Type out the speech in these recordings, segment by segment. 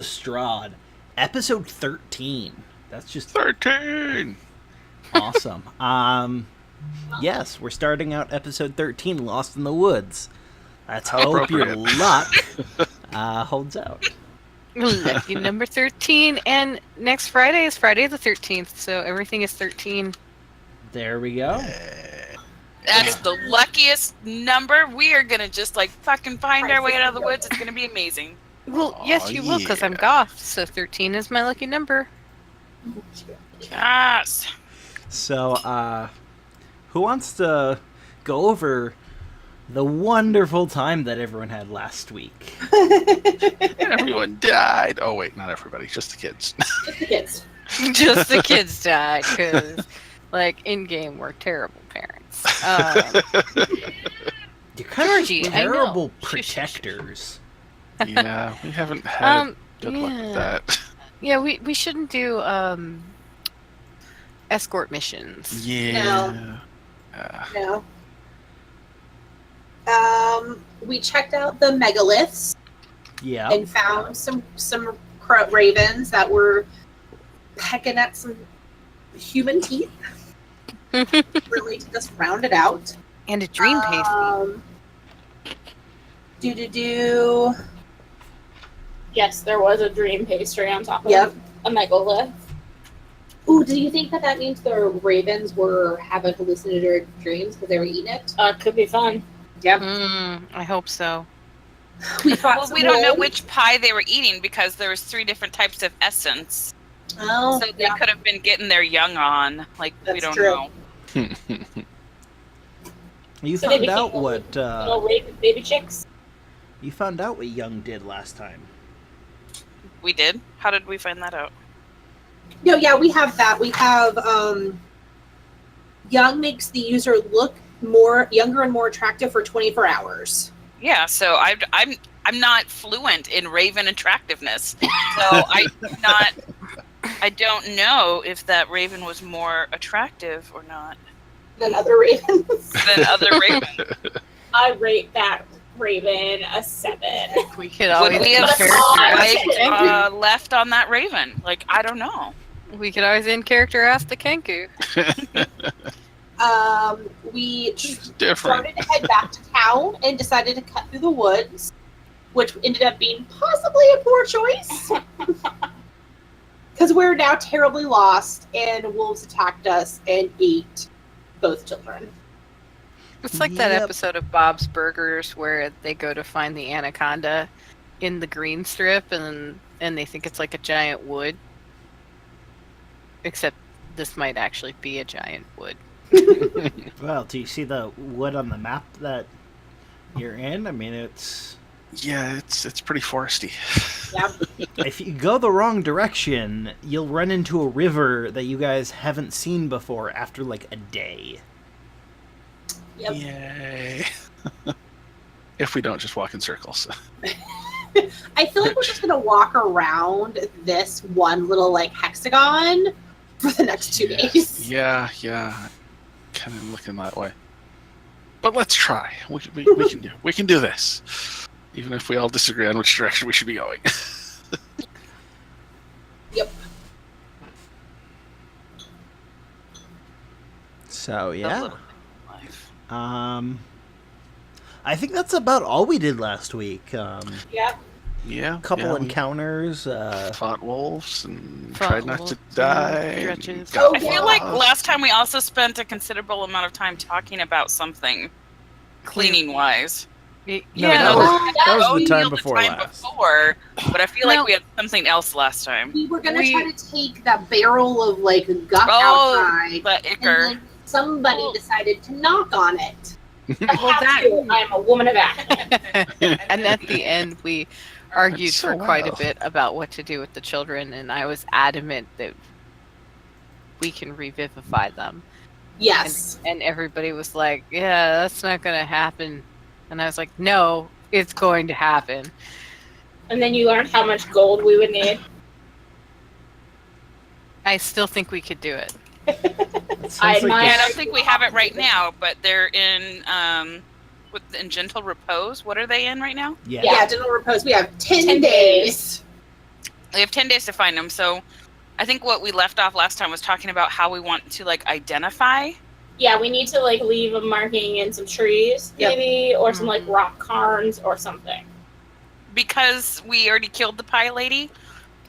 Strahd, episode 13. That's just 13. awesome. Yes, we're starting out episode 13, Lost in the Woods. Let's How hope your appropriate. luck holds out. Lucky number 13, and next Friday is Friday the 13th, so everything is 13. There we go. That's the luckiest number. We are gonna just fucking find our way out of the woods. It's gonna be amazing. Well, yes, you will, because I'm yeah. goth, so 13 is my lucky number. Yes. So, who wants to go over the wonderful time that everyone had last week? Everyone died. Oh, wait, not everybody. Just the kids. Yes. Just the kids died, because, in-game, we're terrible parents. You're kind Georgie, of I know. terrible Shush, shush, shush. protectors. Yeah, we haven't had good luck with yeah. that. Yeah, we shouldn't do, escort missions. Yeah. No. We checked out the megaliths Yeah. and found some ravens that were pecking at some human teeth. Really to just round it out. And a dream pasty. Do. Yes, there was a dream pastry on top of Yep. a megalith. Ooh, do you think that means the ravens were having hallucinatory dreams because they were eating it? Could be fun. Yep. I hope so. We fought Well, some we don't know wolves. which pie they were eating because there was 3 different types of essence. Oh, So they yeah. could have been getting their young on. We That's don't true. know. You So they found out became what Little raven baby chicks. you found out what Young did last time. We did? How did we find that out? No, yeah, we have that. We have Young makes the user look younger and more attractive for 24 hours. Yeah, so I'm not fluent in raven attractiveness. So I don't know if that raven was more attractive or not Than other ravens. than other ravens. I rate that raven a 7. We could Would always we in have character ask left on that raven? I don't know. we could always in character ask the Kenku. We It's different. started to head back to town and decided to cut through the woods, which ended up being possibly a poor choice. Because we're now terribly lost, and wolves attacked us and ate both children. It's like that Yep. episode of Bob's Burgers where they go to find the anaconda in the green strip and they think it's like a giant wood. Except this might actually be a giant wood. Well, do you see the wood on the map that you're in? I mean, it's Yeah, it's pretty foresty. if you go the wrong direction, you'll run into a river that you guys haven't seen before after a day. Yep. Yay. If we don't just walk in circles. I feel like we're just gonna walk around this one little hexagon for the next 2 days. Yeah. Kind of looking that way. But let's try. We can do this. Even if we all disagree on which direction we should be going. Yep. So A yeah, little bit of life. I think that's about all we did last week. Yep. Yeah. Couple we encounters. fought wolves and Fought tried not to wolves, die. and stretches. got I feel like lost. last time we also spent a considerable amount of time talking about something cleaning wise. No, Yeah, that was the Oatmeal time before last. But I feel No. like we had something else last time. We were gonna We- try to take that barrel of guff Oh, outside, but and Icker. then somebody decided to knock on it. Well, I am a woman of action. and at the end we argued so for quite well. a bit about what to do with the children, and I was adamant that we can revivify them. Yes. And everybody was like, yeah, that's not going to happen. And I was like, no, it's going to happen. And then you learned how much gold we would need. I still think we could do it. It sounds I like admire- Yeah, I this- don't think we have it right now, but they're in in gentle repose. What are they in right now? yeah. Yeah, dental repose. We have 10 10 days. We have 10 days to find them. So I think what we left off last time was talking about how we want to like identify. Yeah, we need to like leave a marking in some trees, Yep. maybe, or some like rock cairns or something. Because we already killed the pie lady,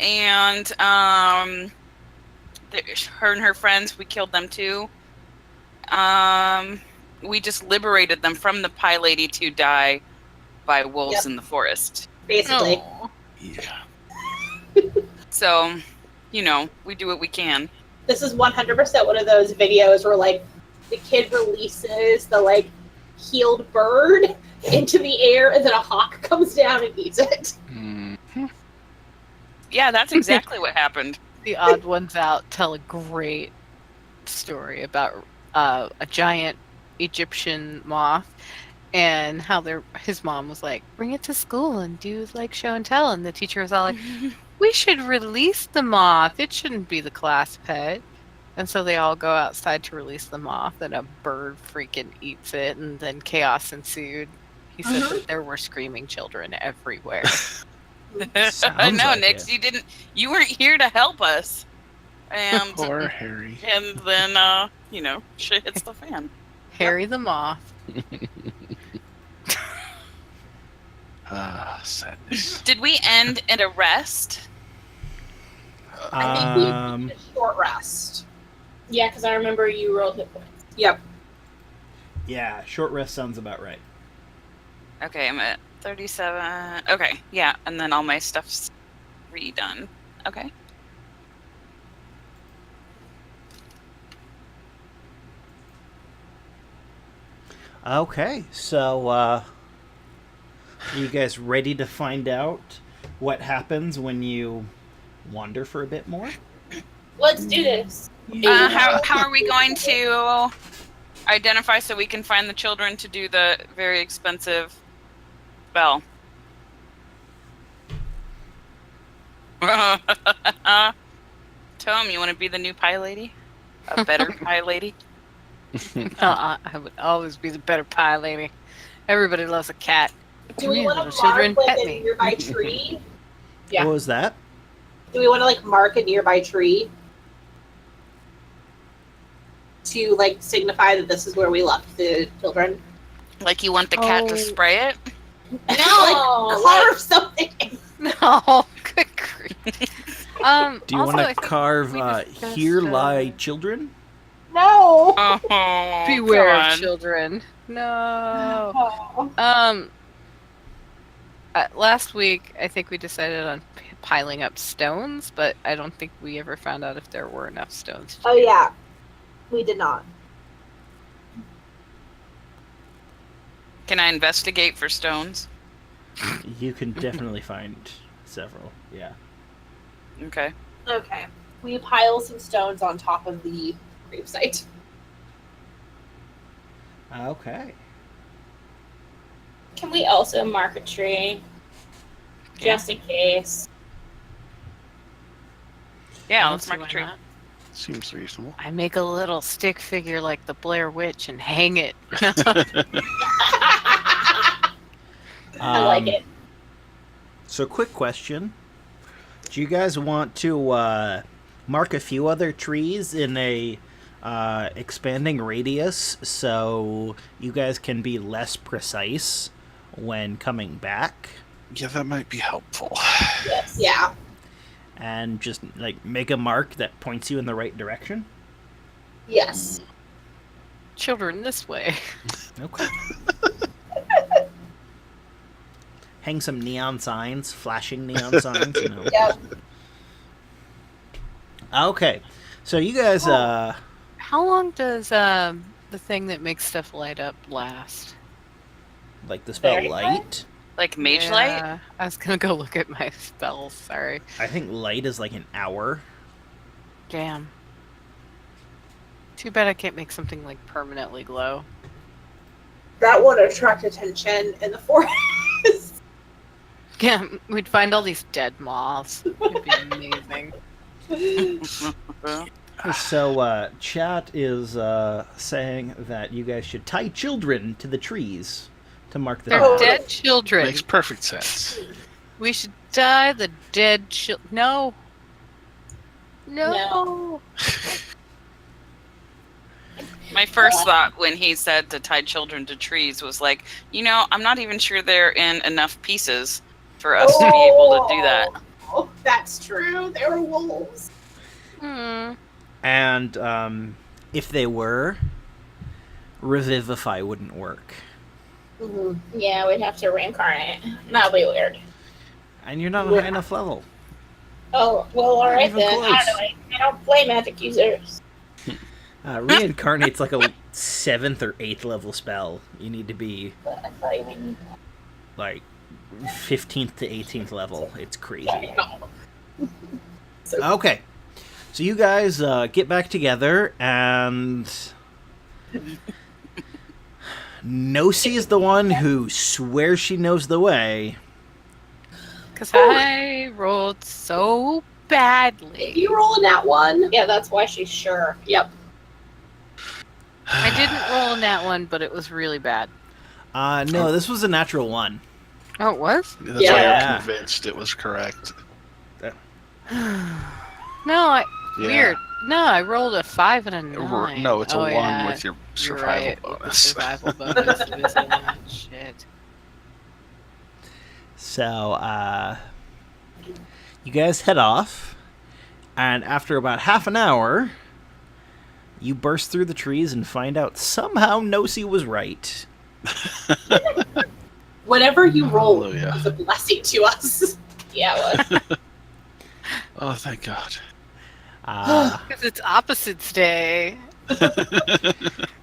and her and her friends, we killed them too. We just liberated them from the pie lady to die by wolves Yep. in the forest. Basically. Aw. Yeah. So, you know, we do what we can. This is 100% one of those videos where, like, the kid releases the, like, healed bird into the air, and then a hawk comes down and eats it. Yeah, that's exactly what happened. The odd ones out tell a great story about a giant Egyptian moth and how his mom was like, bring it to school and do like show and tell, and the teacher was all like, we should release the moth, it shouldn't be the class pet. And so they all go outside to release the moth, and a bird freaking eats it, and then chaos ensued. He said that there were screaming children everywhere. I Sounds know, like Nix, it. you weren't here to help us. And Poor Harry. and then you know, shit hits the fan. Harry the moth. Sadness. Did we end at a rest? I think we need a short rest. Yeah, because I remember you rolled hit points. Yep. Yeah, short rest sounds about right. Okay, I'm at 37. Okay, yeah, and then all my stuff's redone. Okay. Okay, so are you guys ready to find out what happens when you wander for a bit more? Let's do this. How are we going to identify so we can find the children to do the very expensive spell? Tom, you want to be the new pie lady? A better pie lady? I would always be the better pie lady. Everybody loves a cat. Do we Come here, want little to mark children, like pet a me. nearby tree? Yeah. What was that? Do we want to like mark a nearby tree to like signify that this is where we left the children? Like you want the cat to Oh. spray it? No, Like carve something. No, good grief. Do you also, want I to think carve we discussed, "Here lie children"? No. Oh, beware God. of children. No. Oh. Last week, I think we decided on piling up stones, but I don't think we ever found out if there were enough stones. to Oh do. yeah, we did not. Can I investigate for stones? You can definitely find several. Yeah. Okay. Okay. We pile some stones on top of the gravesite. Okay. Can we also mark a tree? Just in case. Yeah, I let's don't mark a see tree. why not. Seems reasonable. I make a little stick figure like the Blair Witch and hang it. I like it. So, quick question: do you guys want to mark a few other trees in a expanding radius so you guys can be less precise when coming back, Yeah, that might be helpful. Yes. Yeah. and just like make a mark that points you in the right direction? Yes. Children this way. Okay. Hang some neon signs, flashing neon signs. You know. Yep. Okay, so you guys, How long does the thing that makes stuff light up last? like the spell Very light. Like mage light? Yeah, I was gonna go look at my spells. Sorry. I think light is like an hour. Damn. Too bad I can't make something like permanently glow. That would attract attention in the forest. Yeah, we'd find all these dead moths. It'd be amazing. So, chat is saying that you guys should tie children to the trees to mark the They're Oh. path. dead children. Makes perfect sense. We should die the dead No. No. My first thought when he said to tie children to trees was like, I'm not even sure they're in enough pieces for us to be able to do that. Oh, that's true. They were wolves. Hmm. And if they were, revivify wouldn't work. Mm-hmm. Yeah, we'd have to reincarnate. That'd be weird. And you're not a high enough level. Oh, well, alright even then. close. I don't know. I don't play magic users. Reincarnate's like a 7th or 8th level spell. You need to be But I thought you meant... like 15th to 18th level. It's crazy. Okay. So you guys get back together, and Nosy is the one who swears she knows the way. Because I rolled so badly. If you roll in that one, Yeah, that's why she's sure. yep. I didn't roll in that one, but it was really bad. No, this was a natural one. Oh, it was? That's Yeah. why Yeah. I'm convinced it was correct. No, Yeah. weird. No, I rolled a 5 and a 9. No, it's a Oh, 1 yeah. with your You're survival right, with the bonus. survival bonus. It was a lot. Shit. So, you guys head off, and after about half an hour, you burst through the trees and find out somehow Nosy was right. Whatever you roll Hallelujah. is a blessing to us. Yeah, it was. Oh, thank God. Because it's opposites day.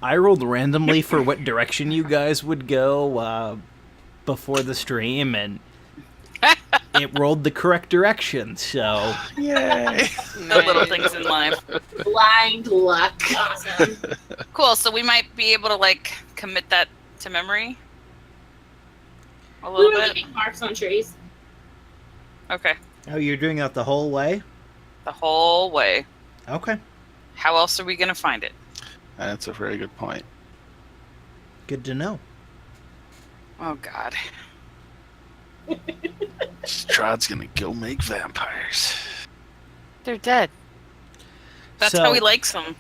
I rolled randomly for what direction you guys would go before the stream, and it rolled the correct direction, so... Yay! The little things in life. Blind luck. Awesome. Cool. So we might be able to commit that to memory a We little really bit. make marks on trees. Okay. Oh, you're doing that the whole way? The whole way. Okay. How else are we gonna find it? That's a very good point. Good to know. Oh God. Strahd's gonna go make vampires. They're dead. That's So- how he likes them.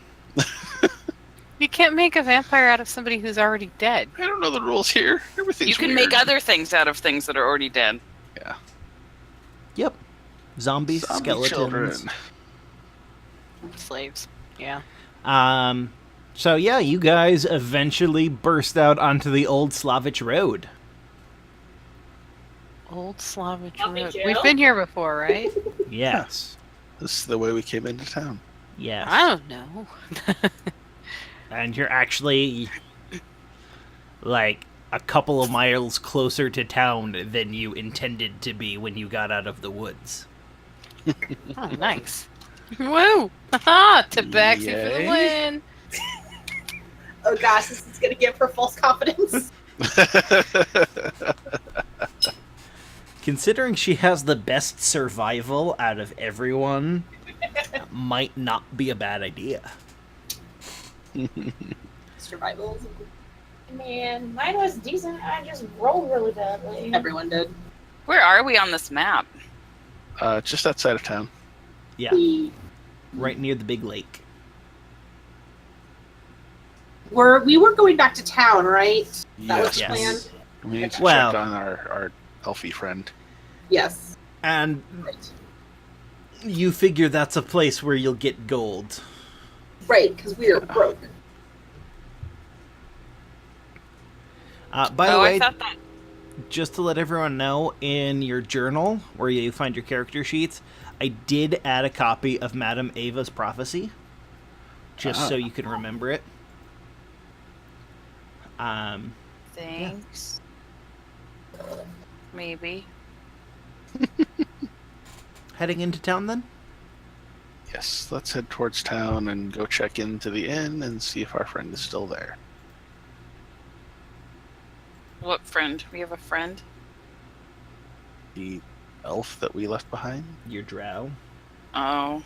You can't make a vampire out of somebody who's already dead. I don't know the rules here. Everything's You can weird. make other things out of things that are already dead. Yep. Zombies, Zombie skeletons. children. Slaves. Yeah. So yeah, you guys eventually burst out onto the old Slavic road. Old Slavic Don't be Road. Joe. We've been here before, right? Yes. This is the way we came into town. Yes. I don't know. And you're actually like a couple of miles closer to town than you intended to be when you got out of the woods. Oh, nice. Woo! Haha! Tabaxi for the Yay. win! Oh gosh, this is gonna give her false confidence. Considering she has the best survival out of everyone, might not be a bad idea. Survival. Man, mine was decent. I just rolled really badly. Everyone did. Where are we on this map? Just outside of town. Yeah, We right near the big lake. we were going back to town, right? That was the Yes. plan. We need to Well- check on our elfie friend. Yes. And Right. you figure that's a place where you'll get gold. Right, because we are broke. By the I way, thought that. just to let everyone know, in your journal, where you find your character sheets, I did add a copy of Madame Ava's prophecy, just so you can remember it. Thanks. Maybe. Heading into town then? Yes, let's head towards town and go check into the inn and see if our friend is still there. What friend? We have a friend. The elf that we left behind. Your drow. Oh.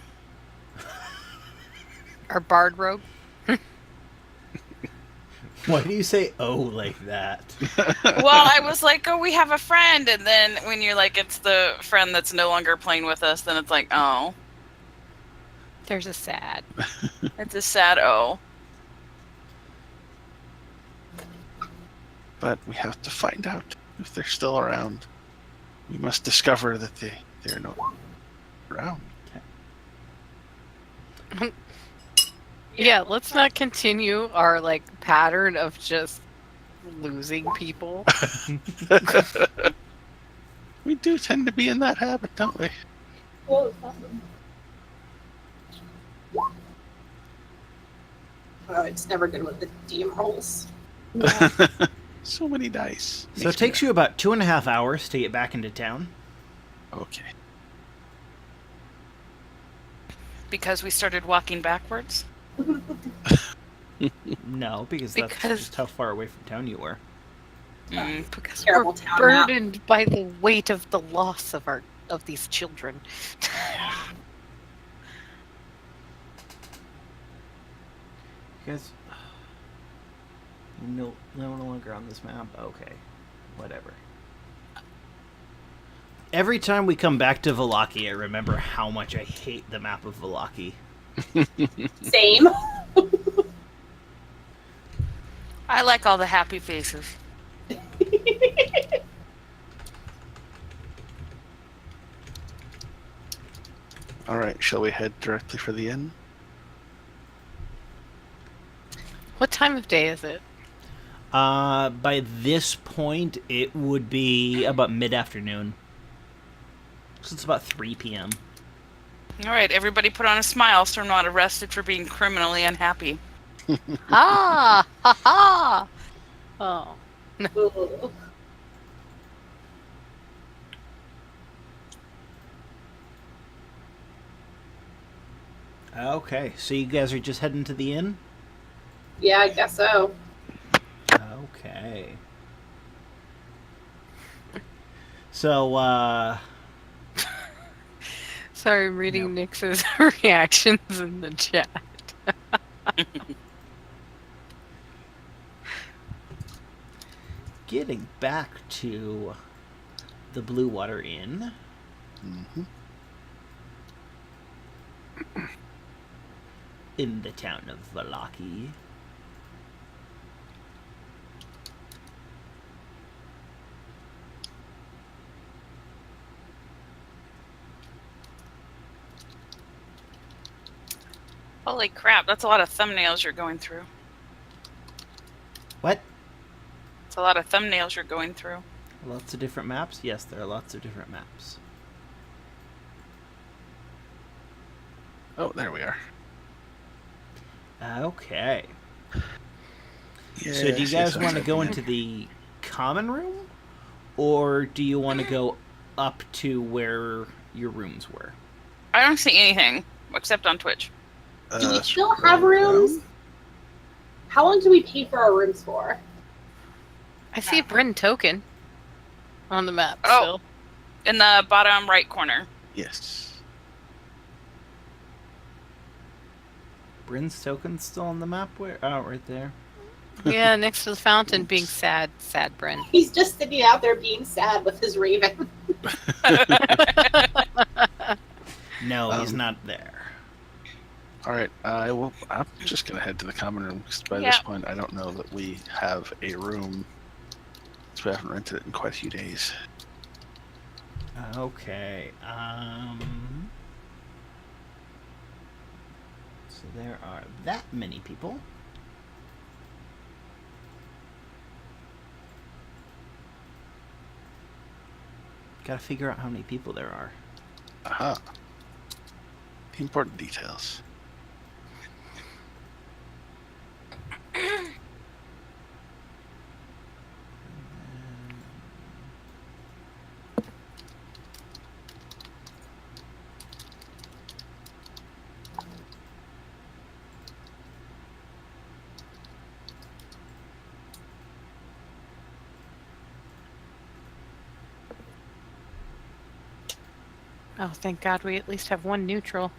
Our bard robe. Why do you say "oh" like that? Well, I was like, oh, we have a friend. And then when you're like, it's the friend that's no longer playing with us, then it's like, oh. There's a sad. It's a sad oh. But we have to find out if they're still around. We must discover that they're no longer around. Yeah, let's not continue our like pattern of just losing people. We do tend to be in that habit, don't we? Oh, it's never good with the DM rolls. So many dice. So it takes you about 2.5 hours to get back into town. Okay. Because we started walking backwards. No, because that's Because- just how far away from town you were. Because Terrible we're town map. burdened by the weight of the loss of these children. You guys, no longer on this map. Okay, whatever. Every time we come back to Vallaki, I remember how much I hate the map of Vallaki. Same. I like all the happy faces. All right, shall we head directly for the inn? What time of day is it? By this point, it would be about mid-afternoon. So it's about 3 p.m. All right, everybody put on a smile so I'm not arrested for being criminally unhappy. Ha ha! Oh, Ooh. Okay, so you guys are just heading to the inn? Yeah, I guess so. Okay. So, sorry, I'm reading Yep. Nix's reactions in the chat. getting back to the Blue Water Inn. Mm-hmm. In the town of Vallaki. Holy crap, that's a lot of thumbnails you're going through. What? It's a lot of thumbnails you're going through. Lots of different maps? Yes, there are lots of different maps. Oh, there we are. Okay. Yeah, So do you guys want to go into the common room? Or do you want to go up to where your rooms were? I don't see anything except on Twitch. Do we still have rooms? How long do we pay for our rooms for? I see a Bren token on the map. Oh. Still. In the bottom right corner. Yes. Bren's token's still on the map? Where? Oh, right there. Yeah, next to the fountain, being sad, sad Bren. He's just sitting out there being sad with his raven. No, he's not there. All right, I'm just gonna head to the common room because by Yeah. this point I don't know that we have a room. So we haven't rented it in quite a few days. Okay. So there are that many people. Gotta figure out how many people there are. Aha. The important details. Oh, thank God we at least have one neutral.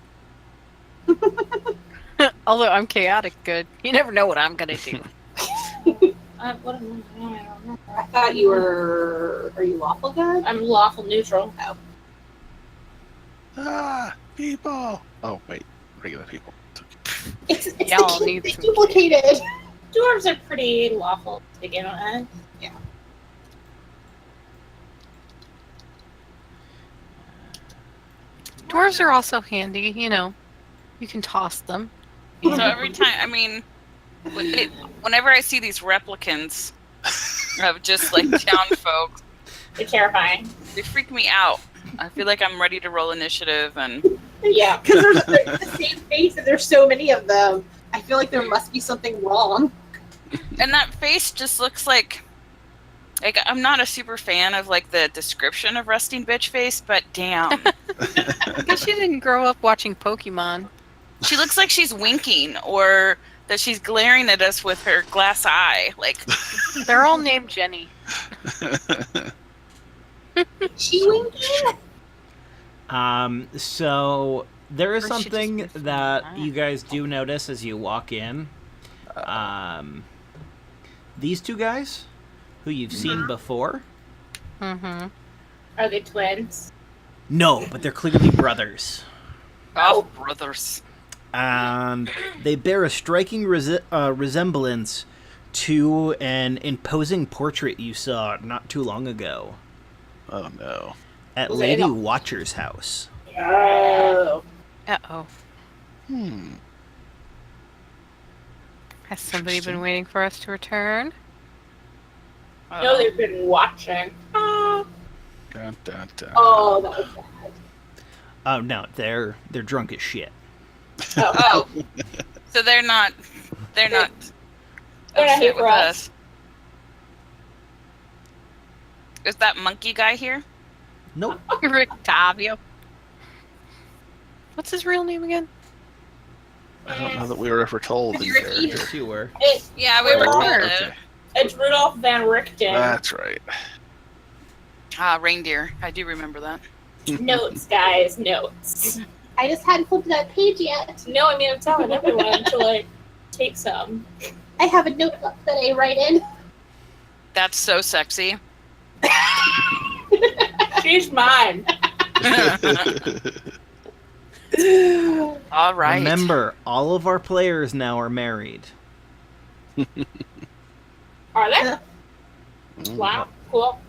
Although I'm chaotic good. You never know what I'm gonna do. What am I? I don't remember. I thought you were. Are you lawful good? I'm lawful neutral. Oh. Ah, people. Oh wait, regular people. It's Y'all the need kid some duplicated. Dwarves are pretty lawful to begin with. Dwarves are also handy, you know. You can toss them. So every time, I mean, whenever I see these replicants of just like town folk, They're terrifying. they freak me out. I feel like I'm ready to roll initiative, and Yeah. Because they're the same face and there's so many of them. I feel like there must be something wrong. that face just looks like I'm not a super fan of like the description of resting bitch face, but damn, I guess she didn't grow up watching Pokemon. she looks like she's winking or that she's glaring at us with her glass eye. Like, They're all named Jenny. She winking? So there is Or she just something makes me that laugh. you guys do notice as you walk in. These two guys, who you've seen before. Mm-hmm. Are they twins? No, but they're clearly brothers. oh, brothers. And they bear a striking resemblance to an imposing portrait you saw not too long ago Oh no. at Was it Lady in a- Watcher's house. Oh. Uh-oh. Hmm. Has somebody been Interesting. waiting for us to return? No, they've been watching. Oh, Dun, dun, dun. Oh, that was bad. Oh no, they're drunk as shit. Oh, so they're not They're not upset here with for us. us. Is that monkey guy here? Nope. Rictavio. What's his real name again? I don't know that we were ever told in Ricky. character. Yes, you were. Yeah, we were Oh, told okay. it. It's Rudolph Van Richten. That's right. Reindeer. I do remember that. Notes, guys, notes. I just hadn't flipped to that page yet. No, I mean, I'm telling everyone to, like, take some. I have a notebook that I write in. That's so sexy. She's mine. All right. Remember, all of our players now are married. Are they? Mm. Wow, cool.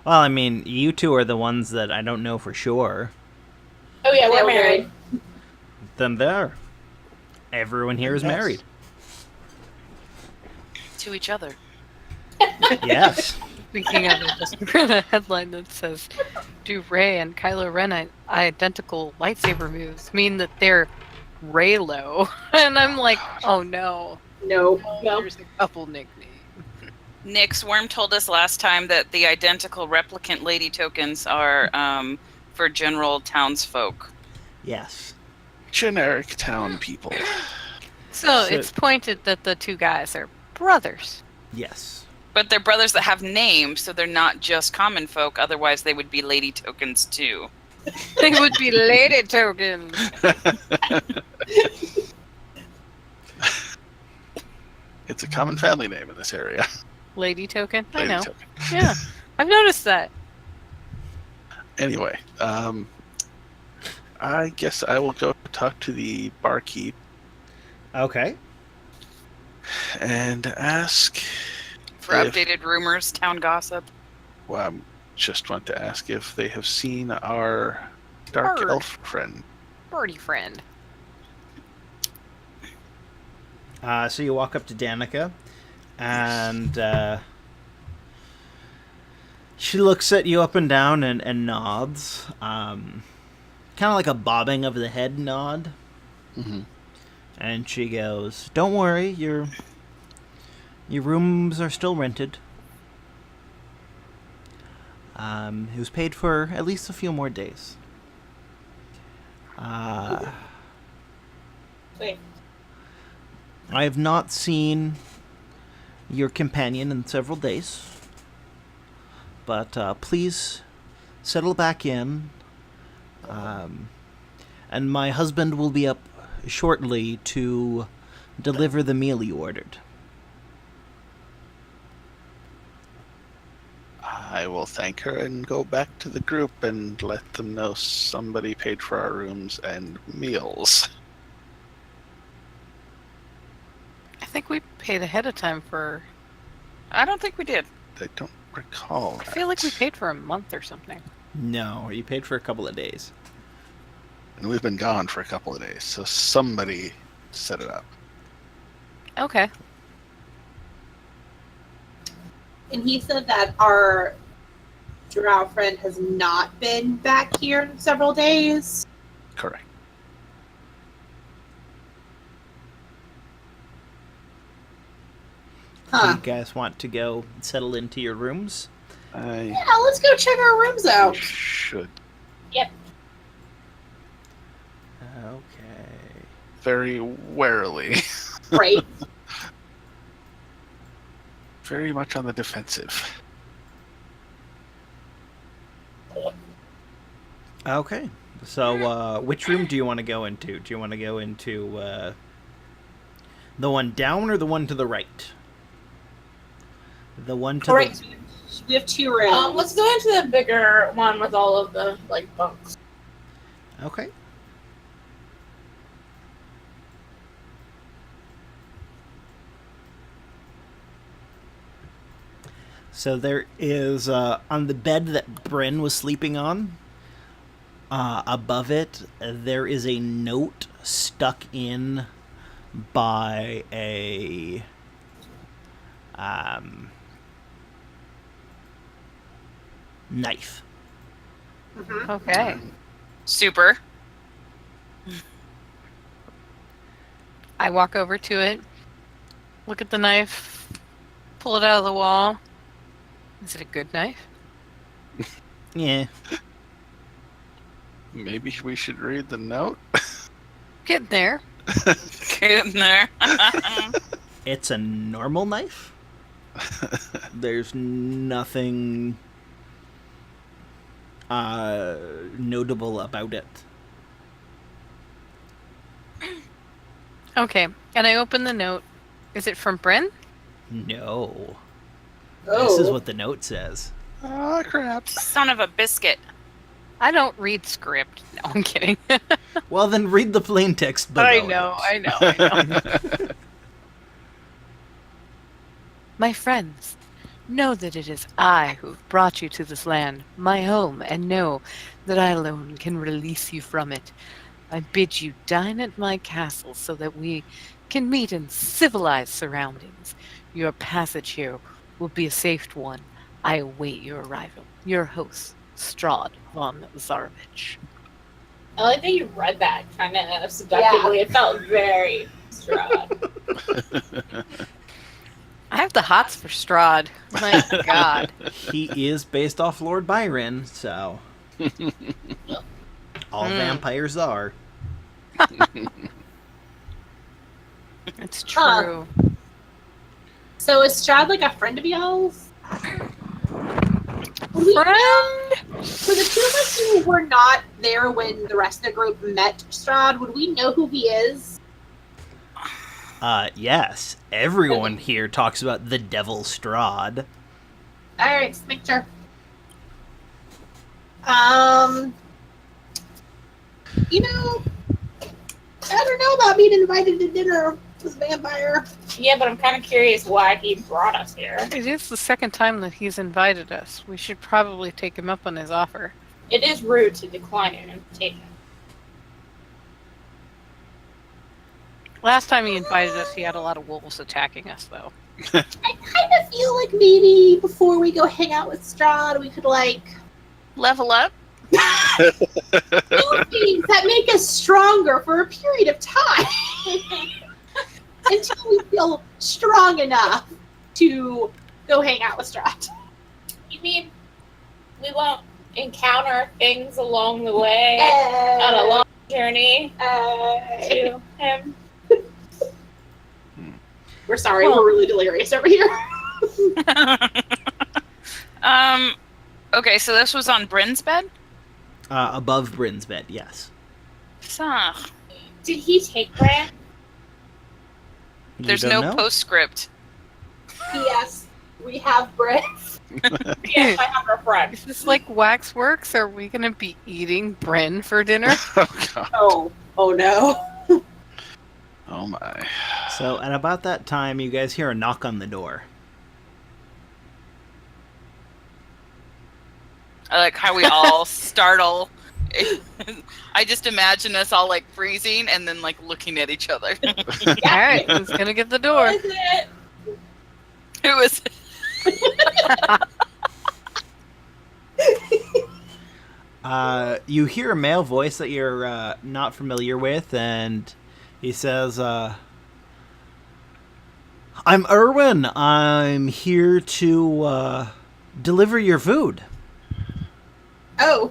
Well, I mean, you two are the ones that I don't know for sure. Oh, yeah, we're Yeah, we're married. Then there. Everyone here is Yes. married. To each other. Yes. Speaking of it, just read a headline that says, "Do Rey and Kylo Ren identical lightsaber moves mean that they're Reylo?" And I'm like, oh no. No. No. There's a couple nicknames. Nick's Worm told us last time that the identical replicant lady tokens are for general townsfolk. Yes. Generic town people. So So- it's pointed that the two guys are brothers. Yes. But they're brothers that have names, so they're not just common folk. Otherwise, they would be lady tokens too. They would be lady tokens. It's a common family name in this area. Lady token? I Lady know. token. Yeah. I've noticed that. Anyway, I guess I will go talk to the barkeep Okay. and ask. For If- updated rumors, town gossip. Well, I just want to ask if they have seen our dark Bird. elf friend. Birdie friend. So you walk up to Danica, and she looks at you up and down and nods. Kind of like a bobbing of the head nod. Mm-hmm. And she goes, "Don't worry, your rooms are still rented. It was paid for at least a few more days. Wait. I have not seen your companion in several days, but please settle back in. And my husband will be up shortly to deliver the meal you ordered." I will thank her and go back to the group and let them know somebody paid for our rooms and meals. I think we paid ahead of time for. I don't think we did. I don't recall. I feel like we paid for a month or something. No, you paid for a couple of days. And we've been gone for a couple of days, so somebody set it up. Okay. And he said that our drow friend has not been back here in several days. Correct. Huh. You guys want to go settle into your rooms? I Yeah, let's go check our rooms out. should. Okay. Very warily. Right. Very much on the defensive. Okay. So, which room do you want to go into? Do you want to go into the one down or the one to the right? The one to Alright, the... so we have 2 rooms. Let's go into the bigger one with all of the bunks. Okay. So there is, on the bed that Bren was sleeping on, above it, there is a note stuck in by a, knife. Mhm. Okay. Super. I walk over to it, look at the knife, pull it out of the wall. Is it a good knife? Yeah. Maybe we should read the note. Getting there. Get in there. It's a normal knife. There's nothing notable about it. Okay. And I open the note. Is it from Bren? No. Oh. This is what the note says. Ah, crap. Son of a biscuit. I don't read script. No, I'm kidding. Well, then read the plain text below. I know. My friends, know that it is I who have brought you to this land, my home, and know that I alone can release you from it. I bid you dine at my castle so that we can meet in civilized surroundings. Your passage here will be a safe one. I await your arrival. Your host, Strahd von Zarovich. I like that you read that kind of seductively. Yeah. It felt very Strahd. I have the hots for Strahd. My God. He is based off Lord Byron, so all vampires are. It's Huh. true. So is Strahd like a friend of y'all's? Would we know, Friend? for the 2 of us who were not there when the rest of the group met Strahd, would we know who he is? Yes. Everyone here talks about the Devil Strahd. Alright, just make sure. You know, I don't know about being invited to dinner with a vampire. Yeah, but I'm kind of curious why he brought us here. It is the second time that he's invited us. We should probably take him up on his offer. It is rude to decline an invitation. Last time he invited us, he had a lot of wolves attacking us, though. I kind of feel like maybe before we go hang out with Strahd, we could, like, Level up. do things that make us stronger for a period of time until we feel strong enough to go hang out with Strahd. You mean we won't encounter things along the way on a long journey to him? We're sorry, we're really delirious over here. Okay, so this was on Bren's bed? Above Bryn's bed, yes. Huh. Did he take Bren? You There's don't no know? postscript. Yes. We have bread. Yes, I have a friend. Is this like waxworks? Are we gonna be eating Bren for dinner? Oh god. Oh no. Oh my. So at about that time, you guys hear a knock on the door. I like how we all startle. I just imagine us all like freezing and then like looking at each other. All right, who's gonna get the door? What is it? Who is? You hear a male voice that you're not familiar with, and he says, I'm Erwin. I'm here to deliver your food. Oh,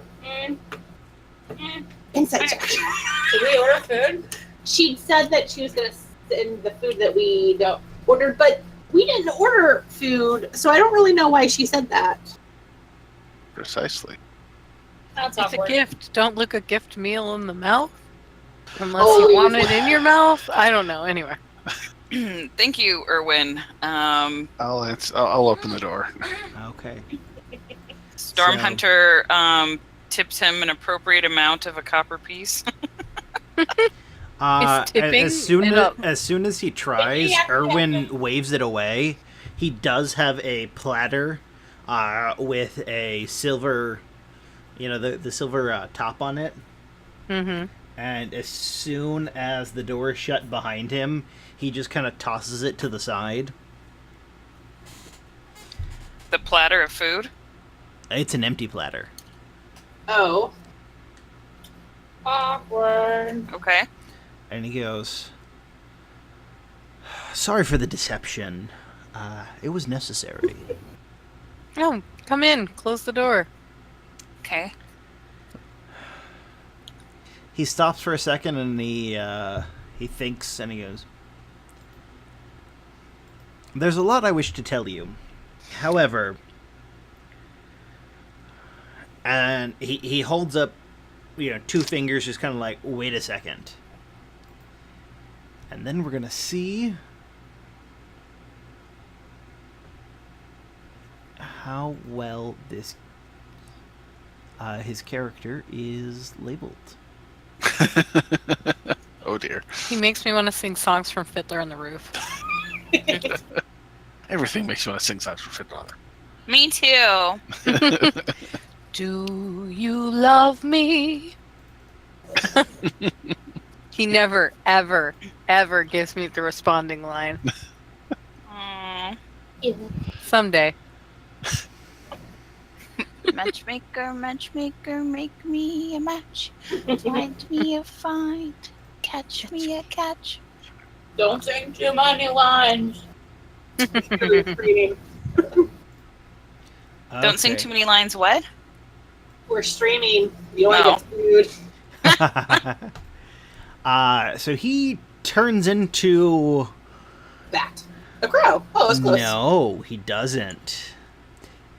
Mm. insight check. Did we order food? She said that she was going to send the food that we ordered, but we didn't order food, so I don't really know why she said that. Precisely. That's It's a awkward. gift. Don't look a gift meal in the mouth. Unless Oh, you want it in your mouth. I don't know. Anyway. Thank you, Erwin. I'll open the door. Okay. Storm Hunter tips him an appropriate amount of a copper piece. He's tipping as soon it as, up. as soon as he tries, Erwin waves it away. He does have a platter with a silver, the silver top on it. Mm-hmm. And as soon as the door is shut behind him, he just kind of tosses it to the side. The platter of food. It's an empty platter. Oh. Awkward. Okay. And he goes, sorry for the deception. It was necessary. Oh, come in. Close the door. Okay. He stops for a second and he thinks and he goes, there's a lot I wish to tell you. However, and he holds up, two fingers, just kind of like, wait a second. And then we're going to see how well this his character is labeled. Oh dear. He makes me want to sing songs from Fiddler on the Roof. Everything makes you want to sing songs for Fiddler. Me too. Do you love me? He never, ever, ever gives me the responding line. Aw. Someday. Matchmaker, matchmaker, make me a match. Find me a find. Catch me a catch. Don't sing too many lines. Streaming. Don't sing too many lines. What? We're streaming. You don't No. want to get food. So he turns into... That. A crow. Oh, it was close. No, he doesn't.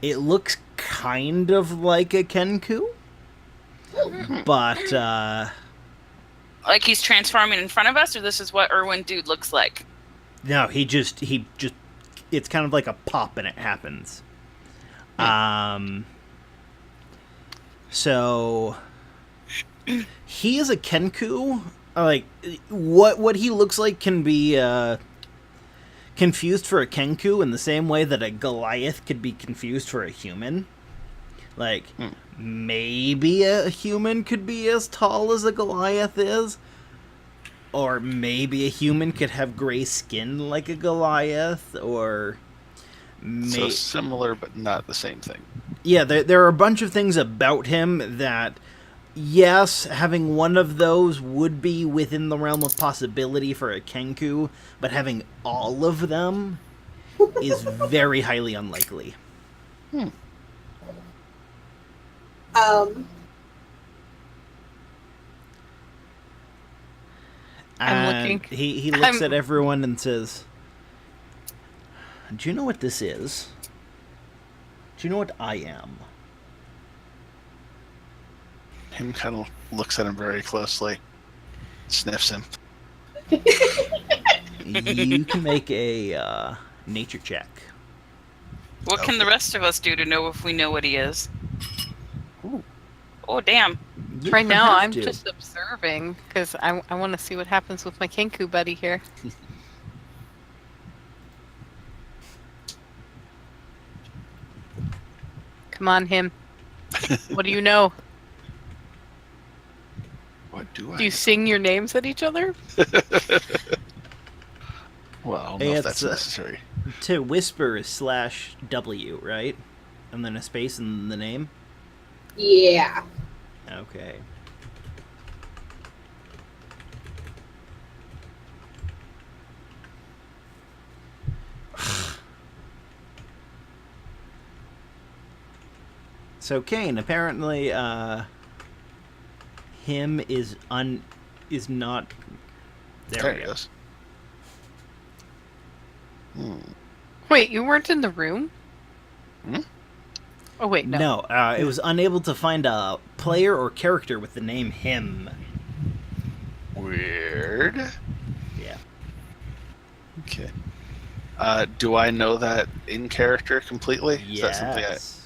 It looks kind of like a Kenku, but Like he's transforming in front of us, or this is what Erwin dude looks like? no, he just it's kind of like a pop and it happens. So he is a Kenku. Like what he looks like can be confused for a Kenku in the same way that a Goliath could be confused for a human. Like, maybe a human could be as tall as a Goliath is. Or maybe a human could have gray skin like a Goliath. Or... So similar, but not the same thing. Yeah, there are a bunch of things about him that... Yes, having one of those would be within the realm of possibility for a Kenku, but having all of them is very highly unlikely. I'm looking. He looks at everyone and says, do you know what this is? Do you know what I am? Him kind of looks at him very closely, sniffs him. You can make a nature check. What can the rest of us do to know if we know what he is? Ooh. Oh, damn. You Right don't now, have I'm to. just observing because I want to see what happens with my Kenku buddy here. Come on, him. What do you know? What do I? Do you sing your names at each other? Well, I don't know if that's It's, necessary. To whisper is /W, right? And then a space and the name? Yeah. Okay. So Kane, apparently, him is not. There we he go. is. Hmm. Wait, you weren't in the room? Hmm? Oh, wait, no. No, it was unable to find a player or character with the name him. Weird. Yeah. Okay. Do I know that in character completely? Is that something Yes.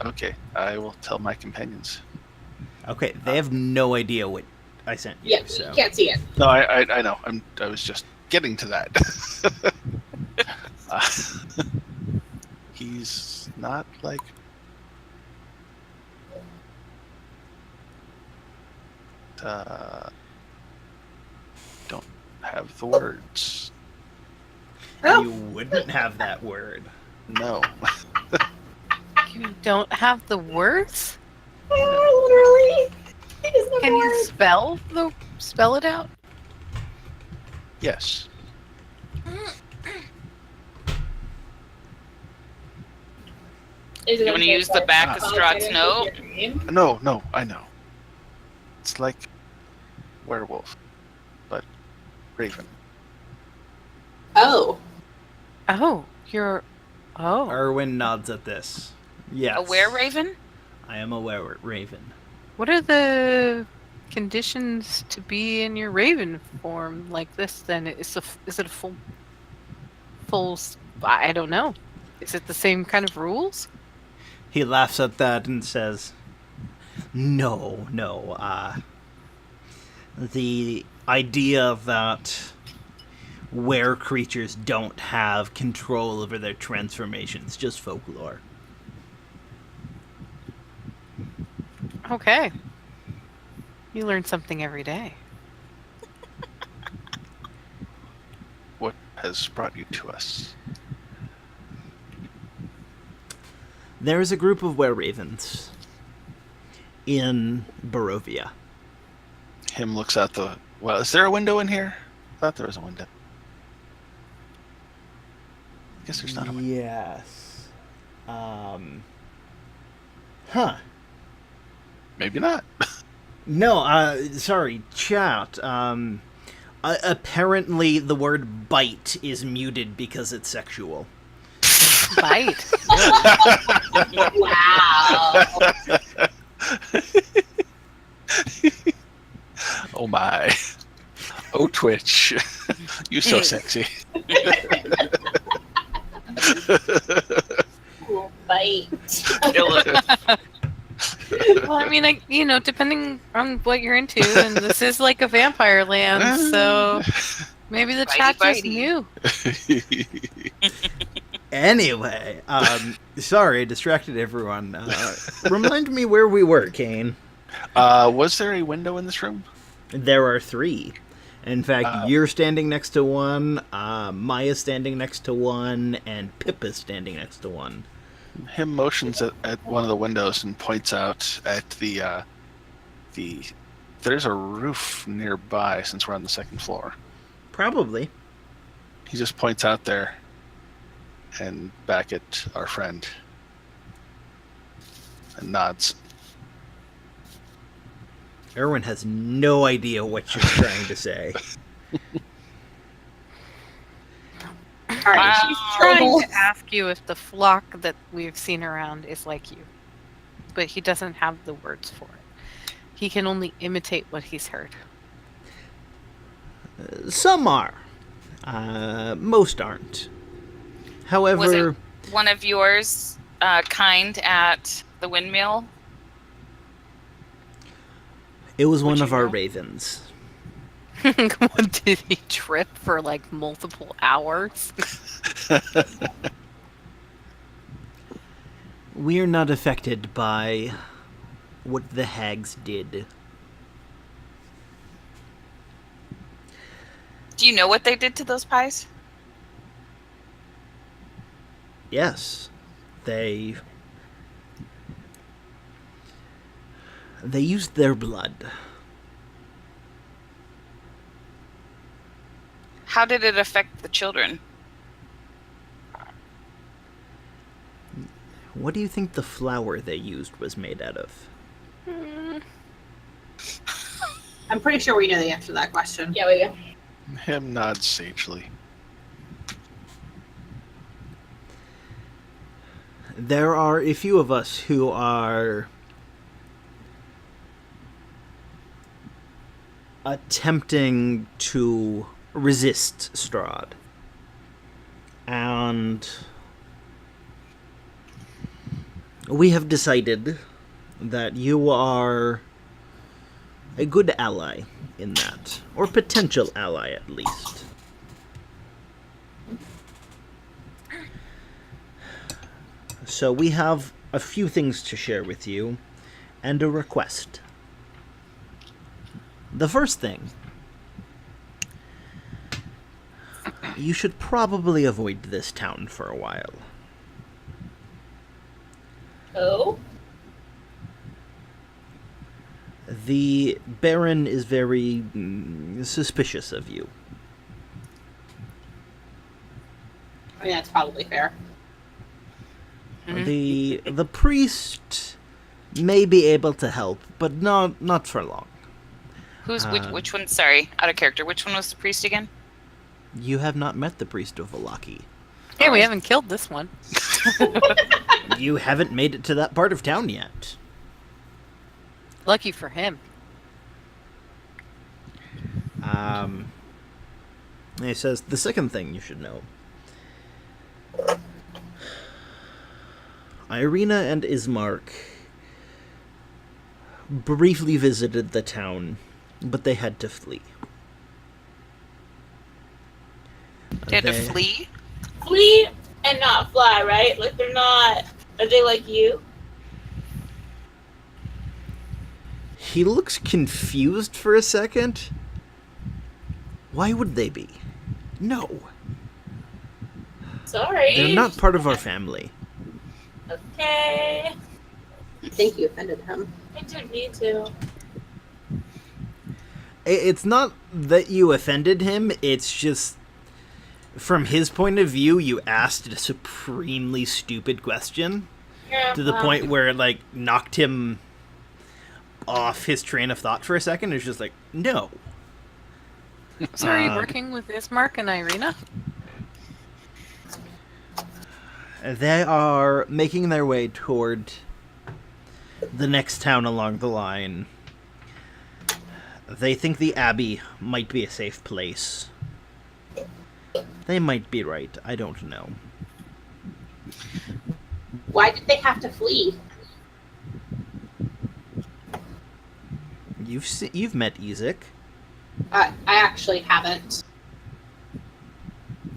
Okay, I will tell my companions. Okay, they have no idea what I sent you. Yeah, So you can't see it. No, I know. I was just getting to that. He's not like. Don't have the words. Oh. you wouldn't have that word. No. You don't have the words? Literally. He doesn't have Can you words. spell it out? Yes. Is it You want to okay use if the I back of apologize Strahd's for note? your name? No, I know. It's like werewolf, but raven. Oh. Oh, you're. Oh. Erwin nods at this. Yes. A Wareraven? I am a Wareraven. What are the conditions to be in your raven form like this then? Is it a full. I don't know. Is it the same kind of rules? He laughs at that and says, No. The idea that were creatures don't have control over their transformations, just folklore. Okay. You learn something every day. What has brought you to us? There is a group of wereravens in Barovia. Him looks out the. Well, is there a window in here? I thought there was a window. I guess there's not a window. Yes. Maybe not. No, sorry, chat. Apparently the word bite is muted because it's sexual. Bite. Wow. Oh my. Oh Twitch. You so sexy. Cool bite. Kill it. Well, I mean, depending on what you're into, and this is like a vampire land, so maybe the chat just Bitey. knew. Anyway, sorry, distracted everyone. Remind me where we were, Kane. Was there a window in this room? There are 3. In fact, you're standing next to one, Maya's standing next to one, and Pippa's standing next to one. Him motions at one of the windows and points out at the there's a roof nearby since we're on the second floor. Probably. He just points out there and back at our friend and nods. Erwin has no idea what you're trying to say. All right. She's trying to ask you if the flock that we've seen around is like you, but he doesn't have the words for it. He can only imitate what he's heard. Some are. Most aren't. However, one of yours kind at the windmill? It was one Would of you our know? ravens. Did he trip for like multiple hours? We're not affected by what the hags did. Do you know what they did to those pies? Yes, they used their blood. How did it affect the children? What do you think the flour they used was made out of? I'm pretty sure we know the answer to that question. Yeah, we do. Him nods sagely. There are a few of us who are attempting to resist Strahd. And we have decided that you are a good ally in that, or potential ally at least. So we have a few things to share with you, and a request. The first thing, you should probably avoid this town for a while. Oh? The Baron is very suspicious of you. I mean, that's probably fair. The priest may be able to help, but not for long. Who's which one? Sorry, out of character. Which one was the priest again? You have not met the priest of Vallaki. Hey, we haven't killed this one. You haven't made it to that part of town yet. Lucky for him. He says, the second thing you should know. Irina and Ismark briefly visited the town, but they had to flee. They had to flee? Flee and not fly, right? Like they're not. Are they like you? He looks confused for a second. Why would they be? No. Sorry. They're not part of our family. Okay. I think you offended him. I didn't need to. It's not that you offended him, it's just, from his point of view, you asked a supremely stupid question. Yeah, To the well, point where it, like, knocked him off his train of thought for a second. It's just like, no. So are you working with Ismark and Irina? They are making their way toward the next town along the line. They think the Abbey might be a safe place. They might be right. I don't know. Why did they have to flee? You've met Ezek. I actually haven't.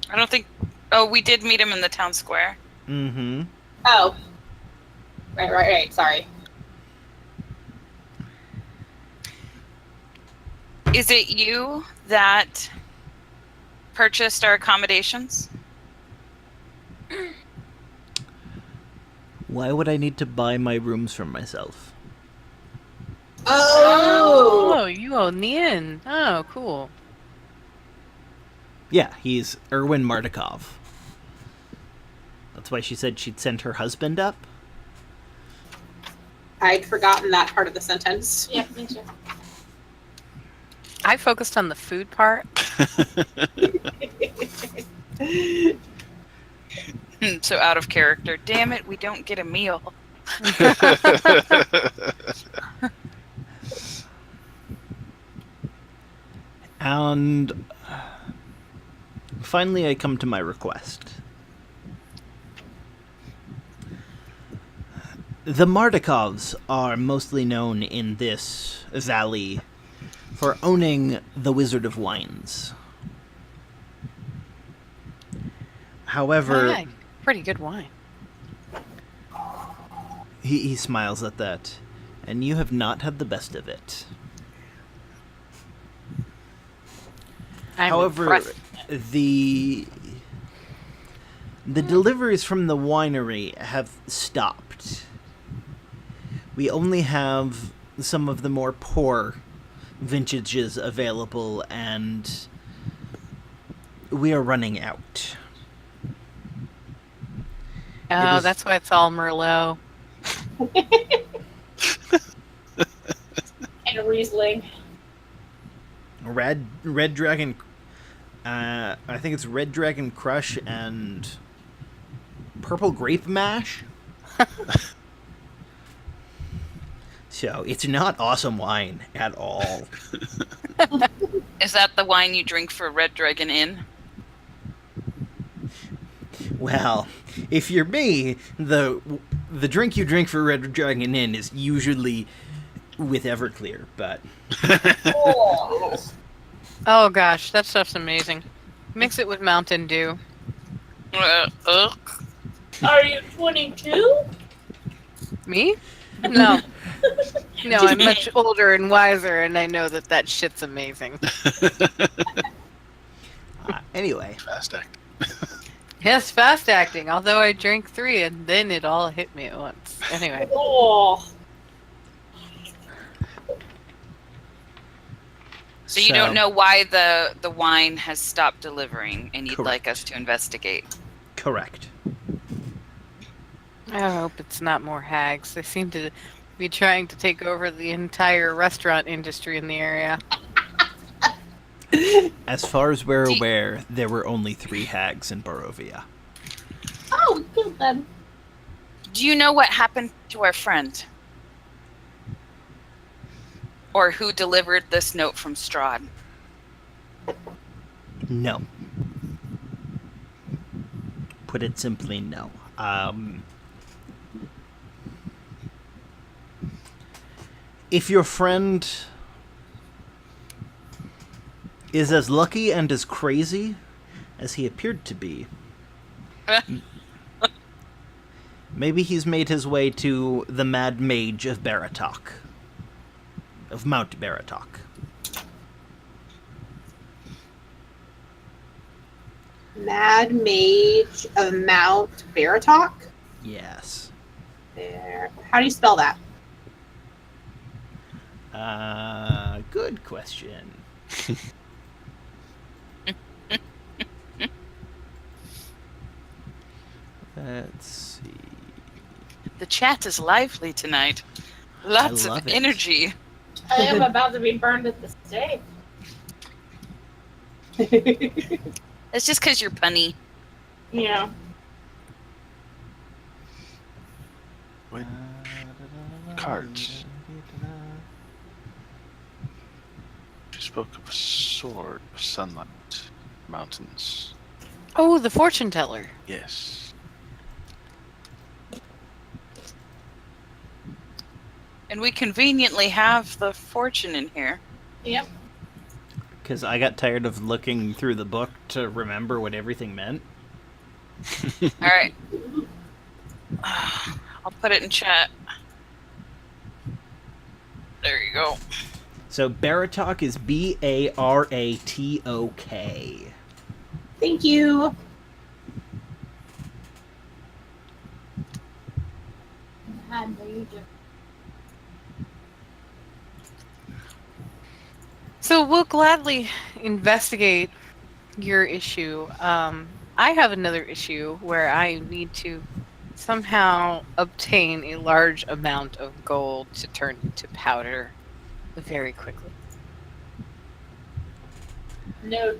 I don't think. Oh, we did meet him in the town square. Mm-hmm. Oh. Right. Sorry. Is it you that purchased our accommodations? Why would I need to buy my rooms for myself? Oh! Oh, you own the inn. Oh, cool. Yeah, he's Erwin Mardikov. That's why she said she'd send her husband up. I'd forgotten that part of the sentence. Yeah, me too. I focused on the food part. So out of character. Damn it, we don't get a meal. And finally I come to my request. The Mardikovs are mostly known in this valley for owning the Wizard of Wines. However, Oh, yeah, pretty good wine. he smiles at that, and you have not had the best of it. I'm However, impressed. the deliveries from the winery have stopped. We only have some of the more poor vintages available, and we are running out. Oh, is- that's why it's all Merlot. And a Riesling. Red Dragon, I think it's Red Dragon Crush and Purple Grape Mash. So it's not awesome wine at all. Is that the wine you drink for Red Dragon Inn? Well, if you're me, the drink you drink for Red Dragon Inn is usually with Everclear, but Oh. Oh gosh, that stuff's amazing. Mix it with Mountain Dew. Ugh. Are you 22? Me? No. No, I'm much older and wiser, and I know that shit's amazing. anyway. Fast act. Yes, fast acting, although I drank 3 and then it all hit me at once. Anyway. Oh. So you don't know why the wine has stopped delivering, and you'd like us to investigate. Correct. I hope it's not more hags. They seem to be trying to take over the entire restaurant industry in the area. As far as we're aware, there were only 3 hags in Barovia. Oh, we killed them. Do you know what happened to our friend? Or who delivered this note from Strahd? No. Put it simply, no. If your friend is as lucky and as crazy as he appeared to be, maybe he's made his way to the Mad Mage of Baratok. Of Mount Baratok. Mad Mage of Mount Baratok? Yes. There. How do you spell that? Good question. Let's see. The chat is lively tonight. Lots love of it. energy. I am about to be burned at the stake. It's just because you're punny. Yeah. Wait. Cards. She spoke of a sword of sunlight, mountains. Oh, the fortune teller. Yes. And we conveniently have the fortune in here. Yep. Because I got tired of looking through the book to remember what everything meant. All right. I'll put it in chat. There you go. So Baratok is Baratok. Thank you. Mad Mage of So we'll gladly investigate your issue. I have another issue where I need to somehow obtain a large amount of gold to turn into powder very quickly. No,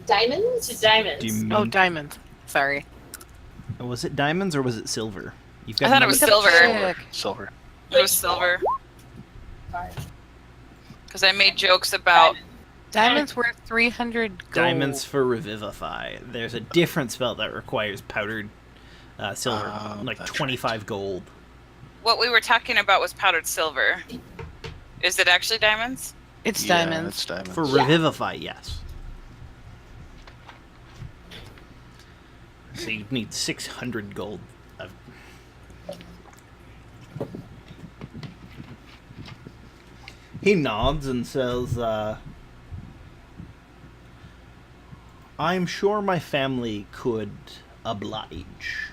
Diamonds? to diamonds. Do you mean, Oh, diamonds. Sorry. was it diamonds or was it silver? You've I thought it was another- silver. Silver. It was silver. Sorry. Because I made jokes about. Diamonds worth 300 gold. Diamonds for Revivify. There's a different spell that requires powdered silver, Oh, like that's 25 gold. what we were talking about was powdered silver. Is it actually diamonds? It's Yeah, diamonds. it's diamonds. For Revivify, yes. So you'd need 600 gold. He nods and says, I'm sure my family could oblige.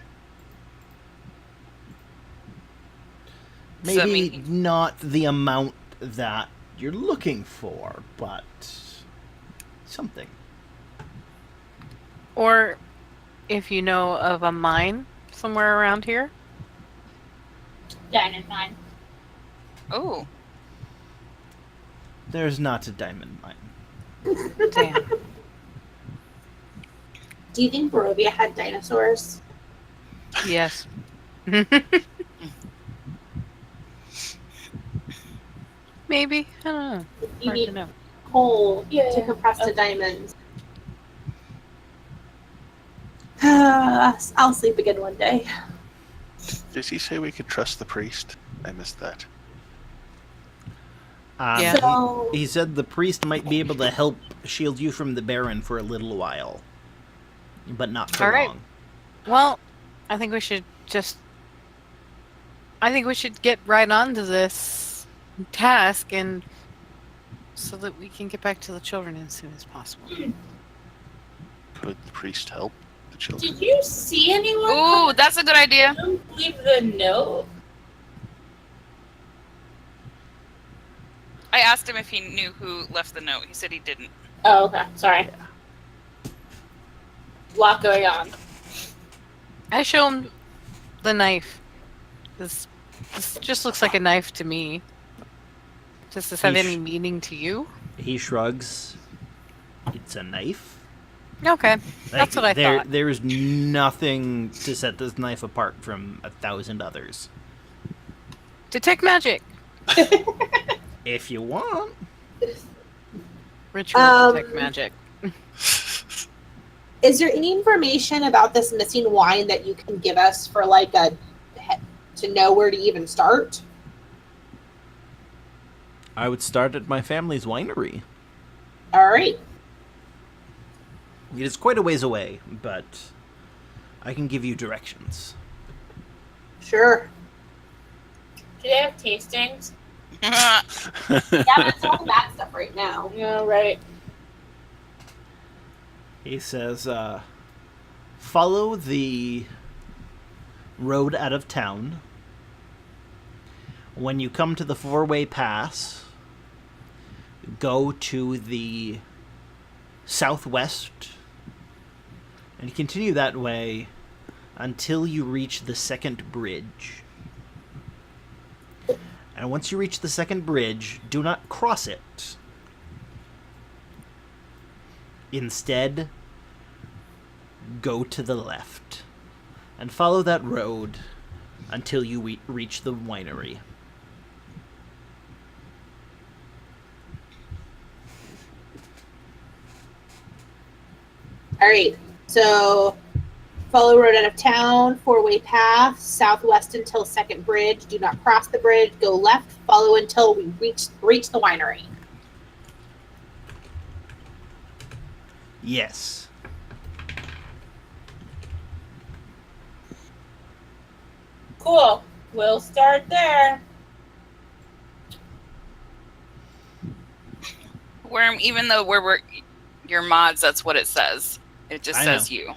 Does that Maybe mean- not the amount that you're looking for, but something. Or if you know of a mine somewhere around here. Diamond mine. Oh, There's not a diamond mine. Damn. Do you think Barovia had dinosaurs? Yes. Maybe. I don't know. You Hard to need know. coal Yeah. to compress the Okay. diamonds. I'll sleep again one day. Did he say we could trust the priest? I missed that. Yeah. So He said the priest might be able to help shield you from the Baron for a little while, but not for All right. long. Well, I think we should get right onto this task, and so that we can get back to the children as soon as possible. Could the priest help the children? Did you see anyone? ooh, that's a good idea. Leave the note. I asked him if he knew who left the note. He said he didn't. Oh, okay. Sorry. Lot going on. I show him the knife. This just looks like a knife to me. Does this have He any meaning to you? He shrugs. It's a knife. Okay, that's what I thought. There's nothing to set this knife apart from 1,000 others. Detect magic. If you want. Ritual detect magic. is there any information about this missing wine that you can give us for like to know where to even start? I would start at my family's winery. All right. It is quite a ways away, but I can give you directions. Sure. Do they have tastings? Yeah, that's all that stuff right now. No, right. He says, follow the road out of town. When you come to the four-way pass, go to the southwest and continue that way until you reach the second bridge. And once you reach the second bridge, do not cross it. Instead, go to the left and follow that road until you reach the winery. All right. So follow road out of town, four-way path, southwest until second bridge. Do not cross the bridge. Go left. Follow until we reach the winery. Yes. Cool. We'll start there. Worm, even though we're your mods, that's what it says. It just I says know. you.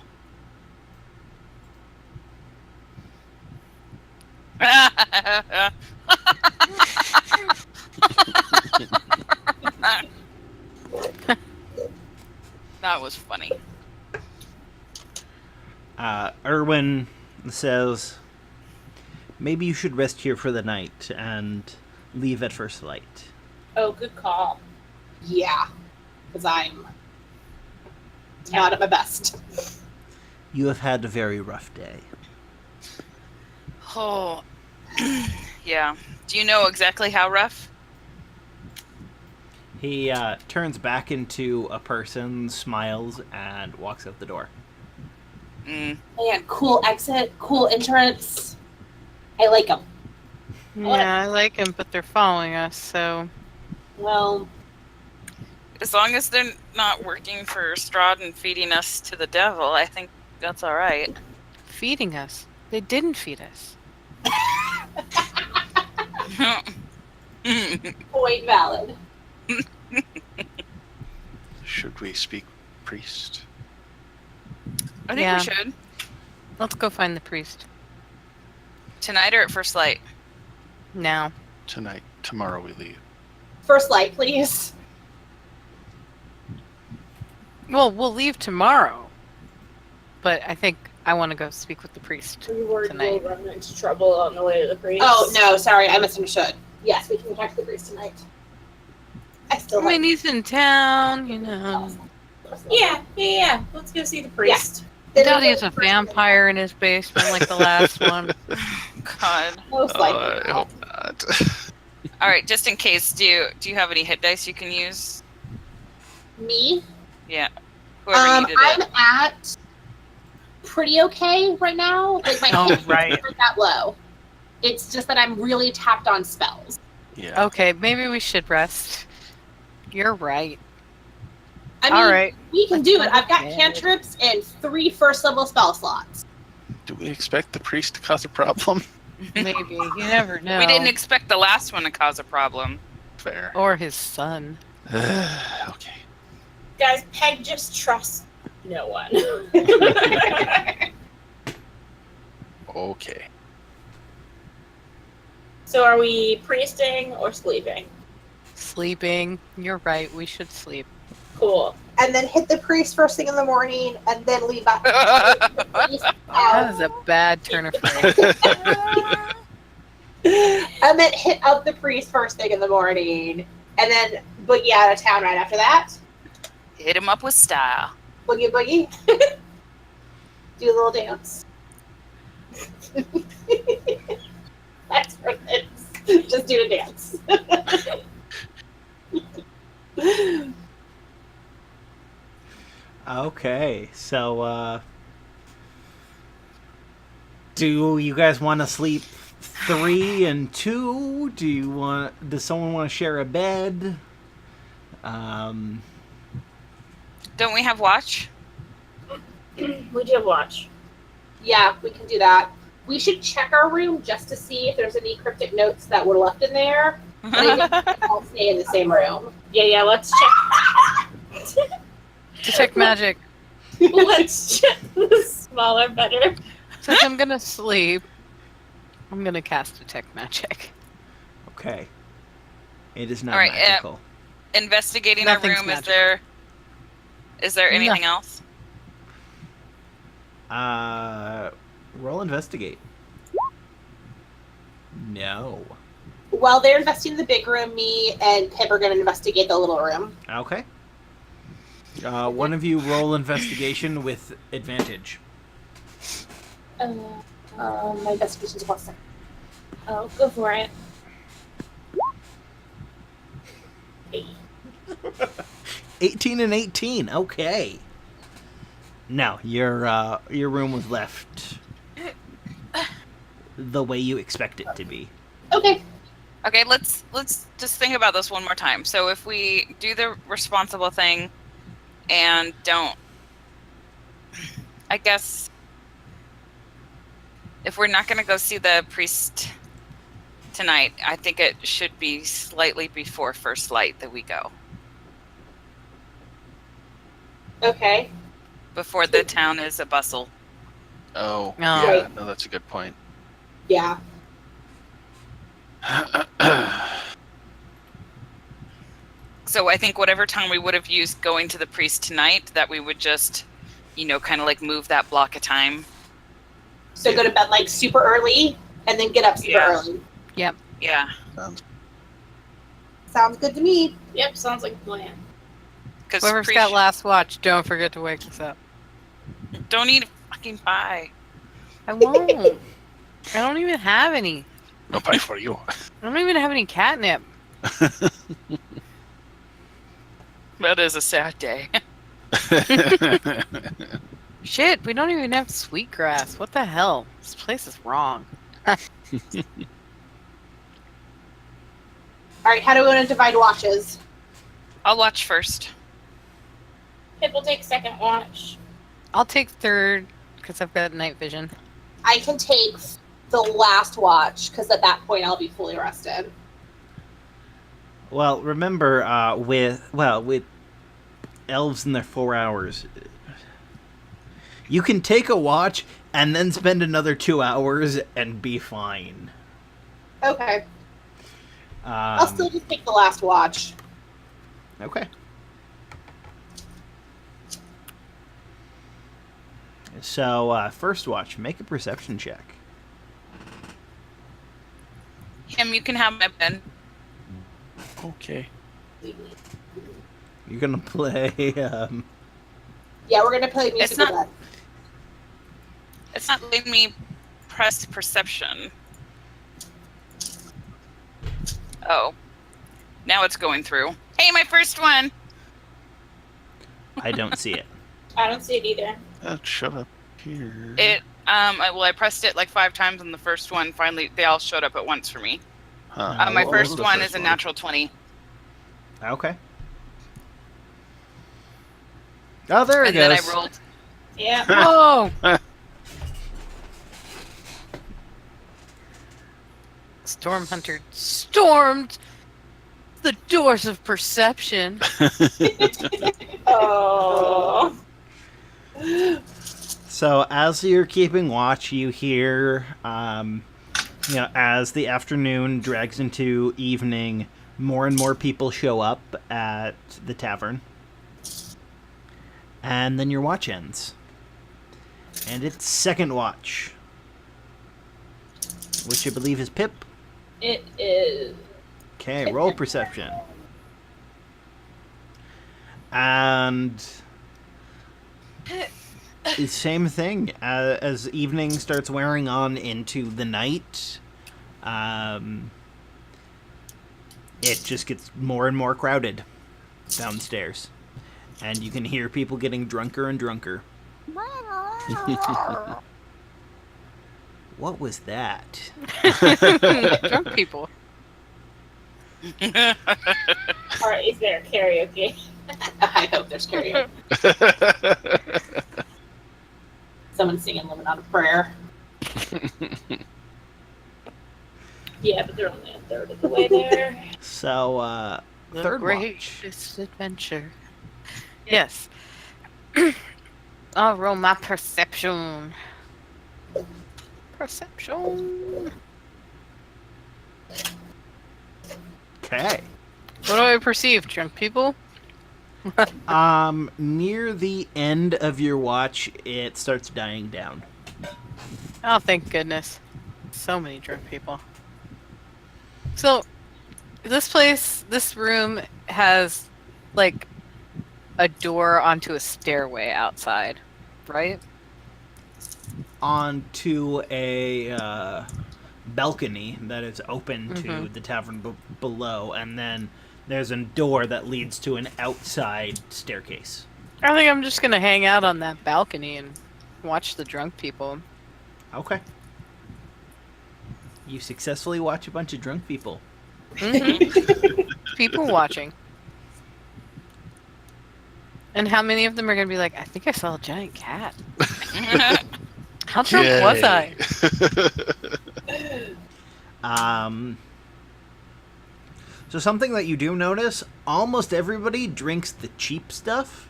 That was funny. Erwin says, maybe you should rest here for the night and leave at first light. Oh, good call. Yeah, because I'm not at my best. You have had a very rough day. Oh, yeah. Do you know exactly how rough? He turns back into a person, smiles, and walks out the door. Mm. Man, cool exit, cool entrance. I like them. Yeah, I like them, but they're following us, so... Well, As long as they're not working for Strahd and feeding us to the devil, I think that's all right. Feeding us. They didn't feed us. point valid. Should we speak priest? I think Yeah. we should. Let's go find the priest. Tonight or at first light? Now. Tonight. Tomorrow we leave. First light, please. Well, we'll leave tomorrow. But I think I want to go speak with the priest. We were Tonight. we'll run into trouble on the way to the priest. Oh, no, sorry, I misunderstood. Yes, we can talk to the priest tonight. I still I mean, he's in town, you know. Yeah. Let's go see the priest. I doubt he has a vampire in his basement like the last one. God. Most Oh, likely. I hope not. All right, just in case, do you have any hit dice you can use? Me? Yeah. Whoever needed I'm it. at pretty okay right now. Like my Oh, hit right. isn't that low. It's just that I'm really tapped on spells. Yeah. Okay, maybe we should rest. You're right. I mean, All right. we can do it. I've got Okay. cantrips and 3 first level spell slots. Do we expect the priest to cause a problem? Maybe. You never know. We didn't expect the last one to cause a problem. Fair. Or his son. Okay. Guys, Peg just trusts no one. Okay. So are we priesting or sleeping? Sleeping. You're right. We should sleep. Cool. And then hit the priest first thing in the morning, and then leave out. That is a bad turn of phrase. And then hit up the priest first thing in the morning, and then boogie out of town right after that. Hit him up with style. Boogie boogie. Do a little dance. That's for this. Just do the dance. Okay, so do you guys want to sleep 3 and 2? Does someone want to share a bed? Don't we have watch? We do have watch. Yeah, we can do that. We should check our room just to see if there's any cryptic notes that were left in there. But I think we all stay in the same room. Yeah, let's check. Detect magic. Let's check the smaller, better. Since I'm gonna sleep, I'm gonna cast detect magic. Okay. It is not All right, magical. Investigating Nothing's our room. magic. Is there anything else? Roll investigate. No. While they're investigating the big room, me and Pip are going to investigate the little room. Okay. One of you roll investigation with advantage. My investigation's plus 7. Oh, go for it. 18 and 18. Okay. No, your room was left the way you expect it to be. Okay. Okay, let's just think about this one more time. So if we do the responsible thing and don't, I guess, if we're not going to go see the priest tonight, I think it should be slightly before first light that we go. Okay. Before the town is a bustle. Oh, No. yeah. No, that's a good point. Yeah. So I think whatever time we would have used going to the priest tonight, that we would just, kind of like move that block of time. So go to bed like super early and then get up super Yeah. early. Yeah. Sounds good to me. Yep, sounds like a plan. Because Whoever's got last watch, don't forget to wake us up. don't eat a fucking pie. I won't. I don't even have any. No pie for you. I don't even have any catnip. That is a sad day. Shit, we don't even have sweetgrass. What the hell? This place is wrong. All right, how do we want to divide watches? I'll watch first. Pip will take second watch. I'll take third because I've got night vision. I can take the last watch because at that point I'll be fully rested. Well, remember, with elves in their 4 hours, you can take a watch and then spend another 2 hours and be fine. Okay. I'll still just take the last watch. Okay. So, first watch, make a perception check. Him, you can have my pen. Okay. You're gonna play, Yeah, we're gonna play music. It's not- with that. It's not letting me press perception. Oh. Now it's going through. Hey, my first one! I don't see it. I don't see it either. Shut up here. I pressed it like 5 times on the first one. Finally, they all showed up at once for me. Huh. My what was first the one first is a one? natural 20. Okay. Oh, there it And then I goes. rolled. Yeah. Oh! Storm Hunter stormed the doors of perception. Oh. So as you're keeping watch, you hear, as the afternoon drags into evening, more and more people show up at the tavern. And then your watch ends. And it's second watch. Which I believe is Pip. It is. Okay, roll perception. And the same thing as evening starts wearing on into the night. It just gets more and more crowded downstairs, and you can hear people getting drunker and drunker. What was that? Drunk people. Or is there karaoke? I hope there's karaoke. Someone singing "Living on a Prayer." Yeah, but they're only a third of the way there. So, The third watch. greatest adventure. Yes. I'll roll my perception. Perception. Okay. What do I perceive? Drunk people? Near the end of your watch, it starts dying down. Oh, thank goodness. So many drunk people. So, this room has, like, a door onto a stairway outside, right? Onto a balcony that is open to the tavern below, and then there's a door that leads to an outside staircase. I think I'm just gonna hang out on that balcony and watch the drunk people. Okay. You successfully watch a bunch of drunk people. People watching. And how many of them are gonna be like, I think I saw a giant cat. How drunk was I? So something that you do notice, almost everybody drinks the cheap stuff.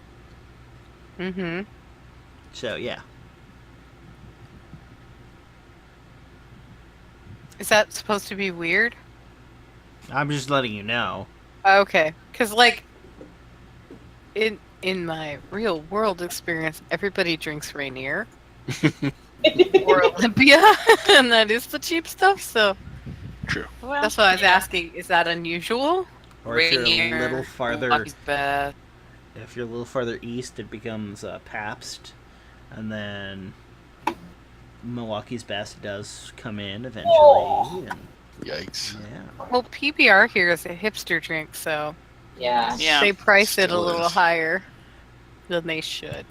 Mm-hmm. So, yeah. Is that supposed to be weird? I'm just letting you know. Okay, because like in my real world experience, everybody drinks Rainier or Olympia, and that is the cheap stuff. So True. Well, that's why I was asking: is that unusual? Or if you're a Rainier, little farther, Milwaukee's best. if you're a little farther east, it becomes Pabst, and then Milwaukee's Best does come in eventually. And, Yikes. yeah. Well, PBR here is a hipster drink, so Yeah. Yeah. they price it a Still little is. higher than they should.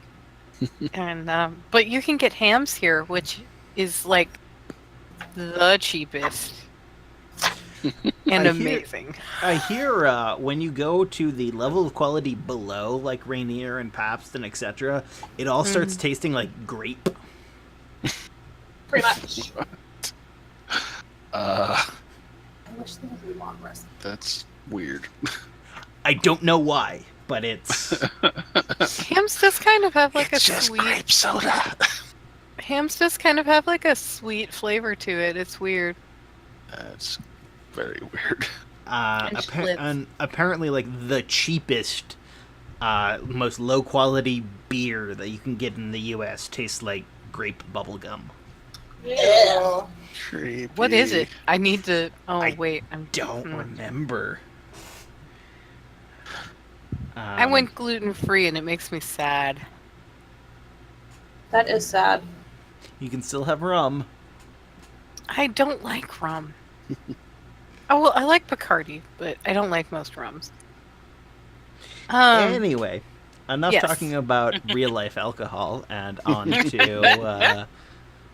And but you can get hams here, which is like the cheapest. and I hear- amazing. I hear when you go to the level of quality below, like Rainier and Pabst and etc., it all starts tasting like grape. Pretty much. Uh, I wish there was a long rest. that's weird. I don't know why, but it's Hams does kind of have like it's a just sweet. grape soda. Hams does kind of have like a sweet flavor to it. It's weird. That's very weird. And Schlitz. and apparently like the cheapest, most low quality beer that you can get in the U.S. tastes like grape bubblegum. Ew. Creepy. What is it? I need to. Oh I wait, I'm. Don't remember. I went gluten free, and it makes me sad. That is sad. You can still have rum. I don't like rum. Oh well, I like Bacardi, but I don't like most rums. Anyway, enough yes. talking about real life alcohol and on to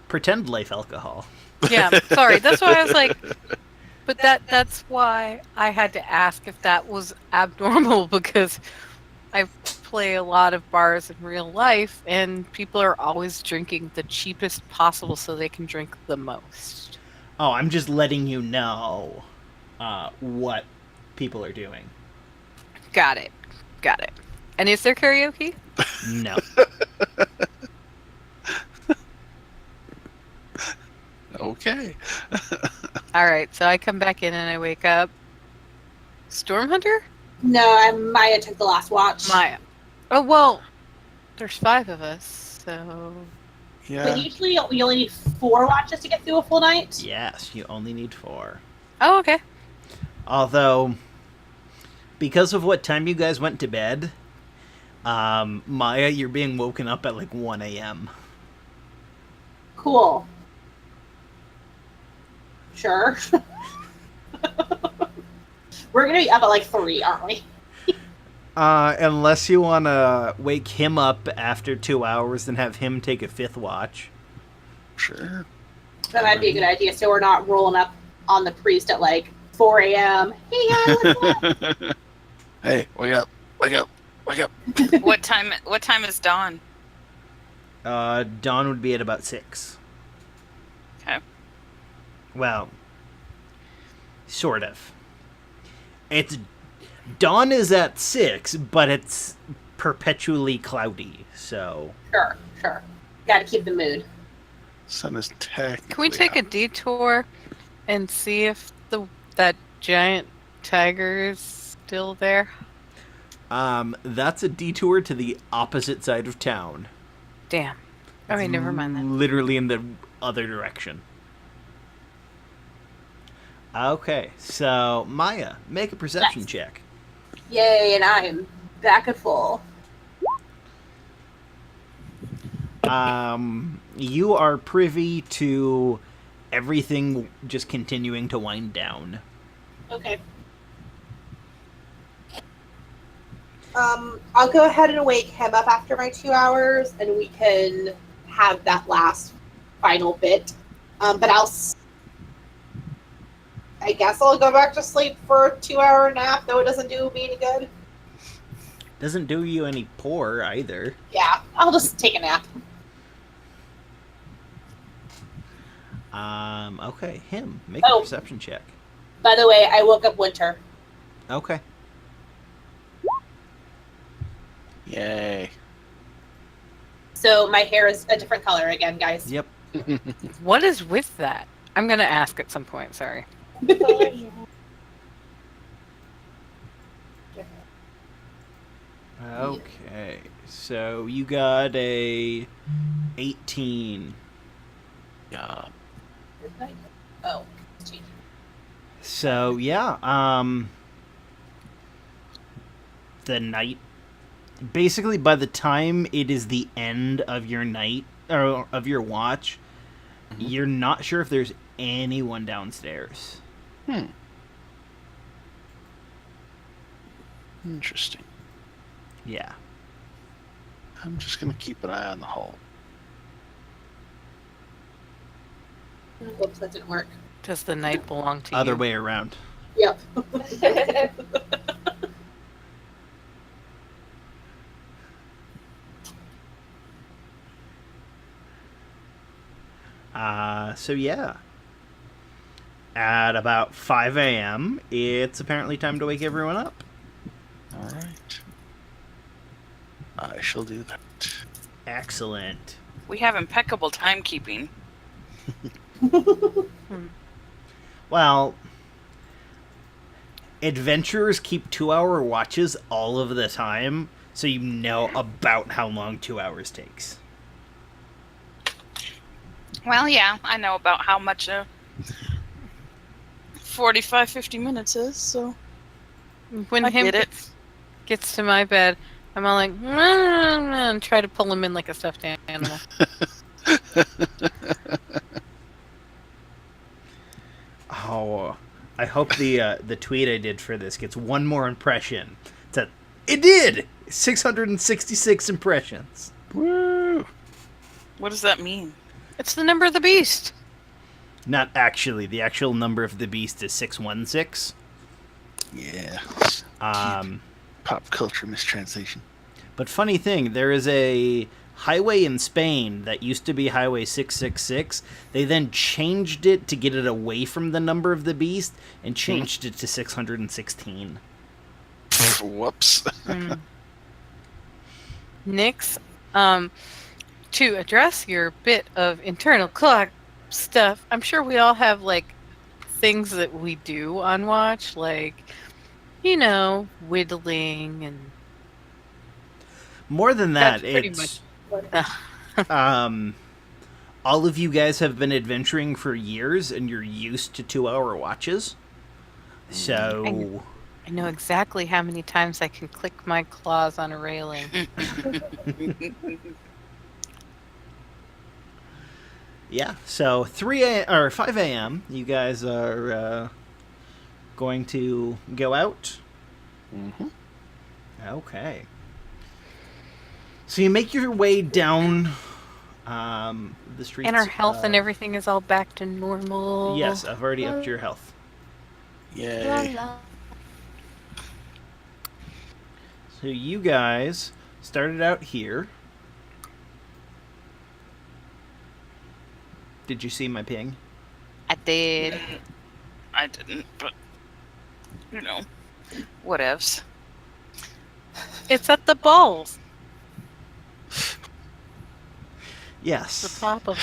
pretend life alcohol. Yeah, sorry. That's why I was like, but that's why I had to ask if that was abnormal, because I play a lot of bars in real life and people are always drinking the cheapest possible so they can drink the most. Oh, I'm just letting you know what people are doing. Got it. And is there karaoke? No. Okay. All right, so I come back in and I wake up. Storm Hunter? No, Maya took the last watch. Maya. Oh, well, there's 5 of us, so... Yeah. But usually we only need 4 watches to get through a full night. Yes, you only need 4. Oh, okay. Although, because of what time you guys went to bed, Maya, you're being woken up at like 1 a.m. Cool. Sure. We're gonna be up at like 3, aren't we? Unless you want to wake him up after 2 hours and have him take a 5th watch. Sure. That might be a good idea, so we're not rolling up on the priest at like 4 a.m. Hey guys, what's up? Hey, wake up. Wake up. Wake up. What time is dawn? Dawn would be at about 6. Okay. Well, sort of. Dawn is at 6, but it's perpetually cloudy, so... Sure. Gotta keep the mood. Sun is technically Can we take a out. detour and see if that giant tiger is still there? That's a detour to the opposite side of town. Damn. Alright, never mind then. Literally in the other direction. Okay, so Maya, make a perception Yes. check. Yay, and I am back at full. You are privy to everything just continuing to wind down. Okay. I'll go ahead and wake him up after my 2 hours, and we can have that last final bit. But I guess I'll go back to sleep for a 2-hour nap, though it doesn't do me any good. Doesn't do you any poor either. Yeah, I'll just take a nap. Okay, him. Make Oh. a perception check. By the way, I woke up Winter. Okay. Yay. So my hair is a different color again, guys. Yep. What is with that? I'm gonna ask at some point, sorry. Okay, so you got a 18. Yeah. Oh. So yeah, the night. Basically, by the time it is the end of your night or of your watch, you're not sure if there's anyone downstairs. Interesting. Yeah. I'm just gonna keep an eye on the hall. Whoops, that didn't work. Does the night belong to Other you? way around. Yep. So yeah. At about 5 a.m., it's apparently time to wake everyone up. All right. I shall do that. Excellent. We have impeccable timekeeping. Well, adventurers keep 2-hour watches all of the time, so you know about how long 2 hours takes. Well, yeah, I know about how much 45, 50 minutes is, so When I him get it. gets to my bed, I'm all like, and try to pull him in like a stuffed animal. Oh, I hope the tweet I did for this gets one more impression. It did! 666 impressions. Woo! What does that mean? It's the number of the beast. Not actually. The actual number of the beast is 616. Yeah. Pop culture mistranslation. But funny thing, there is a highway in Spain that used to be Highway 666. They then changed it to get it away from the number of the beast and changed it to 616. Whoops. Nix, to address your bit of internal clock stuff, I'm sure we all have like things that we do on watch, like, you know, whittling and More than that, That's pretty it's much- all of you guys have been adventuring for years and you're used to 2-hour watches. So I know exactly how many times I can click my claws on a railing. yeah, so 5 a.m. you guys are going to go out. Mm-hmm. Okay. So you make your way down the streets. And our health and everything is all back to normal. Yes, I've already upped your health. Yay. So you guys started out here. Did you see my ping? I did. I didn't, but you know, whatevs. It's at the balls. Yes. The top of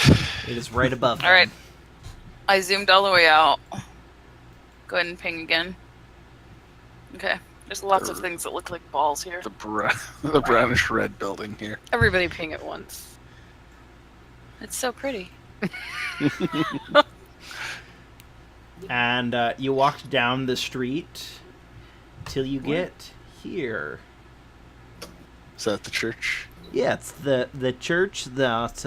It is right above All right. them. I zoomed all the way out. Go ahead and ping again. Okay. There's lots of things that look like balls here. The brownish red building here. everybody ping at once. It's so pretty. And you walked down the street till you get here. Is that the church? Yeah, it's the church that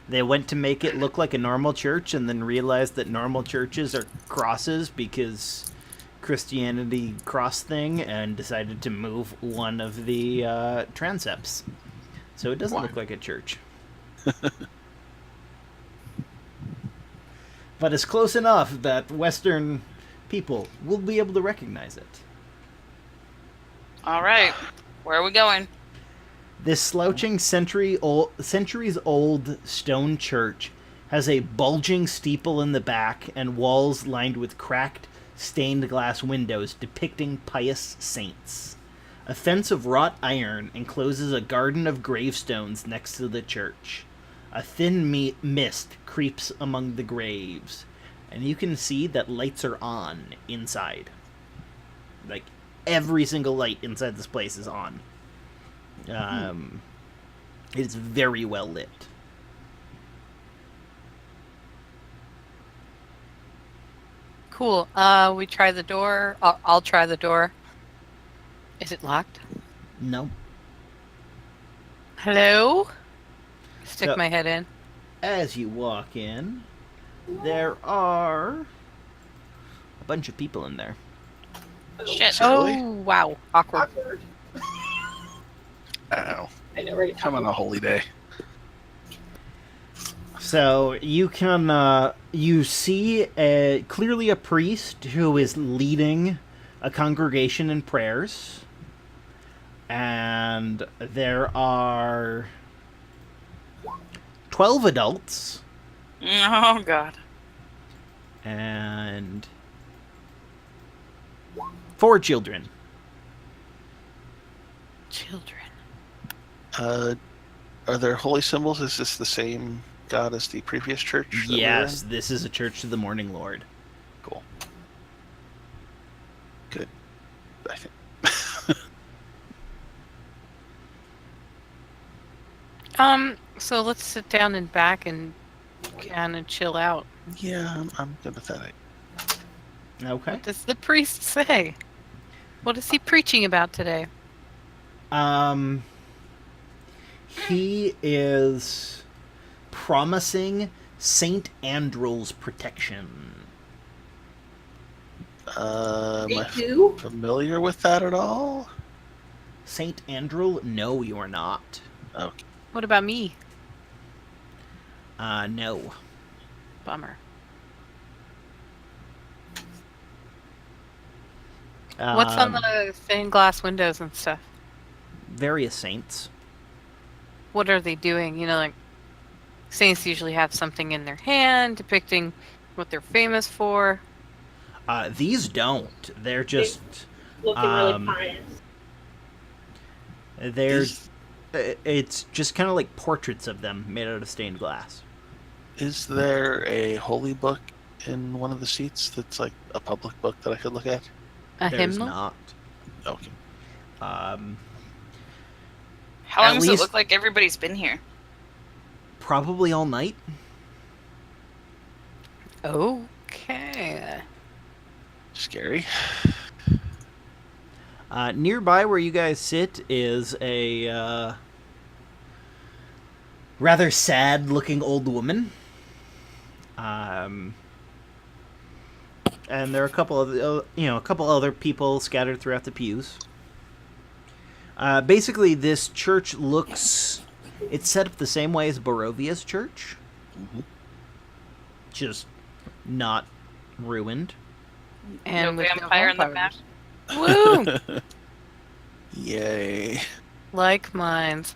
they went to make it look like a normal church and then realized that normal churches are crosses because Christianity cross thing and decided to move one of the transepts. So it doesn't look like a church. But it's close enough that Western people will be able to recognize it. All right. Where are we going? This slouching centuries-old stone church has a bulging steeple in the back and walls lined with cracked, stained glass windows depicting pious saints. A fence of wrought iron encloses a garden of gravestones next to the church. A thin mist creeps among the graves, and you can see that lights are on inside. Like, every single light inside this place is on. It's very well lit. Cool. We try the door. I'll try the door. Is it locked? No. Hello? Stick So- my head in. As you walk in, there are a bunch of people in there. Shit. Really? Oh, wow. Awkward. Awkward. Ow. I know, right? Come on a holy day. So you can you see clearly a priest who is leading a congregation in prayers, and there are 12 adults Oh God. and 4 children. Children. Are there holy symbols? Is this the same god as the previous church? that we were Yes, in? this is a church to the Morning Lord. Cool. Good. I think. So let's sit down and back and kind of chill out. Yeah, I'm good with that. Okay. What does the priest say? What is he preaching about today? He is promising Saint Andrew's protection. Am Me I too. familiar with that at all? Saint Andrew? No, you are not. Okay. What about me? No. Bummer. What's on the stained glass windows and stuff? Various saints. What are they doing? You know, like saints usually have something in their hand depicting what they're famous for. These don't. They're just. Looking really Um, pious. They're. Is, It's just kind of like portraits of them made out of stained glass. is there a holy book in one of the seats that's like a public book that I could look at? A There's hymnal? not. Okay. How At long does it least- look like everybody's been here? Probably all night. Okay. Scary. Nearby where you guys sit is a rather sad-looking old woman. And there are a couple of a couple other people scattered throughout the pews. Basically, this church looks. It's set up the same way as Borovia's church, Mhm. just not ruined. And no with vampire in the back. vampires. Woo! Yay. Like mines.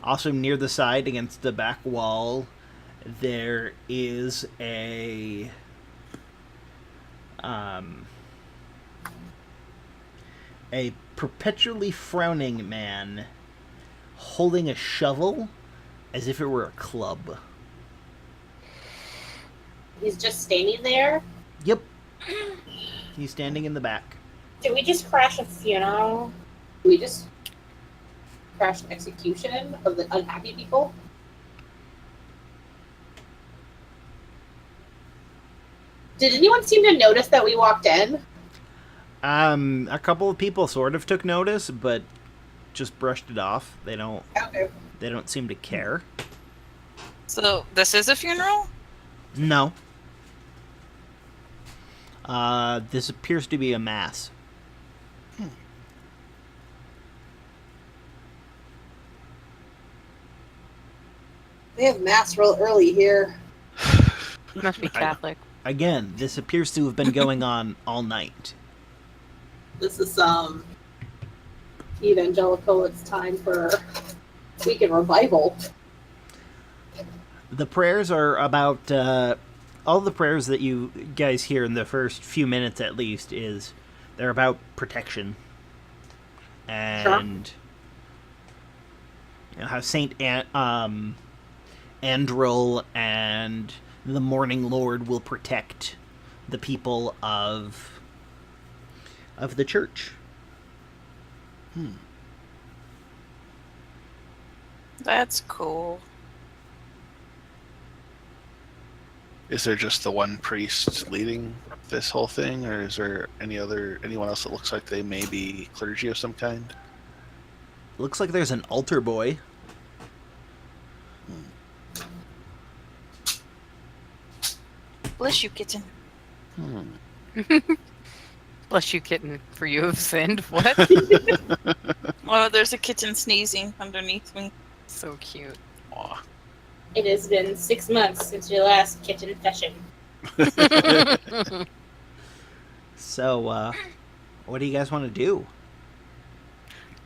Also, near the side against the back wall, there is a perpetually frowning man holding a shovel as if it were a club. He's just standing there. Yep. He's standing in the back. Did we just crash a funeral? We just crashed an execution of the unhappy people. Did anyone seem to notice that we walked in? A couple of people sort of took notice, but just brushed it off. They don't seem to care. So this is a funeral? No. This appears to be a mass. They have mass real early here. Must be Catholic. Again, this appears to have been going on all night. This is evangelical. It's time for weekend revival. The prayers are about all the prayers that you guys hear in the first few minutes, at least, is they're about protection and how Saint Andrel and the Morning Lord will protect the people of the church. That's cool. Is there just the one priest leading this whole thing, or is there anyone else that looks like they may be clergy of some kind? Looks like there's an altar boy. Bless you, kitten. Hmm. Bless Bless you, kitten, for you have sinned. What? Oh, there's a kitten sneezing underneath me. So cute. Aw. It has been 6 months since your last kitten session. So, what do you guys want to do?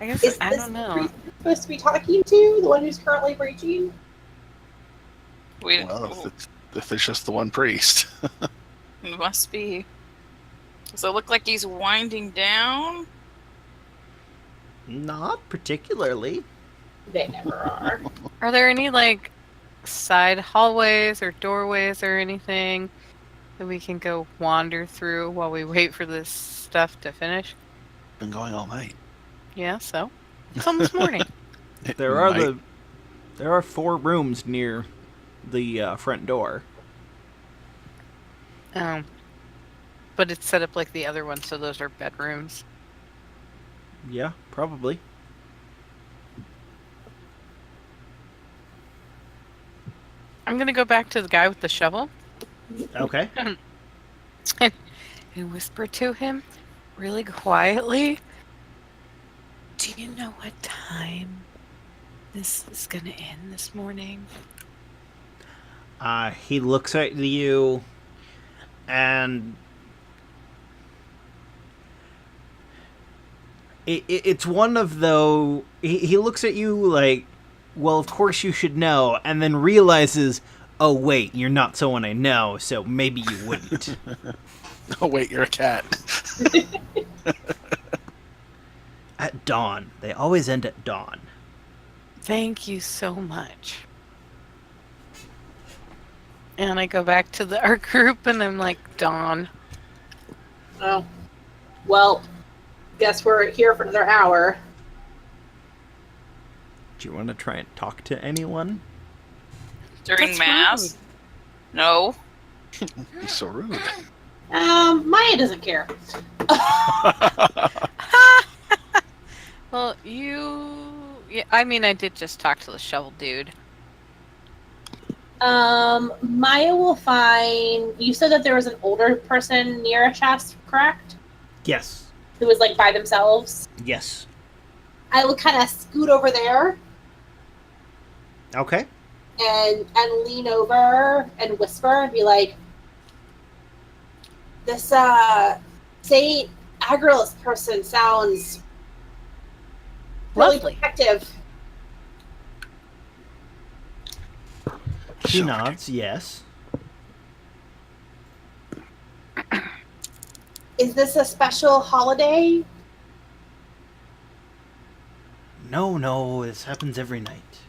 I guess Is I this don't the know. priest we're supposed to be talking to? The one who's currently preaching? We Well, if it's just the one priest. it must be. Does it look like he's winding down? Not particularly. They never are. Are there any like side hallways or doorways or anything that we can go wander through while we wait for this stuff to finish? Been going all night. Yeah, so it's almost morning. There are 4 rooms near the front door. But it's set up like the other one, so those are bedrooms. Yeah, probably. I'm gonna go back to the guy with the shovel Okay. and whisper to him really quietly. Do you know what time this is gonna end this morning? He looks at you, and it's one of those. He looks at you like, well, of course you should know, and then realizes, oh wait, you're not someone I know, so maybe you wouldn't. Oh, wait, you're a cat. At dawn. They always end at dawn. Thank you so much. And I go back to our group and I'm like, Dawn. Oh. Well, guess we're here for another hour. Do you want to try and talk to anyone? During That's mass? No. He's so rude. Maya doesn't care. Well, yeah, I mean, I did just talk to the shovel dude. Maya will find. You said that there was an older person near a chest, correct? Yes. Who was like by themselves. Yes. I will kind of scoot over there Okay. and lean over and whisper and be like, "This Saint Agrilis person sounds really Lovely. protective." She nods, yes. Is this a special holiday? No, this happens every night.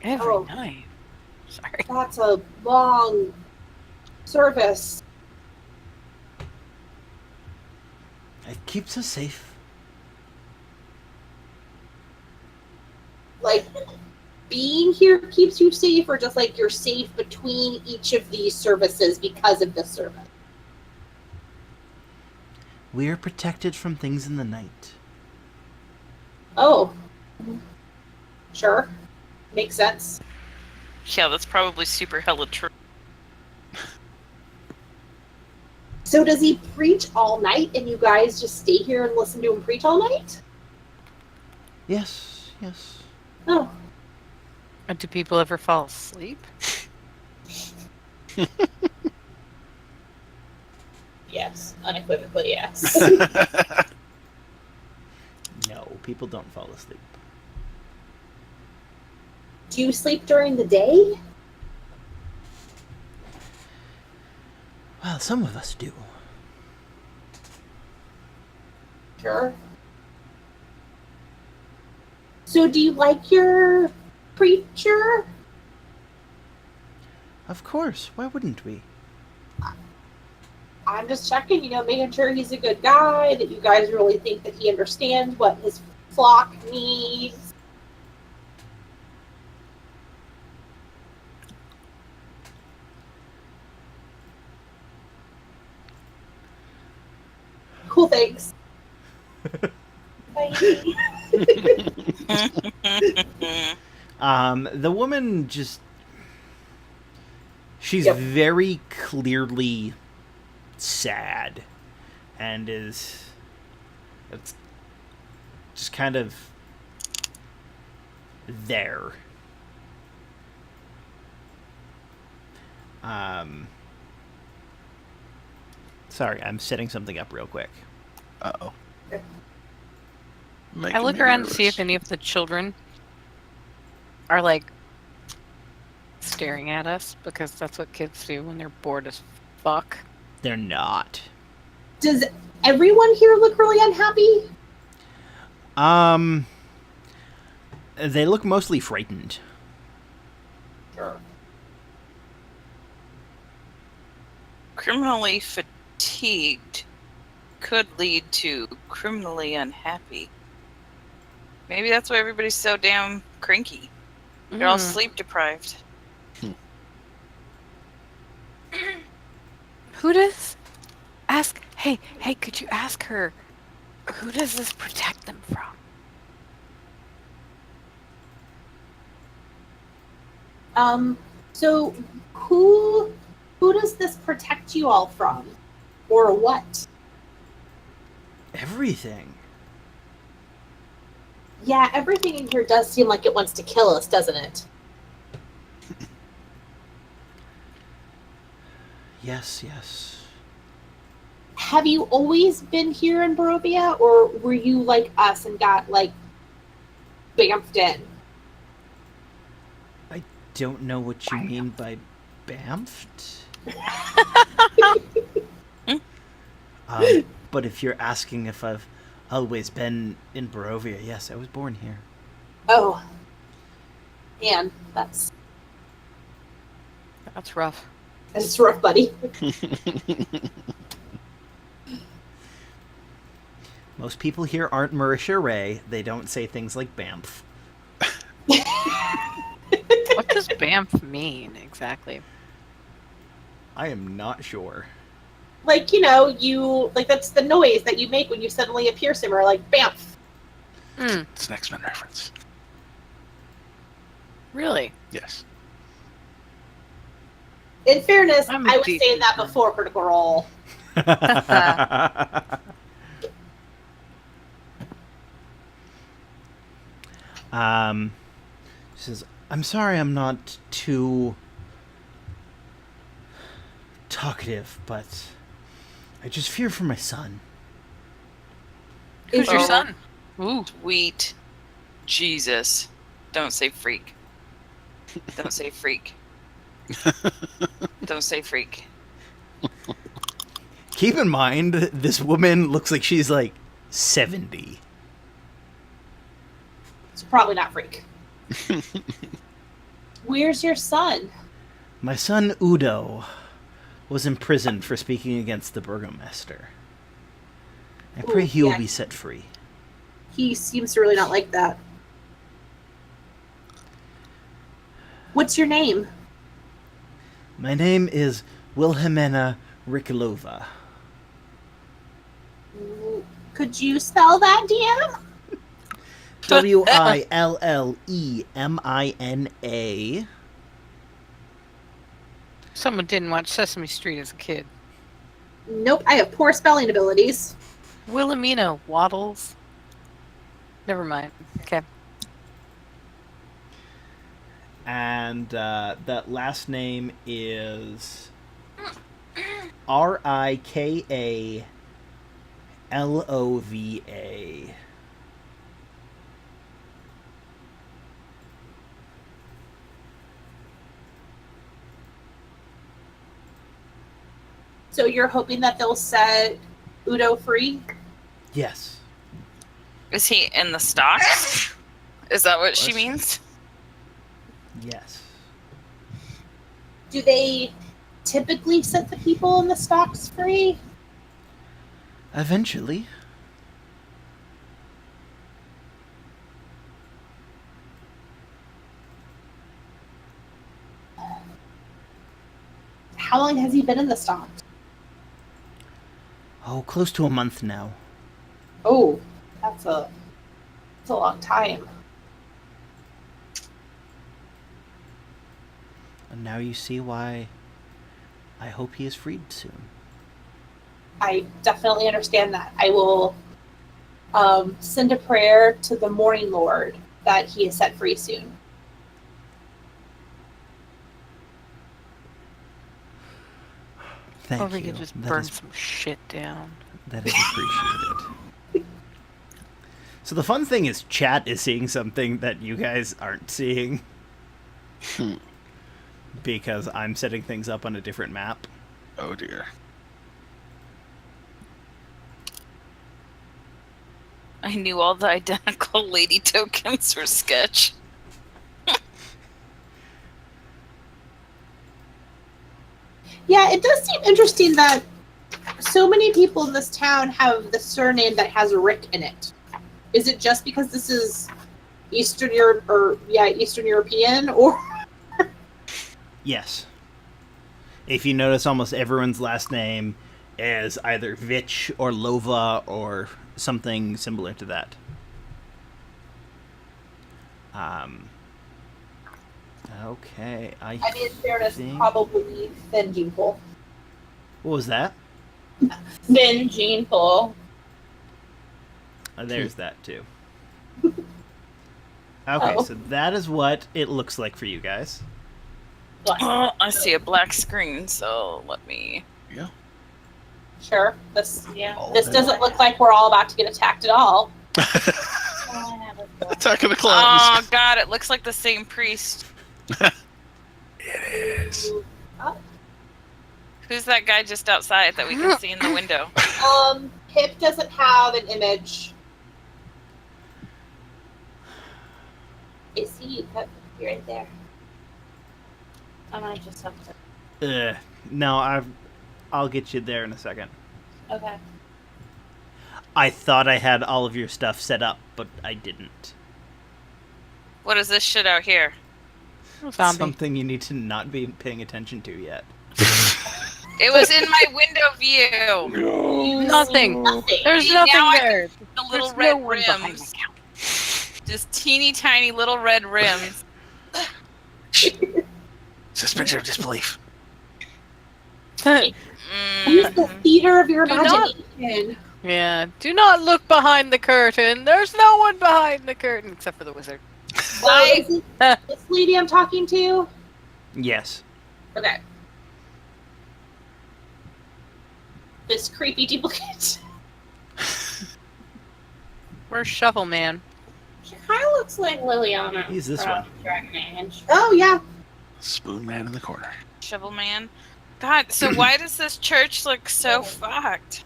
Every Oh. night. Sorry. That's a long service. It keeps us safe. Like, being here keeps you safe, or just like you're safe between each of these services because of this service? We are protected from things in the night. Oh. Sure. Makes sense. Yeah, that's probably super hella true. So does he preach all night and you guys just stay here and listen to him preach all night? Yes. Oh. Do people ever fall asleep? Yes, unequivocally yes. No, people don't fall asleep. Do you sleep during the day? Well, some of us do. Sure. So do you like your preacher? Of course. Why wouldn't we? I'm just checking, making sure he's a good guy, that you guys really think that he understands what his flock needs. Cool, thanks. Bye. The woman just... She's Yep. very clearly sad. and it's just kind of there. Sorry, I'm setting something up real quick. Uh-oh. I look around to see if any of the children are like staring at us, because that's what kids do when they're bored as fuck. They're not. Does everyone here look really unhappy? They look mostly frightened. Sure. Criminally fatigued could lead to criminally unhappy. Maybe that's why everybody's so damn cranky. They're all sleep deprived. Who does ask? Hey, could you ask her? Who does this protect them from? So who does this protect you all from? Or what? Everything. Yeah, everything in here does seem like it wants to kill us, doesn't it? Yes. Have you always been here in Barovia, or were you like us and got, like, bamfed in? I don't know what you mean by bamfed. But if you're asking if I've always been in Barovia, yes, I was born here. Oh. Man, that's rough. rough, buddy. Most people here aren't Marisha Ray. They don't say things like bamf. What does BAMF mean exactly? I am not sure. Like, that's the noise that you make when you suddenly appear somewhere, like, bamf. It's an X-Men reference. Really? Yes. In fairness, I'm I was deep saying that in. before Critical Role. She says, I'm sorry I'm not too talkative, but I just fear for my son. Who's your Oh. son? Ooh. Sweet Jesus. Don't say freak. Don't say freak. Don't say freak. Keep in mind, this woman looks like she's like 70. It's probably not freak. Where's your son? My son Udo was imprisoned for speaking against the burgomaster. I pray Ooh, he will yeah. be set free. He seems to really not like that. What's your name? My name is Wilhelmina Rikolova. Could you spell that, DM? Willemina. Someone didn't watch Sesame Street as a kid. Nope, I have poor spelling abilities. Wilhelmina Waddles. Never mind. Okay. And that last name is Rikalova. So you're hoping that they'll set Udo free? Yes. Is he in the stocks? Is that what she means? Yes. Do they typically set the people in the stocks free? Eventually. How long has he been in the stocks? Oh, close to a month now. Oh, that's a long time. And now you see why I hope he is freed soon. I definitely understand that. I will send a prayer to the Morning Lord that he is set free soon. Thank Or we you. could just That burn is- some shit down. That is appreciated. So the fun thing is chat is seeing something that you guys aren't seeing. Because I'm setting things up on a different map. Oh dear. I knew all the identical lady tokens were sketch. Yeah, it does seem interesting that so many people in this town have the surname that has Rick in it. Is it just because this is Eastern European, or Yes. If you notice, almost everyone's last name is either Vich or Lova or something similar to that. Okay, I mean, in fairness, think- probably Thin Gene Pool. What was that? Then Gene Pool. There's that too. Okay, Oh. so that is what it looks like for you guys. Oh, I see a black screen, so let me. Sure, this Yeah. this doesn't look like we're all about to get attacked at all. Attack of the Oh clones. god, it looks like the same priest. It is. Who's that guy just outside that we can see in the window? Pip doesn't have an image. I see you, Pip. You're right there. I might just have to. No, I'll get you there in a second. Okay. I thought I had all of your stuff set up, but I didn't. What is this shit out here? Zombie. Something you need to not be paying attention to yet. It was in my window view. Nothing. Nothing. There's See, nothing now I there. The little There's red no one behind the rims. counter. Just teeny tiny little red rims. Suspension of disbelief. Use the theater of your Do not- imagination. Yeah. Do not look behind the curtain. There's no one behind the curtain except for the wizard. Oh, is it this lady I'm talking to? Yes. Okay. This creepy duplicate. Where's Shovel Man? She kind of looks like Liliana. He's this from one. Dragon Age. Oh yeah. Spoon Man in the corner. Shovel man. God, so why does this church look so fucked?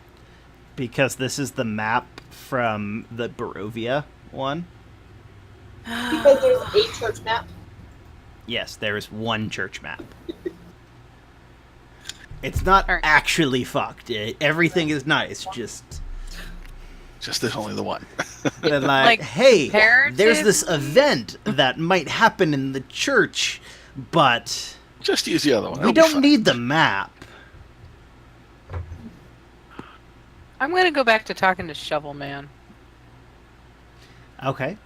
Because this is the map from the Barovia one. Because there's a church map. Yes, there is one church map. It's not Alright. actually fucked. Everything is nice. Just There's only the one. they're Like, hey, heritage? there's this event that might happen in the church, but Just use the other one. we It'll be don't fine. need the map. I'm gonna go back to talking to Shovel Man. Okay.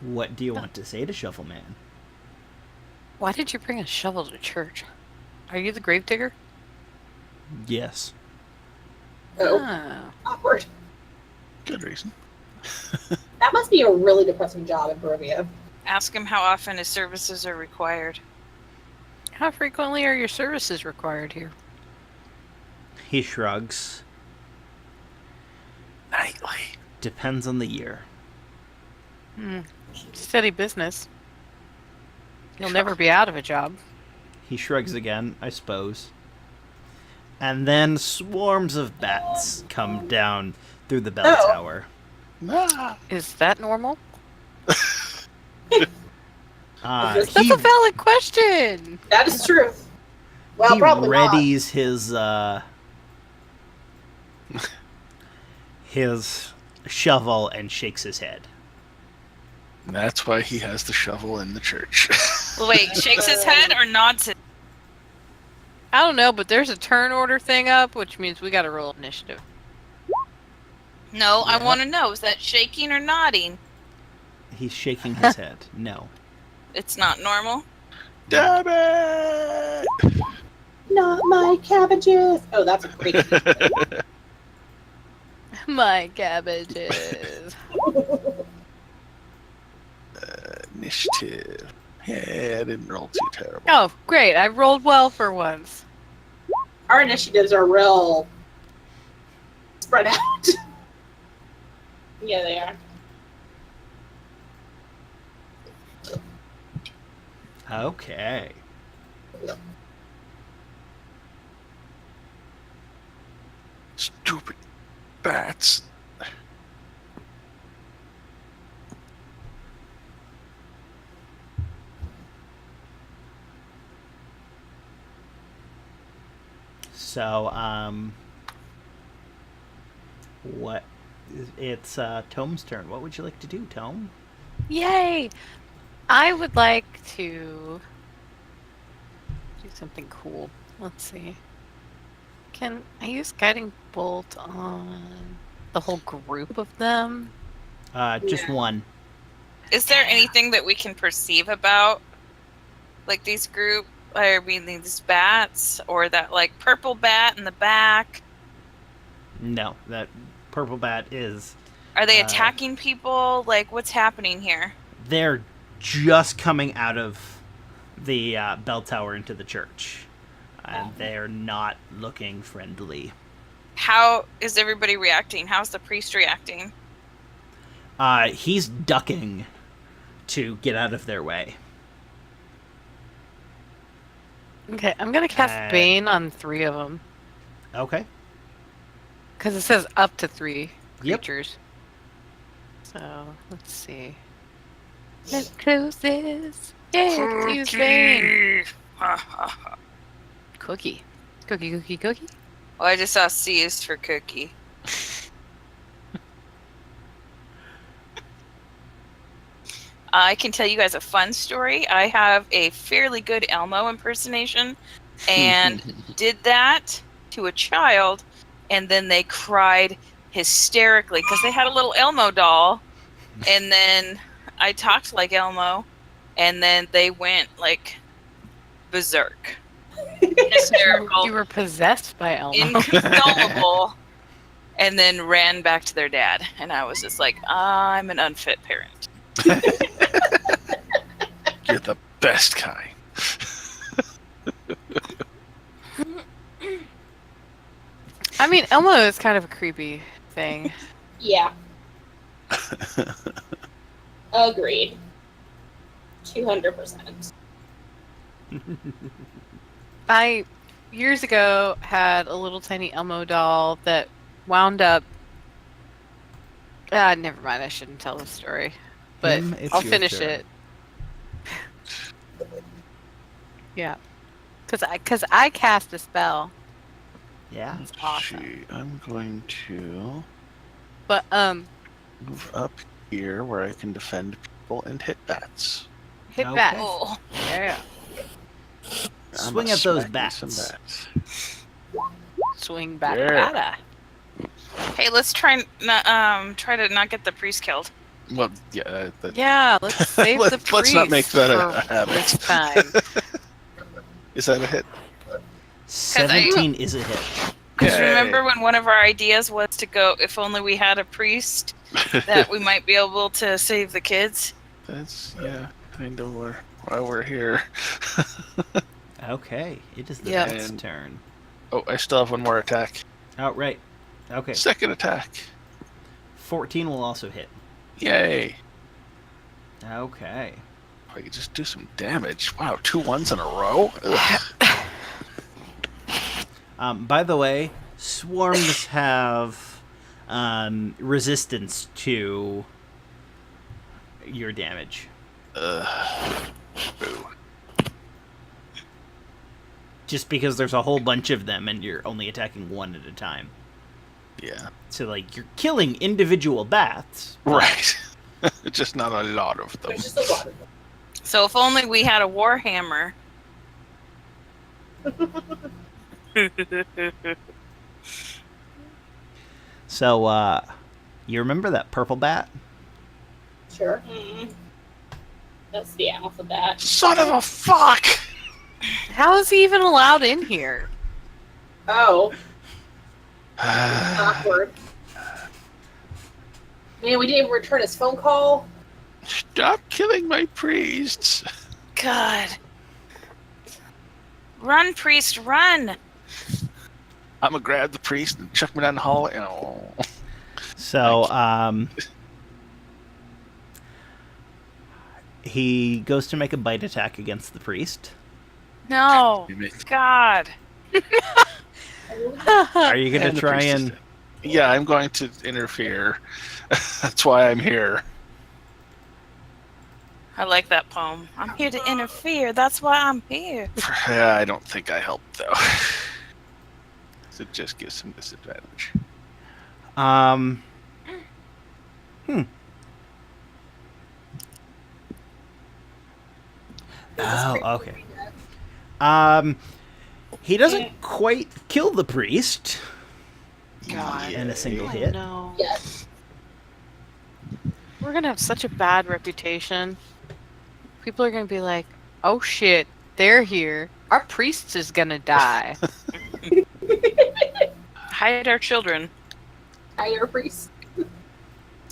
What do you want to say to Shuffle Man? Why did you bring a shovel to church? Are you the gravedigger? Yes. Oh, Ah. awkward. Good reason. That must be a really depressing job in Barovia. Ask him how often his services are required. How frequently are your services required here? He shrugs. Nightly. Depends on the year. Steady business. You'll never be out of a job. He shrugs again, I suppose. And then swarms of bats come down through the bell Oh. tower. Ah. Is that normal? That's That's a valid question. That is true. Well, he probably not. readies his shovel and shakes his head. That's why he has the shovel in the church. Wait, shakes his head or nods his I don't know, but there's a turn order thing up, which means we gotta roll initiative. No, I Yeah. want to know, is that shaking or nodding? He's shaking his head. No. It's not normal. Damn it! Not my cabbages. Oh, that's a great. My cabbages. Initiative. Yeah, I didn't roll too terrible. Oh, great. I rolled well for once. Our initiatives are real spread out. Yeah, they are. Okay. Stupid bats. So, what? It's Tome's turn. What would you like to do, Tome? Yay! I would like to do something cool. Let's see. Can I use Guiding Bolt on the whole group of them? Just one. Is there anything that we can perceive about, like, these group? I mean, these bats, or that, like, purple bat in the back? No, that purple bat is. Are they attacking people? Like, what's happening here? They're just coming out of the bell tower into the church, and they're not looking friendly. How is everybody reacting? How's the priest reacting? He's ducking to get out of their way. Okay, I'm gonna cast Bane on 3 of them. Okay. Because it says up to 3 Yep. creatures. So, let's see. Let's close this. Yeah, use Bane. Cookie. Cookie. Well, I just saw C is for cookie. I can tell you guys a fun story. I have a fairly good Elmo impersonation and did that to a child, and then they cried hysterically because they had a little Elmo doll, and then I talked like Elmo, and then they went like berserk. Hysterical. You were possessed by Elmo. Inconsolable, and then ran back to their dad, and I was just like, I'm an unfit parent. You're the best kind. I mean, Elmo is kind of a creepy thing. Yeah. Agreed. 200%. I, years ago, had a little tiny Elmo doll that wound up... never mind, I shouldn't tell the story. But It's I'll your finish turn. it. Yeah. Because I cast a spell. Yeah. It's awesome. Gee, I'm going to But, move up here where I can defend people and hit bats. hit Okay. bats. Oh. Yeah. Swing I'ma at those smack you some bats. Swing back. Yeah. Bada. Hey, let's try to not get the priest killed. Well, yeah. Yeah, let's save the priest. Let's not make that a for habit. this time. Is that a hit? 17 is a hit. Because Yay. remember when one of our ideas was to go, if only we had a priest, that we might be able to save the kids? That's, kind of why we're here. Okay, it is the Yeah. bat's And- turn. Oh, I still have one more attack. Oh, right. Okay. Second attack. 14 will also hit. Yay. Okay. I could just do some damage. Wow, 2 1s in a row? Ugh. By the way, swarms have resistance to your damage. Boo. Just because there's a whole bunch of them and you're only attacking one at a time. Yeah. So, like, you're killing individual bats. but- Right. Just not a lot of them. There's just a lot of them. So if only we had a warhammer. So, you remember that purple bat? Sure. That's the alphabet. Son of a fuck! How is he even allowed in here? Oh, awkward. Man, we didn't even return his phone call. Stop killing my priests. God. Run, priest, run. I'm gonna grab the priest and chuck him down the hallway. Oh. So, he goes to make a bite attack against the priest. No. God. Are you going And to the try priest and... is- Yeah, I'm going to interfere. That's why I'm here. I like that poem. I'm here to interfere. That's why I'm here. I don't think I helped, though. So it just gives some disadvantage. Oh, okay. He doesn't quite kill the priest God. in a single Oh, hit. no. Yes. We're gonna have such a bad reputation. People are gonna be like, "Oh shit, they're here. Our priest is gonna die." Hide our children. Higher priest.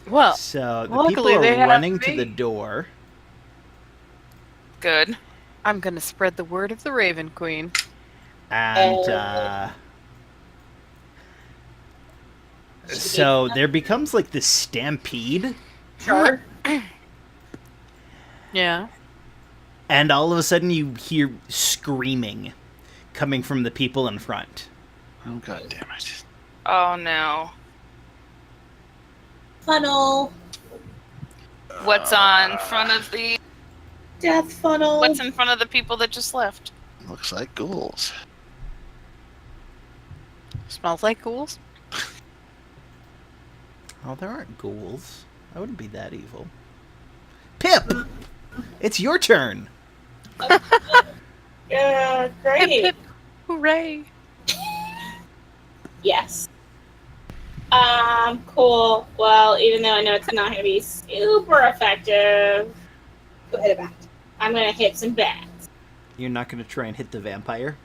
Well, So the luckily people they are have running to me. the door. Good. I'm gonna spread the word of the Raven Queen. And so there becomes like this stampede, Sure. Yeah. and all of a sudden you hear screaming coming from the people in front. Oh, God damn it. Oh no. Funnel. What's on front of the Death funnel. what's in front of the people that just left? Looks like ghouls. Smells like ghouls. Oh, there aren't ghouls. I wouldn't be that evil. Pip! It's your turn! Yeah, great. Hip, hip, hooray! Yes. Cool. Well, even though I know it's not going to be super effective, go hit a bat. I'm going to hit some bats. You're not going to try and hit the vampire?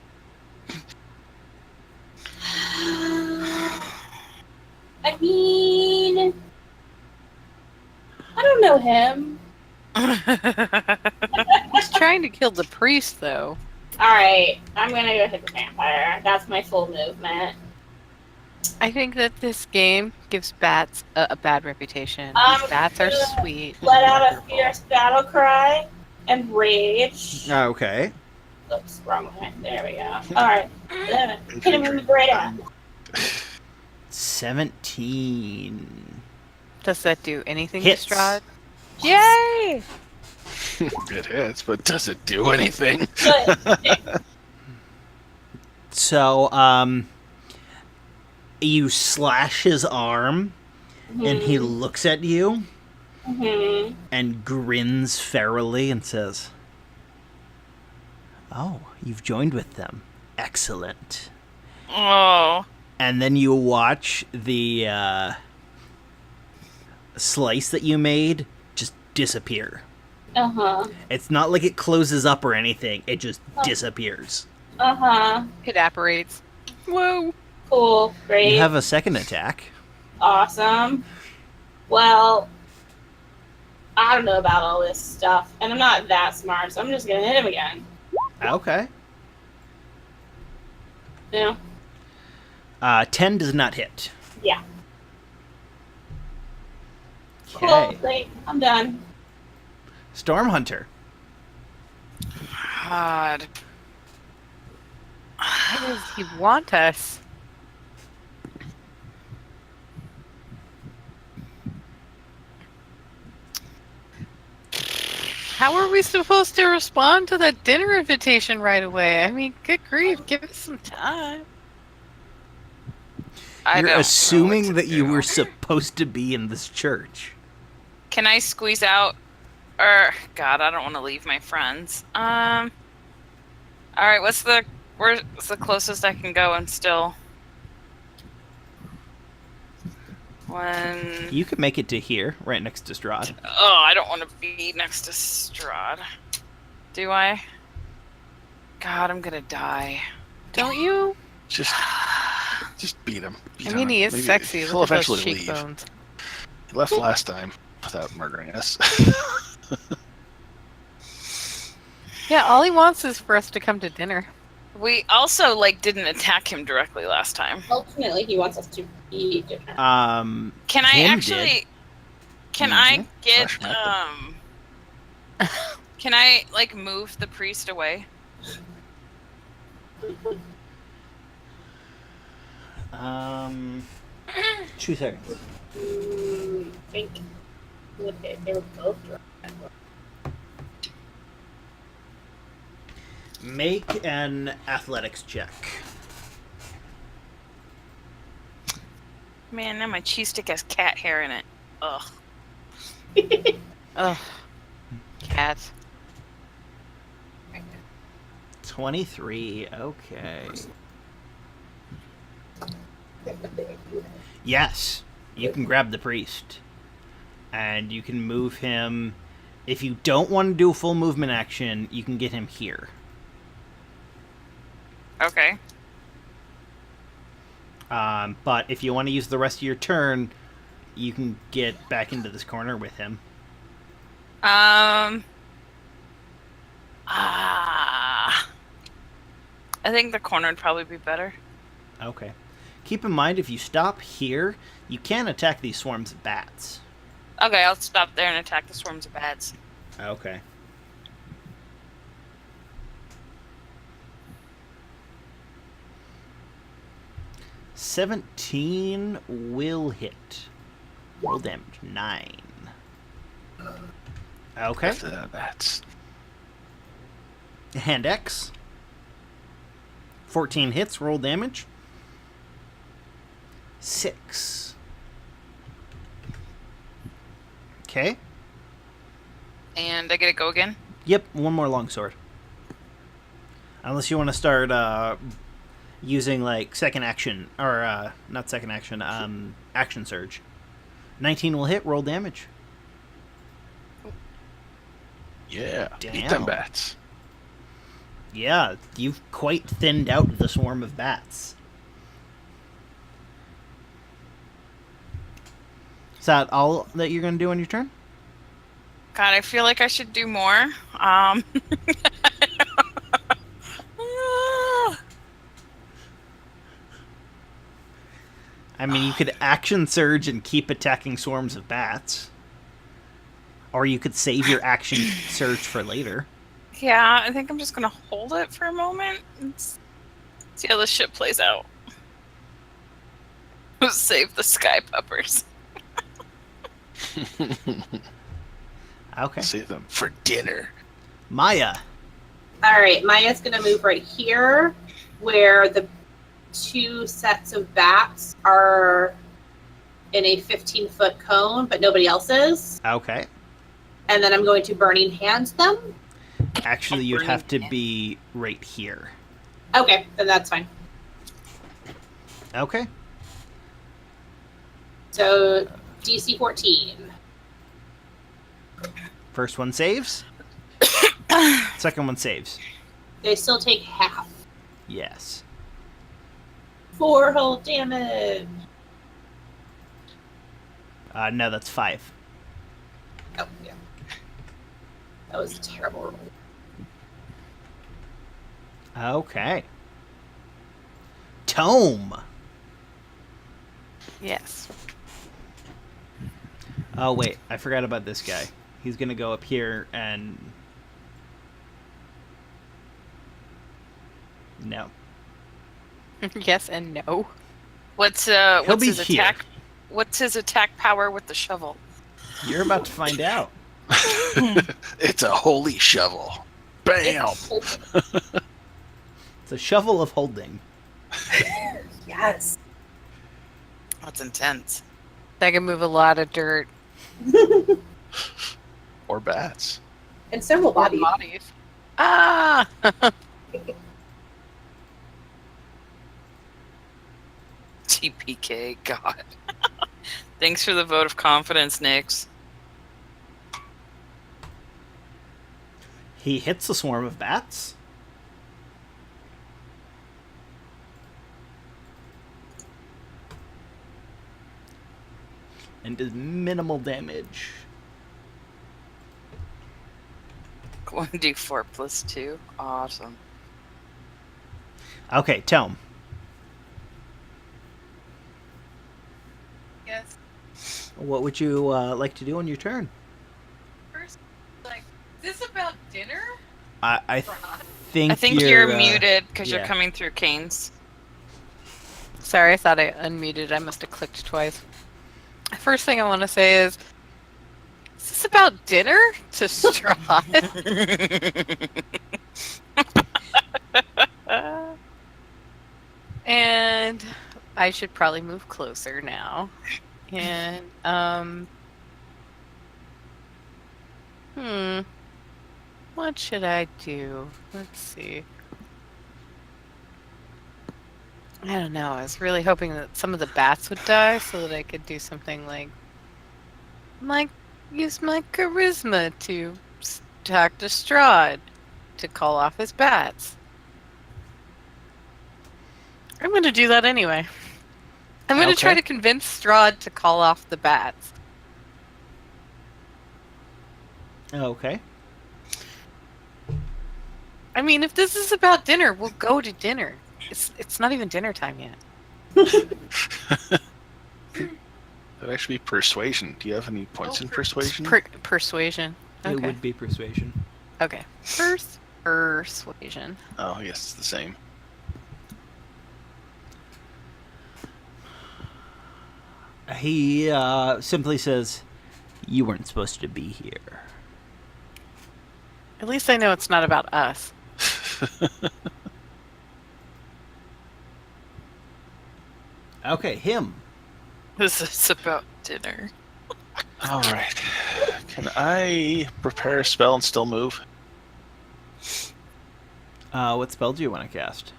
I mean, I don't know him. He's trying to kill the priest, though. Alright, I'm going to go hit the vampire. That's my full movement. I think that this game gives bats a bad reputation. Bats are sweet. Let out a fierce battle cry and rage. Okay. Oops, wrong way. There we go. Alright. Hit him in the brain. 17. Does that do anything Hits. to Strahd? Yay! It hits, but does it do anything? But So, you slash his arm, and he looks at you and grins ferally and says, "Oh, you've joined with them. Excellent." Oh. And then you watch the slice that you made just disappear. It's not like it closes up or anything. It just disappears. It evaporates. Whoa! Cool. Great. You have a second attack. Awesome. Well, I don't know about all this stuff, and I'm not that smart, so I'm just gonna hit him again. Okay. You know? 10 does not hit. Yeah. Okay. Cool. Great. I'm done. Storm Hunter. God. Why does he want us? How are we supposed to respond to that dinner invitation right away? I mean, good grief, give us some time. I You're don't know assuming what that to you do. were supposed to be in this church. Can I squeeze out? Or God, I don't want to leave my friends. All right, where's the closest I can go and still? When You can make it to here, right next to Strahd. I don't want to be next to Strahd. Do I? God, I'm gonna die. Don't you? Just beat him. Beat I mean, him. he is Maybe sexy. He'll Look at those eventually leave. cheekbones. He left last time without murdering us. Yeah, all he wants is for us to come to dinner. We also didn't attack him directly last time. Ultimately, he wants us to be different. Can I Him actually? did. Can Mhm. I get Slash smack Can I move the priest away? 2 seconds. I think they were both right. Make an athletics check. Man, now my cheese stick has cat hair in it. Ugh. Ugh. Cats. 23. Okay. Yes, you can grab the priest, and you can move him. If you don't want to do a full movement action, you can get him here. Okay. But if you want to use the rest of your turn, you can get back into this corner with him. I think the corner would probably be better. Okay. Keep in mind, if you stop here, you can attack these swarms of bats. Okay, I'll stop there and attack the swarms of bats. Okay. $17 will hit. Roll damage 9. Okay. That's Hand X. 14 hits. Roll damage 6. Okay. And I get to go again? Yep, one more longsword. Unless you want to start using second action, or not second action, action surge. 19 will hit. Roll damage. yeah. Damn. Beat them bats. Yeah, you've quite thinned out the swarm of bats. Is that all that you're going to do on your turn? God, I feel like I should do more. I mean, you could action surge and keep attacking swarms of bats. Or you could save your action surge for later. Yeah, I think I'm just gonna hold it for a moment and see how this shit plays out. Save the sky peppers. Okay. Save them for dinner. Maya. Alright, Maya's gonna move right here where the 2 sets of bats are in a 15-foot cone, but nobody else is. Okay. And then I'm going to Burning Hands them. Actually, you'd have to be right here. Okay, then that's fine. Okay. So, DC 14. First one saves. Second one saves. They still take half. Yes. 4 whole damage. No, that's 5. Oh, yeah. That was a terrible roll. Okay. Tome. Yes. Oh, wait. I forgot about this guy. He's going to go up here and... No. Yes and no. What's be his here. attack? What's his attack power with the shovel? You're about to find out. It's a holy shovel. Bam! It's a shovel of holding. Yes. That's intense. That can move a lot of dirt. Or bats. And several bodies. Ah! TPK, God. Thanks for the vote of confidence, Nix. He hits a swarm of bats. and does minimal damage. 1d4 plus 2. Awesome. Okay, Tome. Yes. What would you like to do on your turn? First, like, is this about dinner? I think I think you're uh, muted because yeah. you're coming through Canes. Sorry, I thought I unmuted. I must have clicked twice. First thing I want to say is this about dinner to Strahd? And I should probably move closer now. And, what should I do? Let's see. I don't know. I was really hoping that some of the bats would die so that I could do something like use my charisma to talk to Strahd to call off his bats. I'm going to do that anyway. I'm going to try Okay. to convince Strahd to call off the bats. Okay. I mean, if this is about dinner, we'll go to dinner. It's not even dinner time yet. That'd actually be persuasion. Do you have any points in persuasion? Persuasion. It Okay. would be persuasion. Okay. First, persuasion. Oh, yes, it's the same. He simply says, "You weren't supposed to be here." At least I know it's not about us. Okay, him. This is about dinner. All right. Can I prepare a spell and still move? What spell do you want to cast?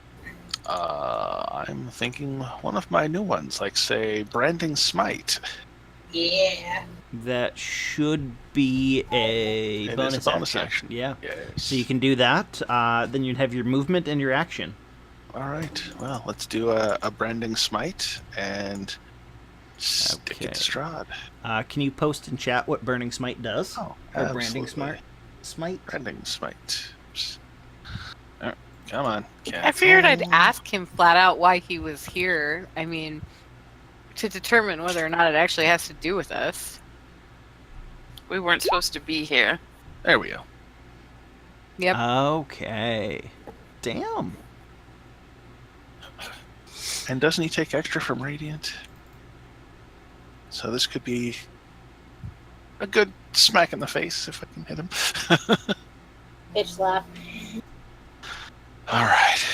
I'm thinking one of my new ones, like, say, Branding Smite. Yeah. That should be a It is bonus, a bonus action. action. Yeah. Yes. So you can do that. Then you'd have your movement and your action. All right. Well, let's do a Branding Smite and stick it to Okay. Strahd. Can you post in chat what Burning Smite does? Oh, Or Branding absolutely. Smite? Branding Smite. Come on. I figured I'd Careful. ask him flat out why he was here. I mean, to determine whether or not it actually has to do with us. We weren't supposed to be here. There we go. Yep. Okay. Damn. And doesn't he take extra from Radiant? So this could be a good smack in the face if I can hit him. Bitch slap. All right.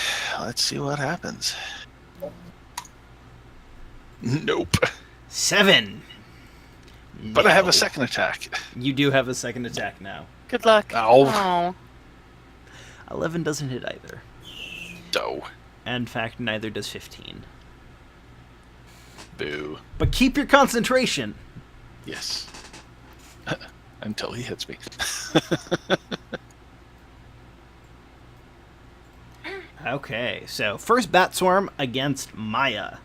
Let's see what happens. Nope. 7. But I have No. a second attack. You do have a second attack now. Good luck. Ow. 11 doesn't hit either. Doe. In fact, neither does 15. Boo. But keep your concentration. Yes. Until he hits me. Okay, so first Bat Swarm against Maya.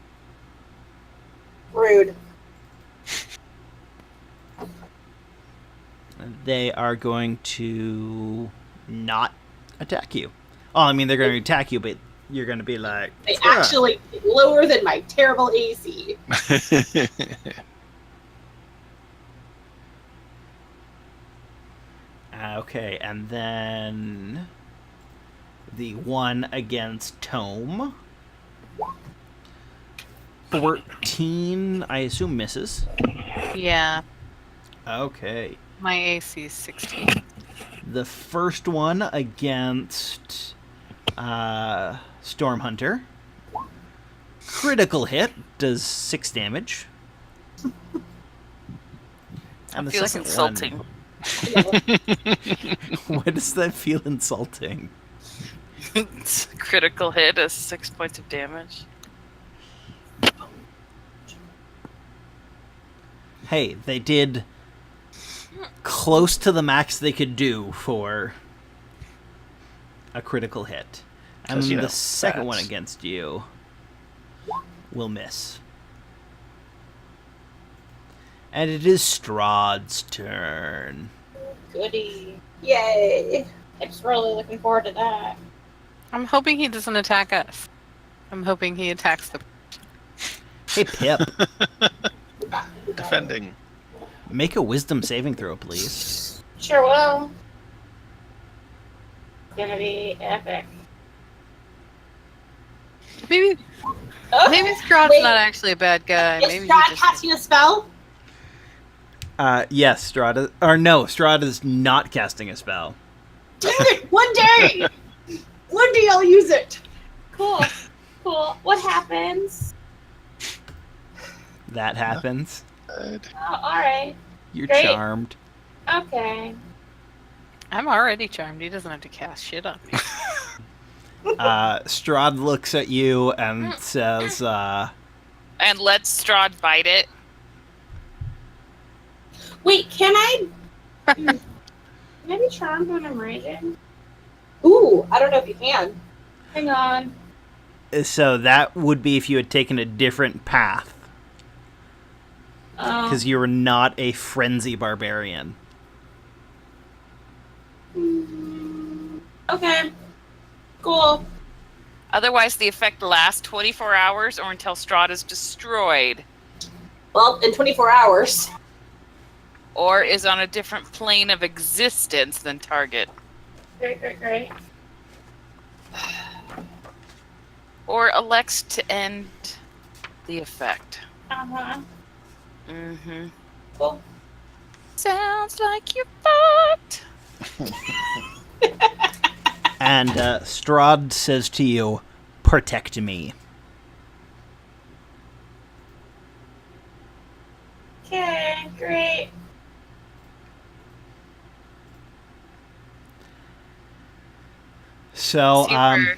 Rude. They are going to not attack you. Oh, I mean, they're going to attack you, but you're going to be like... They "Ah." actually lower than my terrible AC. Okay, and then the one against Tome. 14, I assume, misses. Yeah, Okay. my AC is 16. The first one against Storm Hunter. Critical hit, does 6 damage. And That the feels second insulting. one... Why does that feel insulting? Critical hit is 6 points of damage. Hey, they did close to the max they could do for a critical hit. And 'Cause, you the know, second one bats. against you will miss. And it is Strahd's turn. Goody. Yay. I'm just really looking forward to that. I'm hoping he doesn't attack us. I'm hoping he attacks the. Hey, Pip, Defending. make a wisdom saving throw, please. Sure will. It's gonna be epic. Maybe Oh, maybe Strahd's wait. not actually a bad guy. Is Maybe he Strahd just. casting a spell? Yes, Strahd. Or no, Strahd is not casting a spell. Dang it! One day! One day I'll use it! cool. Cool. What happens? That happens. Good. Oh, alright. You're Great. charmed. Okay. I'm already charmed. He doesn't have to cast shit on me. Strahd looks at you and says, And let Strahd bite it. Wait, can I... Can I be charmed when I'm raging? Ooh, I don't know if you can. Hang on. so that would be if you had taken a different path, because you were not a frenzy barbarian. Okay. Cool. Otherwise, the effect lasts 24 hours or until Strahd is destroyed Well, in 24 hours. or is on a different plane of existence than target. Great. Or elects to end the effect. Uh-huh. Mm-hmm. Cool. Sounds like you fucked. And Strahd says to you, "Protect me." Okay, great. So, Super.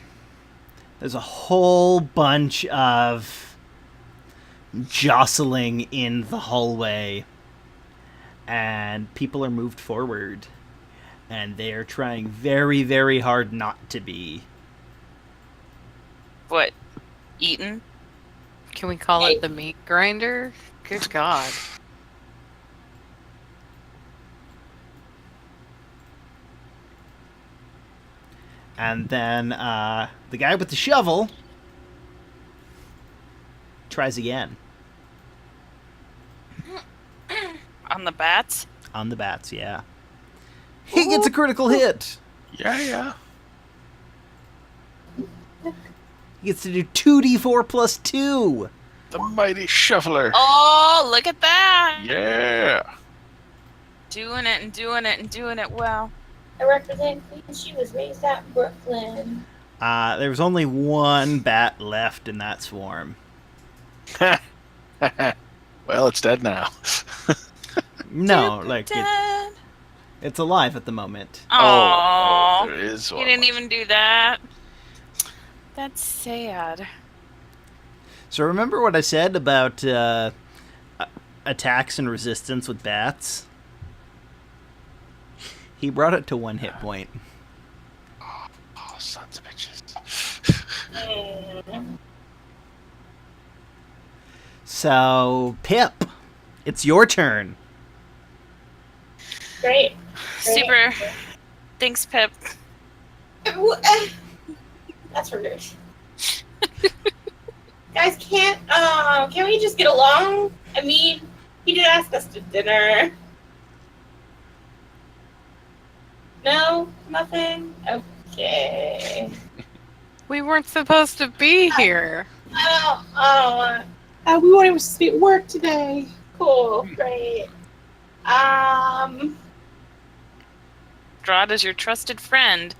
there's a whole bunch of jostling in the hallway, and people are moved forward, and they are trying very, very hard not to be. What? Eaten? Can we call it the meat grinder? Good God. And then the guy with the shovel tries again On the bats? on the bats, yeah. He gets a critical hit. Yeah. He gets to do 2d4 plus 2. The mighty shuffler. Oh, look at that! Yeah. Doing it and doing it and doing it well. I represent Queen. She was raised out in Brooklyn. There was only one bat left in that swarm. Well, it's dead now. No, like Dad. it's alive at the moment. Oh, there is you one. didn't even do that. That's sad. So remember what I said about attacks and resistance with bats? He brought it to 1 hit point. Oh, sons of bitches. So, Pip, it's your turn. Great. Super. Thanks, Pip. That's rude. Guys, can we just get along? I mean, he did ask us to dinner. No? Nothing? Okay. We weren't supposed to be here. I don't want. We weren't even supposed to be at work today. Cool. Great. Strahd is your trusted friend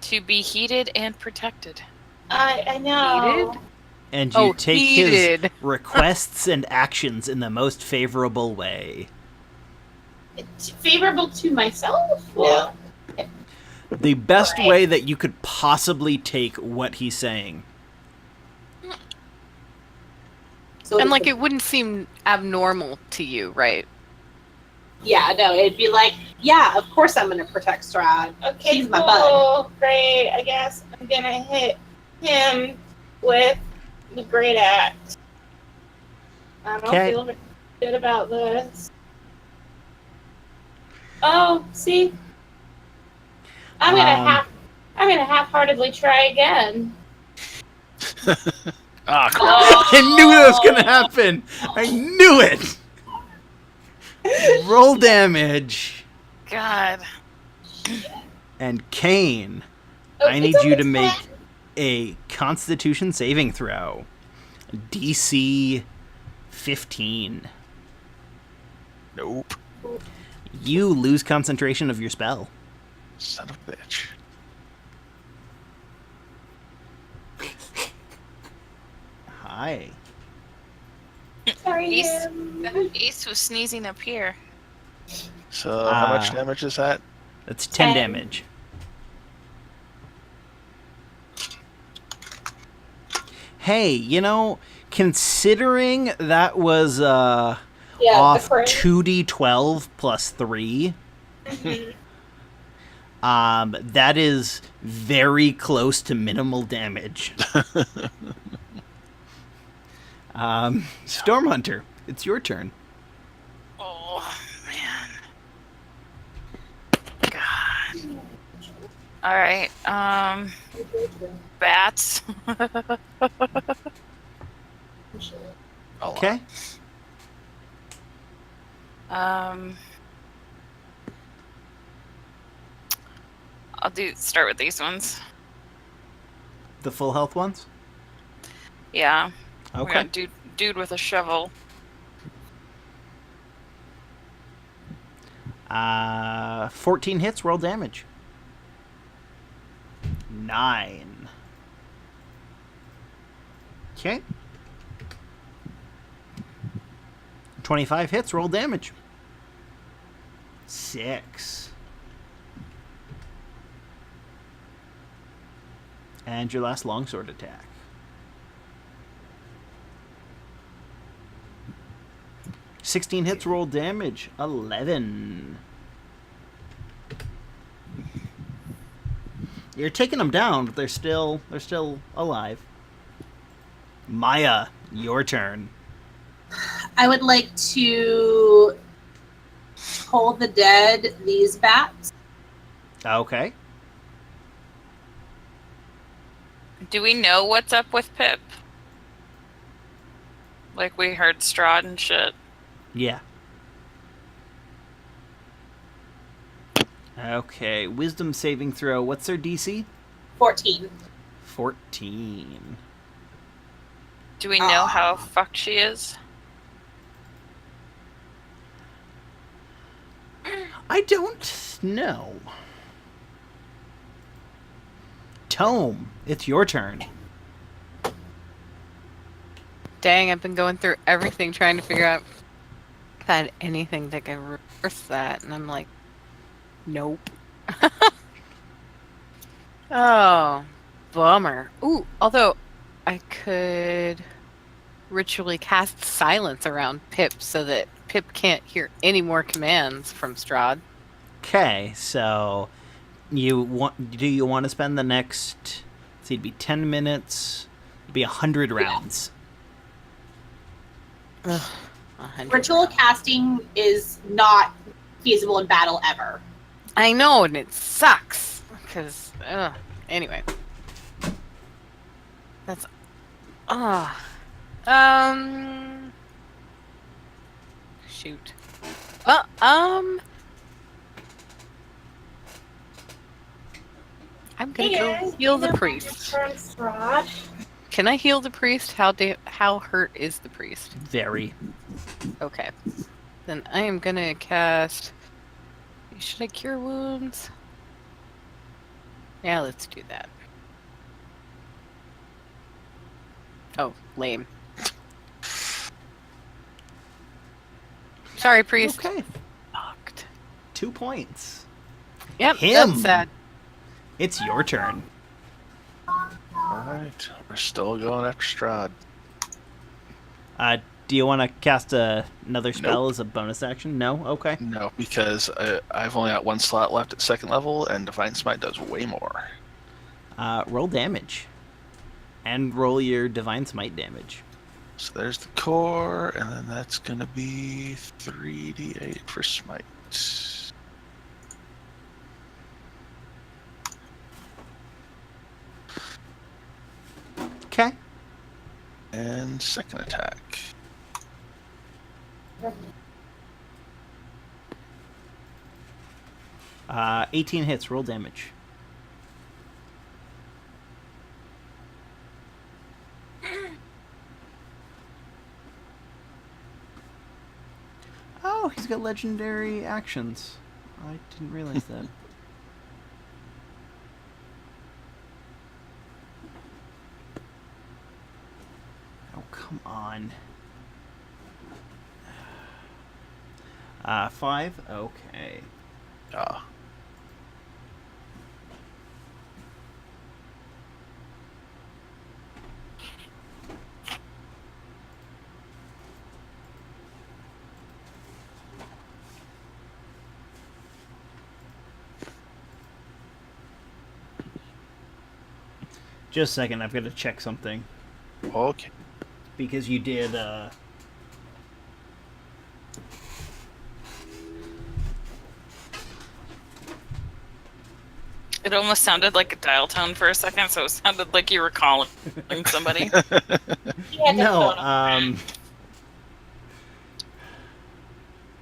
to be heated and protected. I know. Heated? And you take his heated. requests and actions in the most favorable way. It's favorable to myself? Yeah. The best Right. way that you could possibly take what he's saying. So And like it wouldn't seem abnormal to you, right? yeah, no, it'd be like, yeah, of course I'm gonna protect Strahd. Okay, He's my cool. bud. Great. I guess I'm gonna hit him with the great axe. I don't know, Okay. good about this. Oh, see, I'm gonna half-heartedly try again. Ah, come Oh. I knew that was gonna happen. I knew it. Roll damage. God. And Kane, Oh, I it's need you only to make 10. a Constitution saving throw. DC 15. Nope. You lose concentration of your spell. Son of a bitch. Hi. Sorry, Ace, Jim. Ace was sneezing up here. So how much damage is that? That's 10 10. damage. Hey, considering that was Yeah, off the crit. 2d12 plus 3, that is very close to minimal damage. Storm Hunter, it's your turn. Oh, man. God. All right. Bats. Okay. I'll start with these ones. The full health ones? Yeah. We Okay. got dude with a shovel. 14 hits, roll damage. 9. Okay. 25 hits, roll damage. 6. And your last longsword attack. 16 hits, roll damage. 11. You're taking them down, but they're still alive. Maya, your turn. I would like to Toll the Dead these bats. Okay. Do we know what's up with Pip? Like we heard Strahd and shit. Yeah. Okay, wisdom saving throw. What's their DC? 14. 14. Do we know how fucked she is? I don't know. Tome, it's your turn. Dang, I've been going through everything trying to figure out if I had anything that could reverse that, and I'm like, nope. Oh, bummer. Ooh, although I could ritually cast silence around Pip so that Pip can't hear any more commands from Strahd. Okay, so do you want to spend the next, it'd be 10 minutes, it'd be 100 rounds. Ugh, 100 Ritual rounds. casting is not feasible in battle ever. I know, and it sucks because anyway, that's shoot. I'm gonna go heal the priest. Can I heal the priest? How hurt is the priest? Very. Okay, then I am gonna cast. Should I cure wounds? Yeah, let's do that. Oh, lame. Sorry, priest. Okay, Fucked. 2 points. Yep, Him. that's sad. It's your turn. Alright, we're still going after Strahd. Do you want to cast another spell Nope. as a bonus action? No? Okay. No, because I've only got one slot left at second level, and Divine Smite does way more. Roll damage. And roll your Divine Smite damage. So there's the core, and then that's going to be 3d8 for smite. Okay. And second attack. Uh, 18 hits. Roll damage. Oh, he's got legendary actions. I didn't realize that. Oh, come on. 5? Okay. Ah. Just a second, I've got to check something. Okay. Because you did, It almost sounded like a dial tone for a second, so it sounded like you were calling somebody. He had to No, phone him.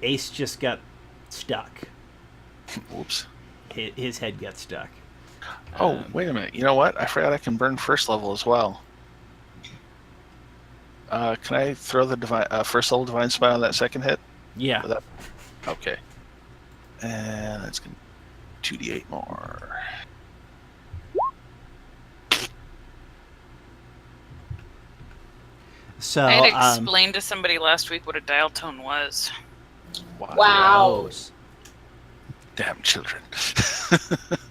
Ace just got stuck. Whoops. His head got stuck. Oh, wait a minute. You know what? I forgot I can burn first level as well. Can I throw the first level divine smite on that second hit? Yeah. Okay. And that's going to 2d8 more. So, I had explained to somebody last week what a dial tone was. Wow. Damn children.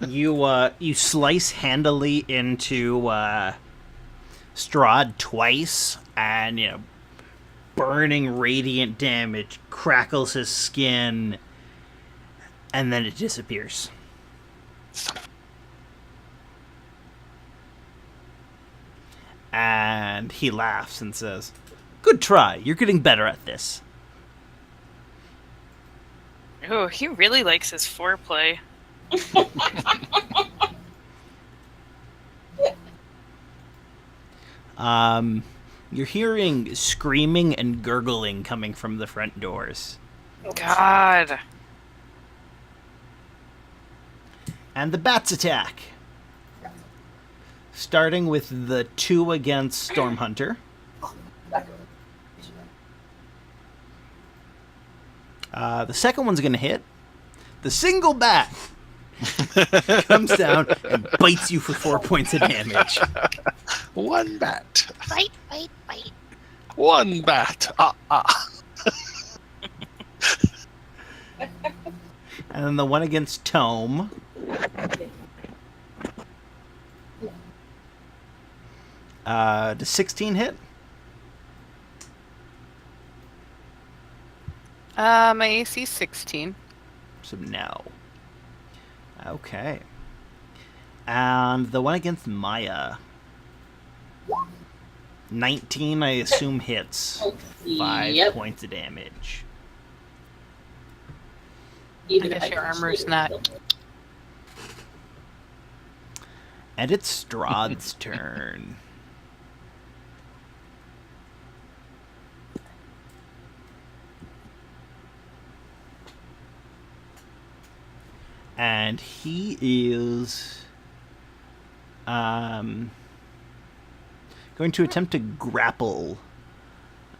you slice handily into Strahd twice, and burning radiant damage crackles his skin, and then it disappears. And he laughs and says, "Good try. You're getting better at this." Oh, he really likes his foreplay. You're hearing screaming and gurgling coming from the front doors. God. And the bats attack. Starting with the 2 against Stormhunter. The second one's going to hit. The single bat comes down and bites you for 4 points of damage. One bat. Bite, bite, bite. One bat. And then the one against Tome. Does 16 hit? My AC 16. So no. Okay. And the one against Maya. 19, I assume, hits. 5 Yep. points of damage. Even I if guess your can armor's shoot not- it. And it's Strahd's turn. And he is going to attempt to grapple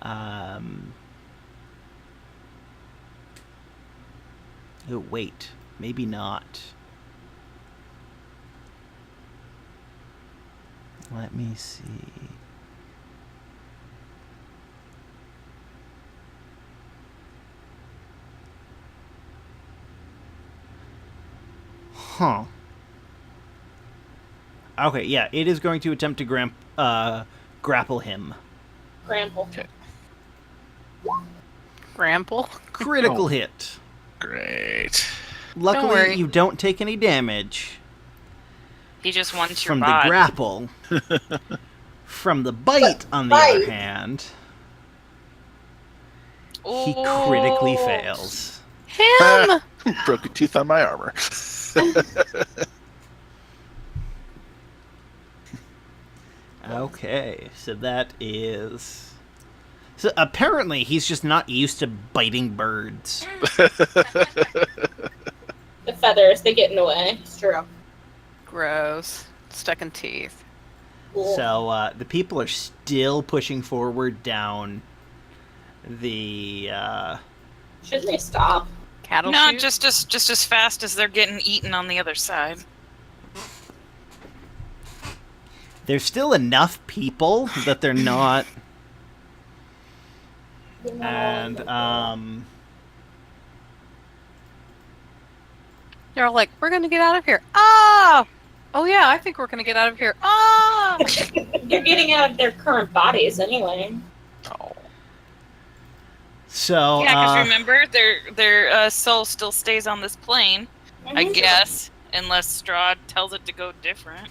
oh, wait. Maybe not. Let me see. Huh. Okay, yeah, it is going to attempt to grapple him. Crample. Grample. Critical Oh. hit. Great. Luckily, worry. you don't take any damage He just wants your from the bod. grapple. From the bite, on the Bite. other hand, He critically Oh. fails. Him! Broke a tooth on my armor. Okay, so that is... So apparently he's just not used to biting birds. The feathers, they get in the way. It's true. Gross. Stuck in teeth. So the people are still pushing forward down the... Shouldn't they stop? Cattle Not chute? just as fast as they're getting eaten on the other side. There's still enough people that they're not... And, They're all like, we're gonna get out of here. Ah! Oh yeah, I think we're gonna get out of here. Ah! They're getting out of their current bodies anyway. Oh. So, Yeah, because remember, their soul still stays on this plane, I Mhm. guess, unless Strahd tells it to go different.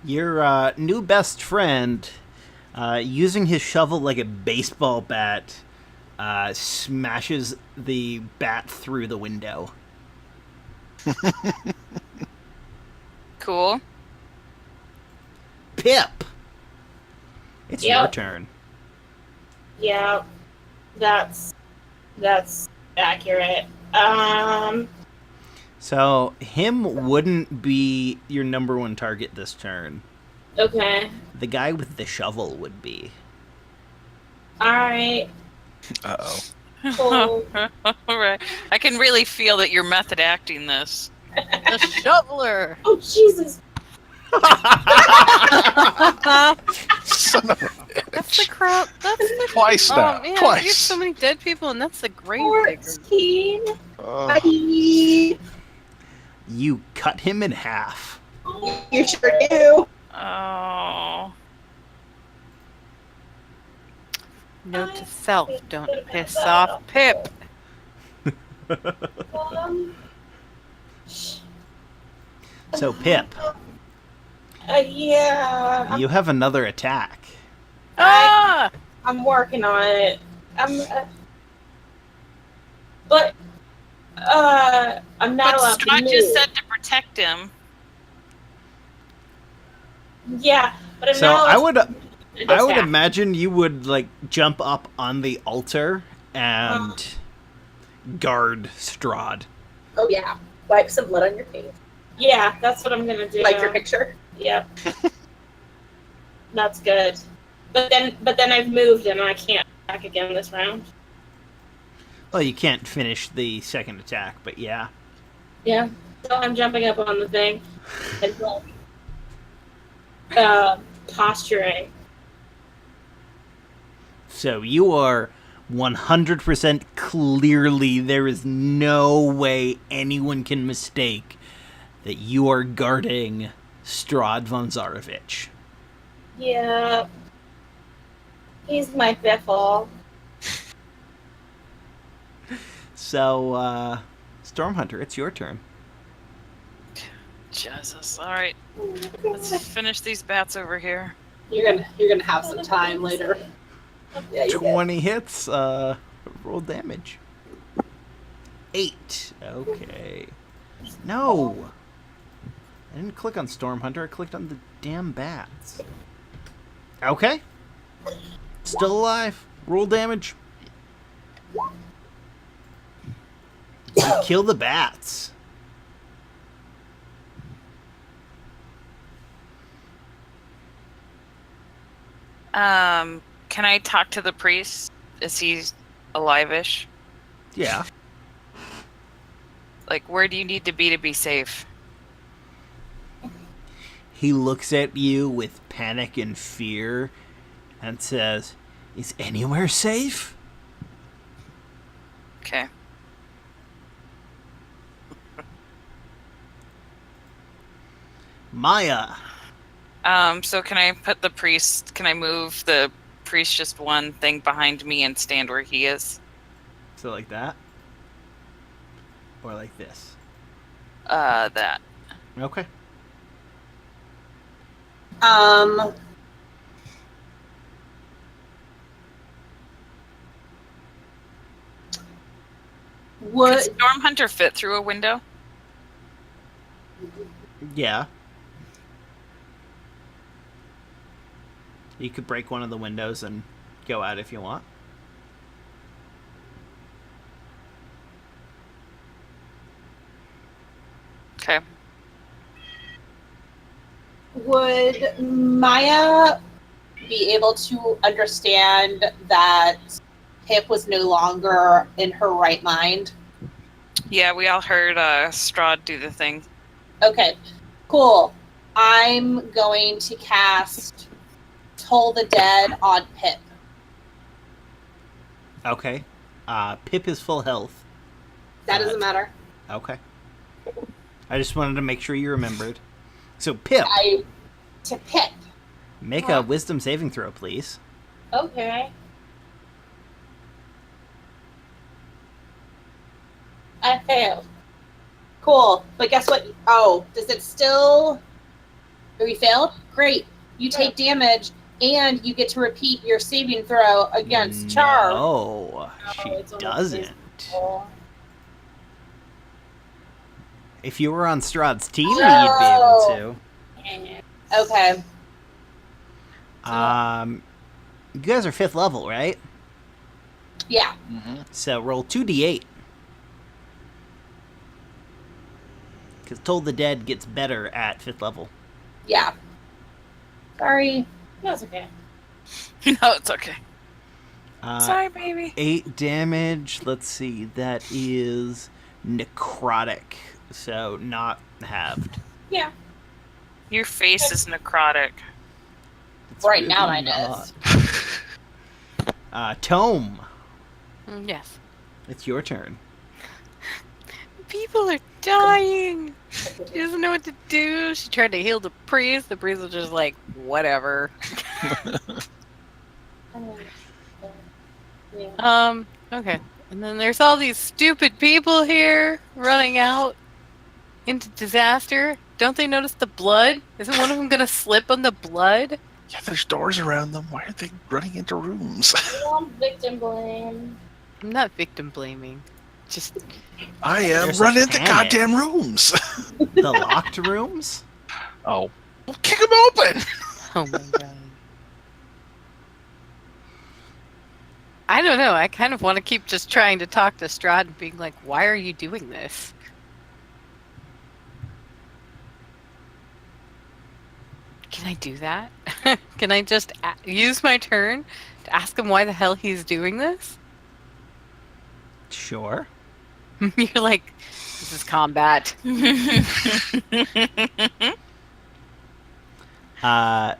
your new best friend, using his shovel like a baseball bat, smashes the bat through the window. Cool. Pip! It's your Yep. turn. Yeah, that's accurate. So, him wouldn't be your number one target this turn. Okay. The guy with the shovel would be. All right. Uh-oh. Cool. All right. I can really feel that you're method acting this. The shoveler! Oh Jesus! Son of a That's the bitch. crap. That's the Twice now. Oh man, Twice. you have so many dead people, and that's the grave digger. 14. Oh. Bye. You cut him in half. You sure do. Oh. Note to self: don't piss off Pip. Um, So, Pip, yeah. you have another attack. Ah! I'm working on it. But I'm not But allowed to Strahd move. just said to protect him. Yeah, but I'm So, not allowed I would to attack. imagine you would, like, jump up on the altar and guard Strahd. Oh yeah. Wipe some blood on your face. Yeah, that's what I'm gonna do. Like your picture. Yep. That's good. But then I've moved and I can't attack again this round. Well, you can't finish the second attack, but yeah. Yeah. So I'm jumping up on the thing and posturing. So you are 100% clearly, there is no way anyone can mistake that you are guarding Strahd von Zarovich. Yeah. He's my biffle. So, Stormhunter, it's your turn. Jesus. All right. Let's finish these bats over here. You're gonna have some time later. Yeah, you did. 20 hits, roll damage. 8. Okay. No! I didn't click on Stormhunter, I clicked on the damn bats. Okay. Still alive. Roll damage. You kill the bats. Can I talk to the priest? Is he alive-ish? Yeah. Like, where do you need to be safe? He looks at you with panic and fear and says, "Is anywhere safe?" Okay. Maya. So can I put the priest, can I move the priest just one thing behind me and stand where he is? So like that? Or like this? That. Okay. Could Would Storm Hunter fit through a window? Yeah. You could break one of the windows and go out if you want. Okay. would Maya be able to understand that Pip was no longer in her right mind? Yeah, we all heard Strahd do the thing. Okay, cool. I'm going to cast Toll the Dead on Pip. Okay. Pip is full health. That doesn't matter. Okay. I just wanted to make sure you remembered. So, Pip, To Pip. make a wisdom saving throw, please. Okay. I failed. Cool. But guess what? Oh, does it still... Oh, you failed? Great. You take damage, and you get to repeat your saving throw against Charm. No, she it's only doesn't. Oh. If you were on Strahd's team, you'd be able to. Okay. You guys are 5th level, right? Yeah. So roll 2d8. Because Toll the Dead gets better at 5th level. Yeah. Sorry. That's okay. No, it's okay. Sorry, baby. 8 damage. Let's see. That is necrotic. So not halved. Yeah. Your face is necrotic. It's Right now, really mine is. not. Tome, Yes. it's your turn. People are dying. She doesn't know what to do. She tried to heal the priest. The priest was just like, whatever. Okay. And then there's all these stupid people here running out into disaster. Don't they notice the blood? Isn't one of them gonna slip on the blood? Yeah, there's doors around them. Why are they running into rooms? Don't victim blame. I'm not victim blaming. Just I am. There's a Run into panic. goddamn rooms. The locked rooms? Oh. Well, kick them open. oh my god. I don't know. I kind of want to keep just trying to talk to Strahd and being like, why are you doing this? Can I do that? Can I just use my turn to ask him why the hell he's doing this? Sure. You're like, this is combat.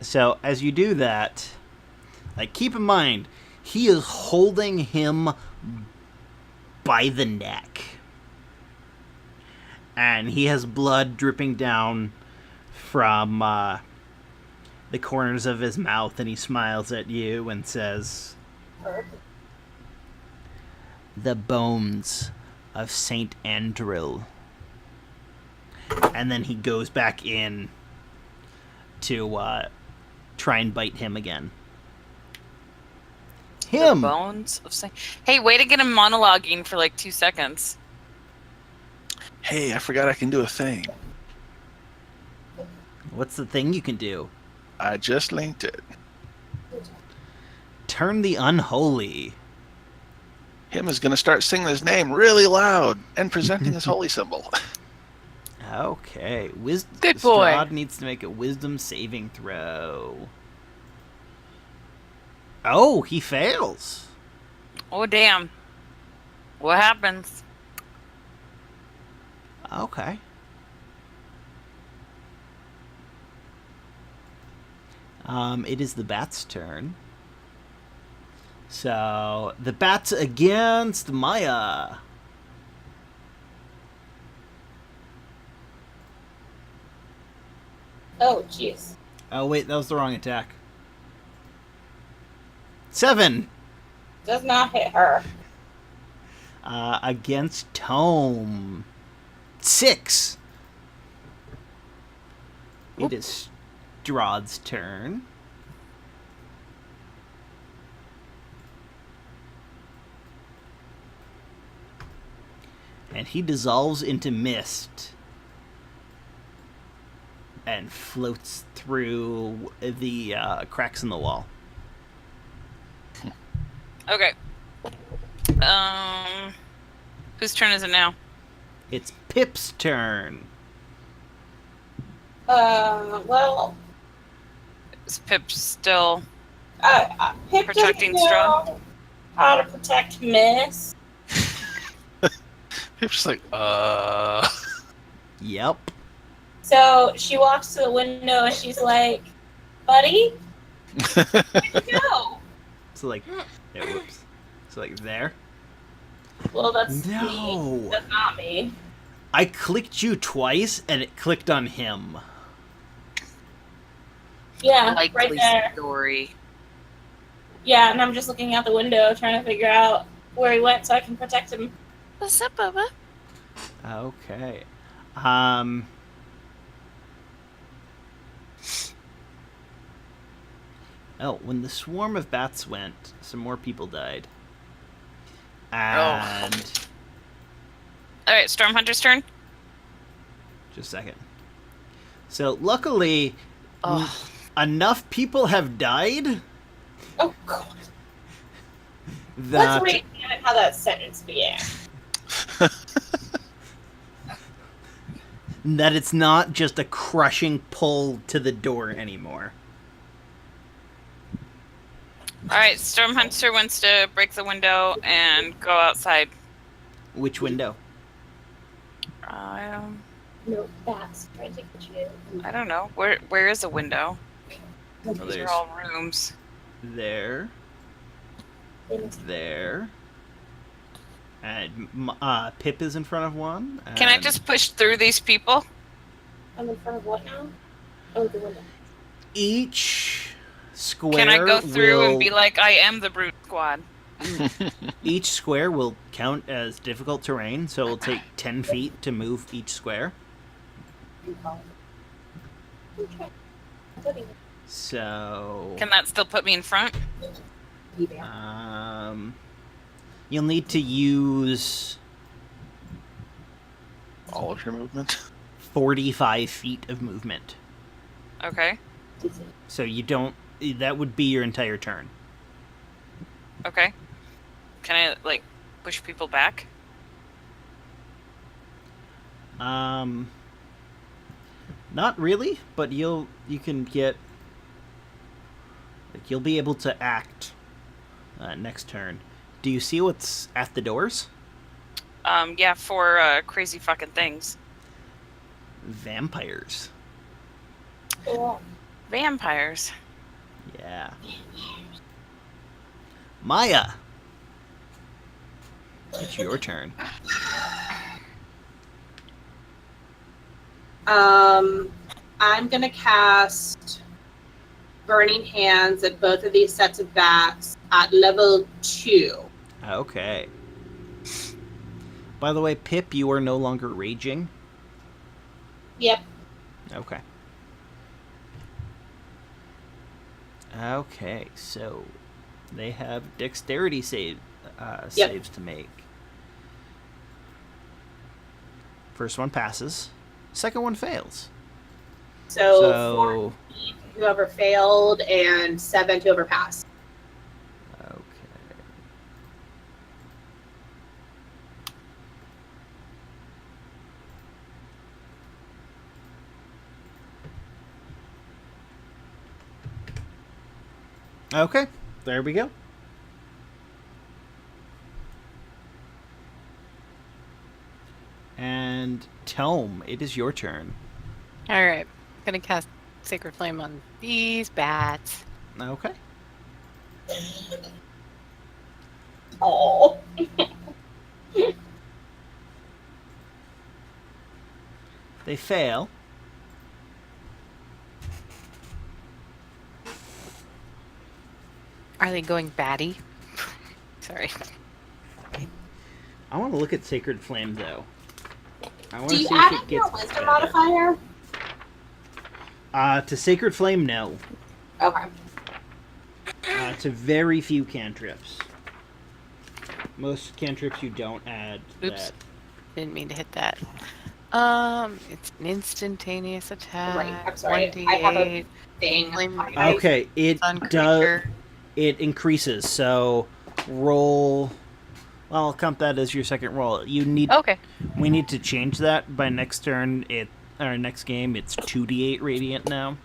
So as you do that, like, keep in mind, he is holding him by the neck. And he has blood dripping down from the corners of his mouth, and he smiles at you and says, "The bones of Saint Andril." And then he goes back in to try and bite him again. The bones of Saint. Hey, way to get him monologuing for like 2 seconds. Hey, I forgot I can do a thing. What's the thing you can do? I just linked it. Turn the unholy. Him is going to start singing his name really loud and presenting his holy symbol. Okay. Good boy. Strahd needs to make a wisdom saving throw. Oh, he fails. Oh, damn. What happens? Okay. It is the bat's turn. So, the bat's against Maya. Oh, jeez. Oh, wait, that was the wrong attack. 7. Does not hit her. Against Tome. 6. It is Strahd's turn. and he dissolves into mist and floats through the cracks in the wall. Okay. Whose turn is it now? It's Pip's turn. Well, Is Pip still Pip protecting doesn't know Strahd? How to protect Miss. Pip's just like, Yep. So she walks to the window and she's like, buddy, where'd you go? So like, yeah, whoops. So like there. Well, that's me. No. That's not me. I clicked you twice, and it clicked on him. Yeah, Likely right there. story. Yeah, and I'm just looking out the window trying to figure out where he went so I can protect him. What's up, Bubba? Okay. Oh, when the swarm of bats went, some more people died. And All right, Stormhunter's turn. just a second. So luckily, Oh, enough people have died Oh, God. that Let's re-examine how that sentence began. that it's not just a crushing pull to the door anymore. All right, Stormhunter wants to break the window and go outside. Which window? No, that's trying to get you. I don't know. Where is a window? Oh, These there's are all rooms. there, there, and Pip is in front of one. Can I and just push through these people? I'm in front of what now? Oh, the window. each square? Can I go through will, and be like, I am the brute squad? Each square will count as difficult terrain, so it'll take 10 feet to move each square. Okay. So Can that still put me in front? you'll need to use all of your movement. 45 feet of movement. Okay. So you don't. That would be your entire turn. Okay. Can I, like, push people back? Not really, but you can get. Like, you'll be able to act next turn. Do you see what's at the doors? Yeah, for crazy fucking things. Vampires. Cool. Vampires. Yeah. Maya. It's your turn. I'm gonna cast Burning Hands at both of these sets of bats at level 2. Okay. By the way, Pip, you are no longer raging. Yep. Okay. Okay, so they have dexterity saves to make. First one passes. Second one fails. So 4 whoever failed and 7 to whoever passed. Okay. Okay, there we go. And Tome, it is your turn. all right. Gonna cast Sacred Flame on these bats. Okay. Oh. They fail. Are they going batty? Sorry. I want to look at Sacred Flame, though. I want Do to you see add if it in your gets wisdom better. modifier? To Sacred Flame, no. Okay. To very few cantrips. Most cantrips you don't add Oops. that. Didn't mean to hit that. It's an instantaneous attack. Right, I'm sorry. 1d8. I have a thing. Flame Okay, it Sun does. creature. It increases. So roll. Well, I'll count that as your second roll. You need. Okay. We need to change that by next turn. Next game. It's 2d8 radiant now.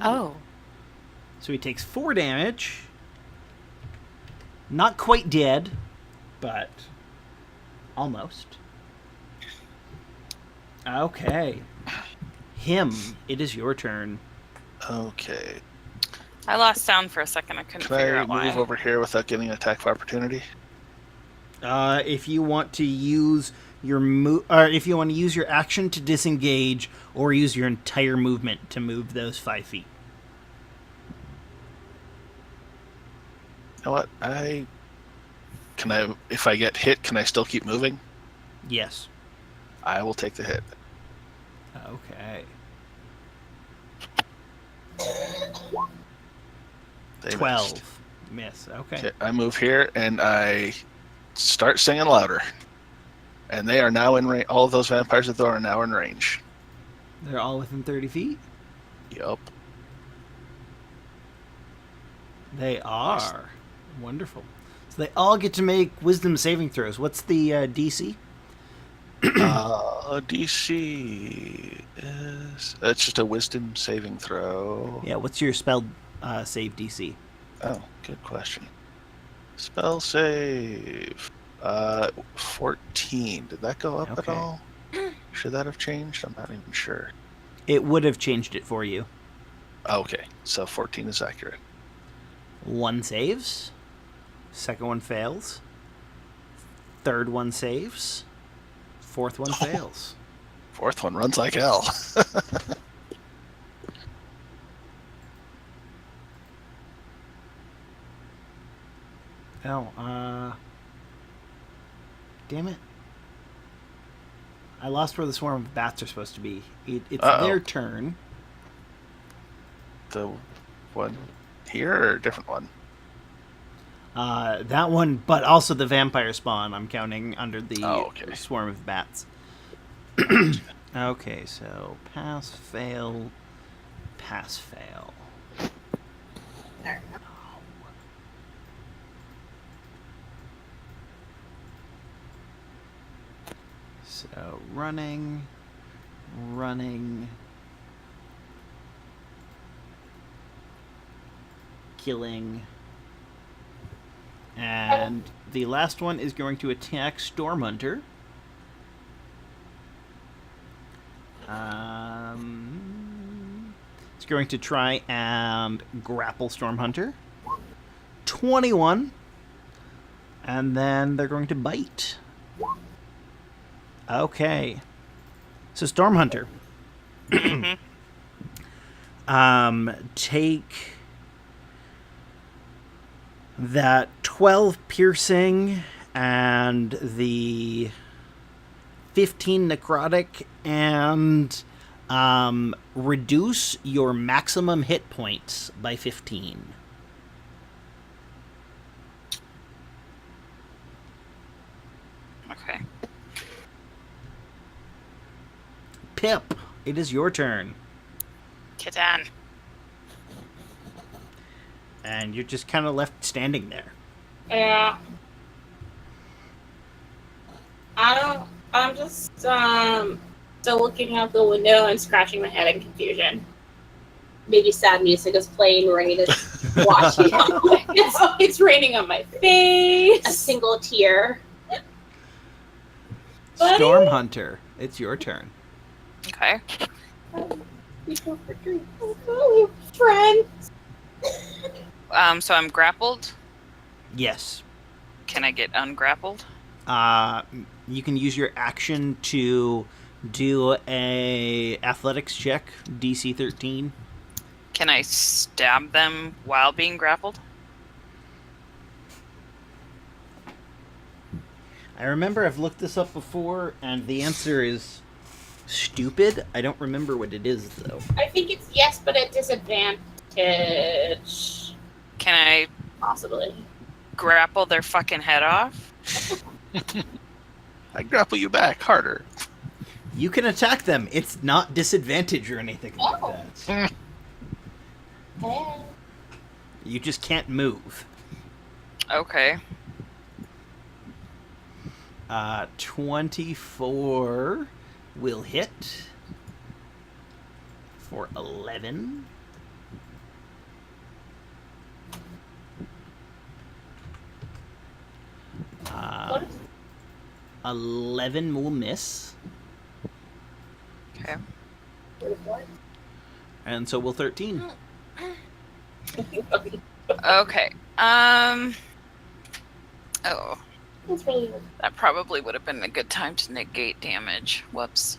Oh. So he takes 4 damage. Not quite dead, but almost. Okay. Him. It is your turn. Okay. I lost sound for a second. I couldn't Can figure I out why. move over here without getting an attack of opportunity? If you want to use your if you want to use your action to disengage, or use your entire movement to move those 5 feet. You know what? If I get hit, can I still keep moving? Yes. I will take the hit. Okay. They 12. missed. Miss. Okay. Okay, I move here and I start singing louder. And they are now in range. All of those vampires at the door are now in range. They're all within 30 feet? Yup. They are. Wonderful. So they all get to make wisdom saving throws. What's the DC? DC is... It's just a wisdom saving throw. Yeah, what's your spell save DC? Oh, good question. Spell save. 14. Did that go up at Okay. all? Should that have changed? I'm not even sure. It would have changed it for you. Okay, so 14 is accurate. 1 saves. Second one fails. Third one saves. Fourth one fails. Fourth one runs like hell. Oh, damn it. I lost where the swarm of bats are supposed to be. It's Uh-oh. their turn. The one here or a different one? That one, but also the vampire spawn I'm counting under the okay. swarm of bats. Okay, so pass, fail, pass, fail. So running, killing, and the last one is going to attack Stormhunter. It's going to try and grapple Stormhunter. 21. And then they're going to bite. Okay. So Stormhunter. Take that 12 piercing and the 15 necrotic and reduce your maximum hit points by 15. Okay. Pip, it is your turn. Kitan. And you're just kind of left standing there. Yeah. I'm just still looking out the window and scratching my head in confusion. Maybe sad music is playing, Rain is watching. It's raining on my face. A single tear. Buddy. Stormhunter, it's your turn. Okay. We go for drink. Oh, friend. So I'm grappled. Yes. Can I get ungrappled? You can use your action to do a athletics check, DC 13. Can I stab them while being grappled? I remember I've looked this up before, and the answer is stupid. I don't remember what it is, though. I think it's yes, but at disadvantage. Can I Possibly. grapple their fucking head off? I grapple you back harder. You can attack them. It's not disadvantage or anything like Oh. that. Eh. You just can't move. Okay. 24 will hit for 11. What is 11 will miss, Okay. what? and so will 13. Okay. Oh, That's really that probably would have been a good time to negate damage. Whoops.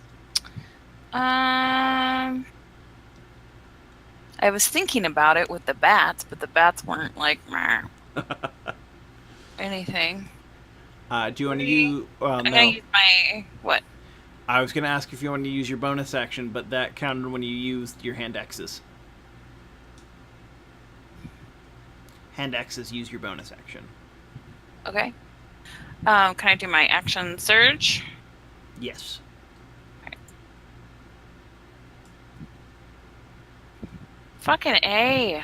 I was thinking about it with the bats, but the bats weren't like anything. Do you want to use? Well, I'm no. gonna use my what? I was going to ask if you wanted to use your bonus action, but that counted when you used your hand axes. Hand axes use your bonus action. Okay. Can I do my action surge? Yes. Fucking A.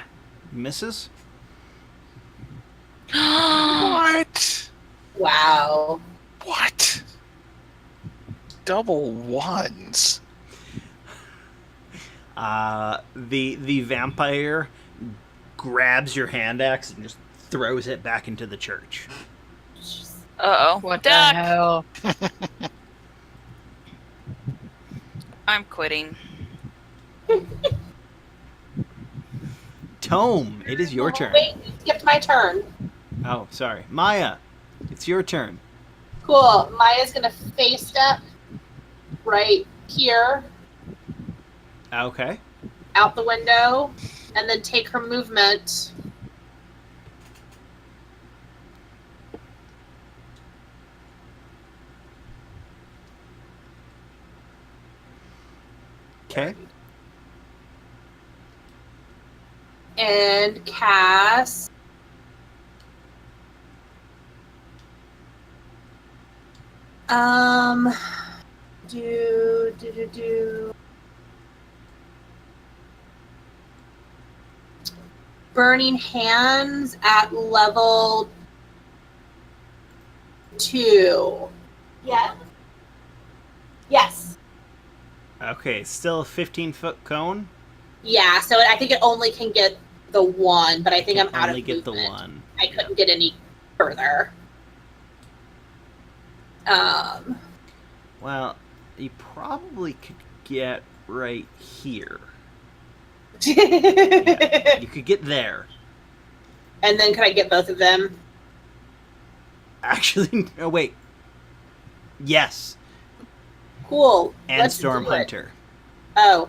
Misses. What? Wow. What? Double ones. The vampire grabs your hand axe and just throws it back into the church. Uh-oh. What Duck. the hell? I'm quitting. Tome, it is your turn. Wait, you skipped my turn. Oh, sorry. Maya, it's your turn. Cool. Maya's gonna face step right here Okay. out the window, and then take her movement. Okay. And cast do Burning Hands at level 2. Yeah. Yes. Okay, still a 15-foot cone. Yeah, so I think it only can get the one, but I think I'm out Only of get the movement. one. I couldn't get any further. Well, you probably could get right here. And You could get there. then could I get both of them? Actually, no, wait. Yes, Cool. and Let's Storm do it. Hunter. Oh.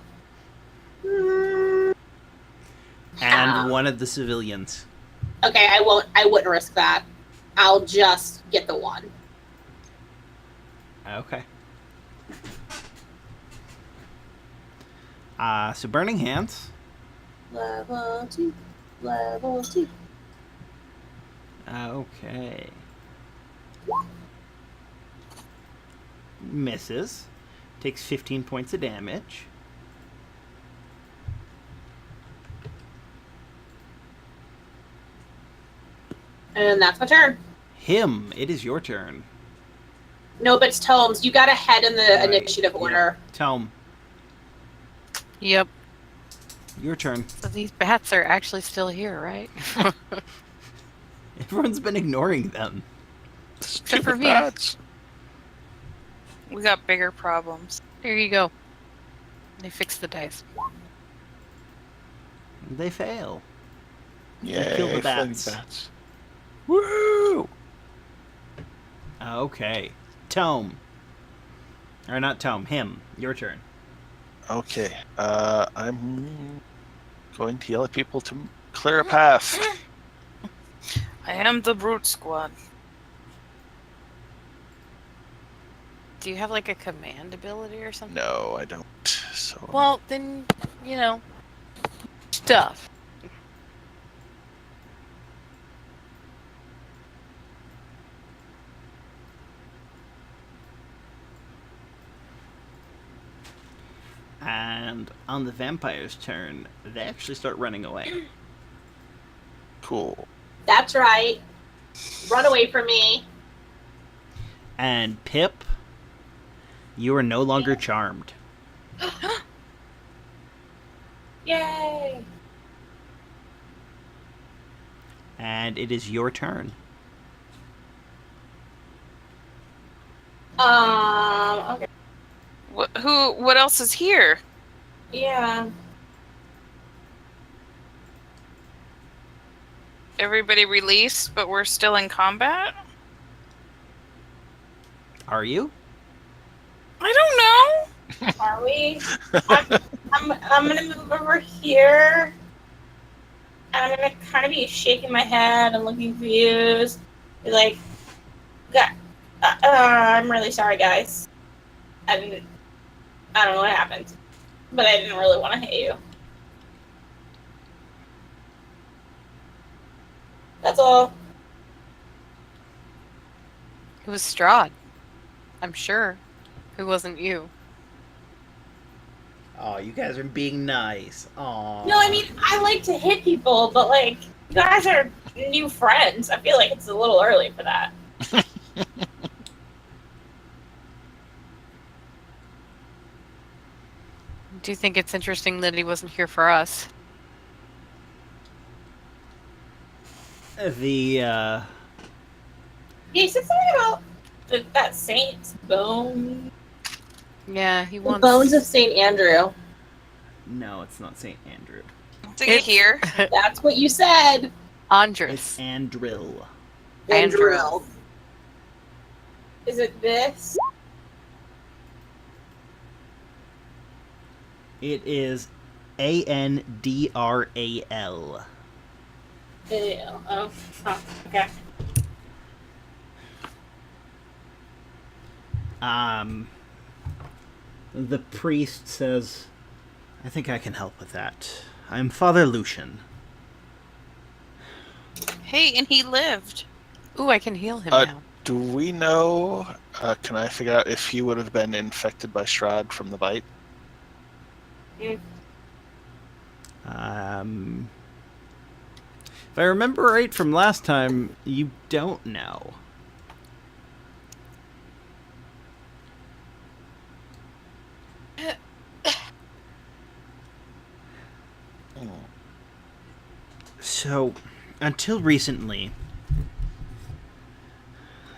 And one of the civilians. Okay, I wouldn't risk that. I'll just get the one. Okay. So Burning Hands. Level 2. Level 2. Okay. Misses. Takes 15 points of damage. And that's my turn. Him, it is your turn. No, but it's Tomes. You got ahead in the Right, initiative order. Tome, Yep. your turn. So these bats are actually still here, right? Everyone's been ignoring them. Except for Stupid me. bats. We got bigger problems. There you go. They fixed the dice. They fail. Yay, Kill the flying bats. Woo! Okay. Tome. Or not Tome, him. Your turn. Okay, I'm going to yell at people to clear a path. I am the brute squad. Do you have like a command ability or something? No, I don't. So Well, then, stuff. And on the vampire's turn, they actually start running away. Cool. That's right. Run away from me. And Pip, you are no longer charmed. Yay! And it is your turn. Okay. What else is here? Yeah. Everybody released, but we're still in combat? Are you? I don't know. Are we? I'm gonna move over here. And I'm gonna kind of be shaking my head and looking confused. Be like, I'm really sorry, guys. I don't know what happened, but I didn't really want to hit you. That's all. It was Strahd. I'm sure. It wasn't you. Oh, you guys are being nice. Aw. No, I mean, I like to hit people, but like, you guys are new friends. I feel like it's a little early for that. Do you think it's interesting that he wasn't here for us? Yeah, you said something about that saint's bone. Yeah, he The wants... bones of St. Andrew. No, it's not St. Andrew. Do you hear? That's what you said. It's Andres. Andrill. Andrew. Is it this? It is Andral. Ew. Oh, okay. The priest says, I think I can help with that. I'm Father Lucian. Hey, and he lived. Ooh, I can heal him Uh, now. Do we know, can I figure out if he would have been infected by Strahd from the bite? If I remember right from last time, you don't know. So, until recently,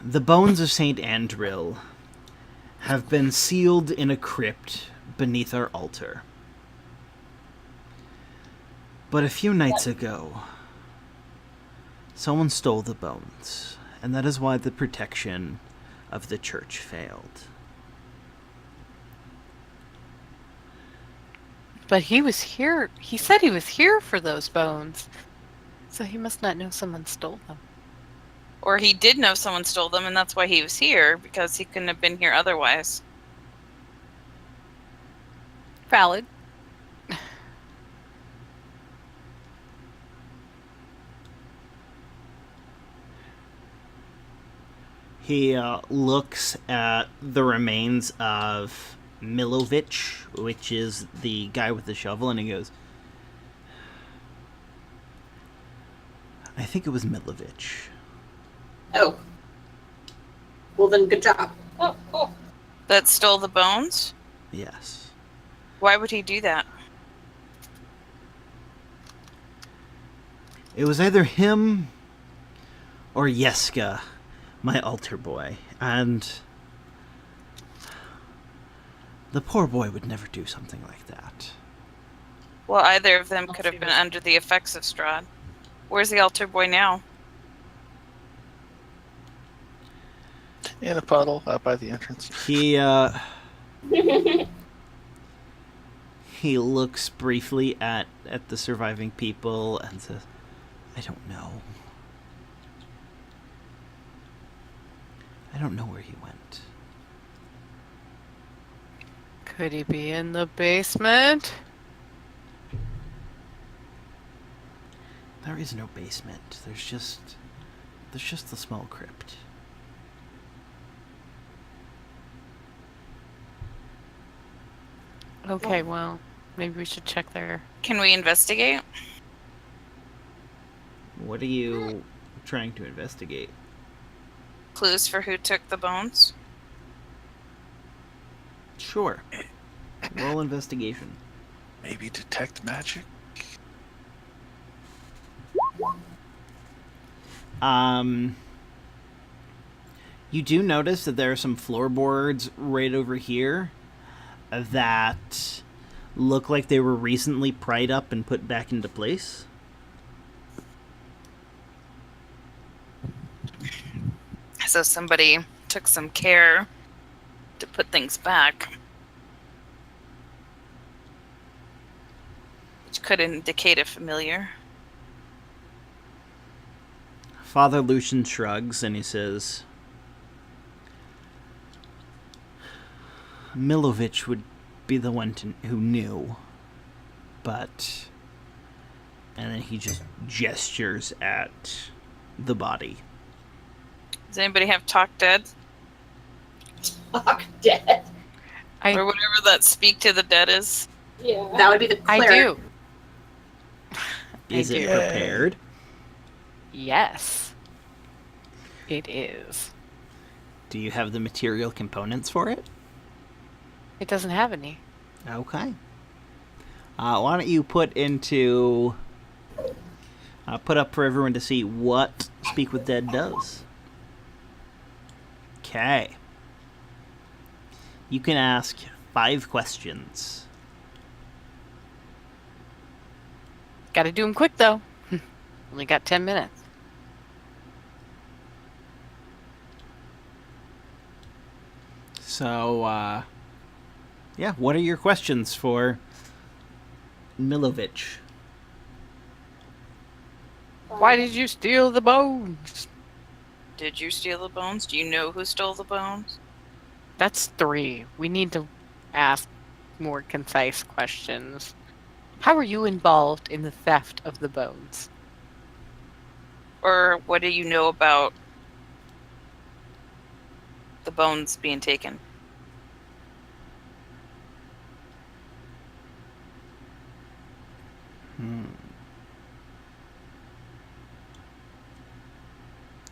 the bones of St. Andrill have been sealed in a crypt beneath our altar. But a few nights ago, someone stole the bones, and that is why the protection of the church failed. But he was here. He said he was here for those bones. So he must not know someone stole them. Or he did know someone stole them, and that's why he was here, because he couldn't have been here otherwise. Valid. He looks at the remains of Milovich, which is the guy with the shovel, and he goes, I think it was Milovich. Oh. Well, then, good job. Oh, cool. That stole the bones? Yes. Why would he do that? It was either him or Yeska, my altar boy, and the poor boy would never do something like that. Well, either of them could have been under the effects of Strahd. Where's the altar boy now? In a puddle out by the entrance. He he looks briefly at the surviving people and says, I don't know. I don't know where he went. Could he be in the basement? There is no basement. There's just the small crypt. Okay, well, maybe we should check there. Can we investigate? What are you trying to investigate? Clues for who took the bones? Sure. Roll investigation. Maybe detect magic? You do notice that there are some floorboards right over here that look like they were recently pried up and put back into place. So somebody took some care to put things back. Which could indicate a familiar. Father Lucian shrugs and he says, Milovich would be the one who knew, but... And then he just gestures at the body. Does anybody have talk dead? Fuck dead. Or whatever that speak to the dead is? Yeah. That would be the I cleric. do. Is I it do. prepared? Yes. It is. Do you have the material components for it? It doesn't have any. Okay. Why don't you put into... put up for everyone to see what Speak with Dead does. Okay. You can ask 5 questions. Gotta do them quick, though. Only got 10 minutes. So, yeah, what are your questions for Milovich? Why did you steal the bones? Did you steal the bones? Do you know who stole the bones? That's 3. We need to ask more concise questions. How are you involved in the theft of the bones? Or what do you know about the bones being taken?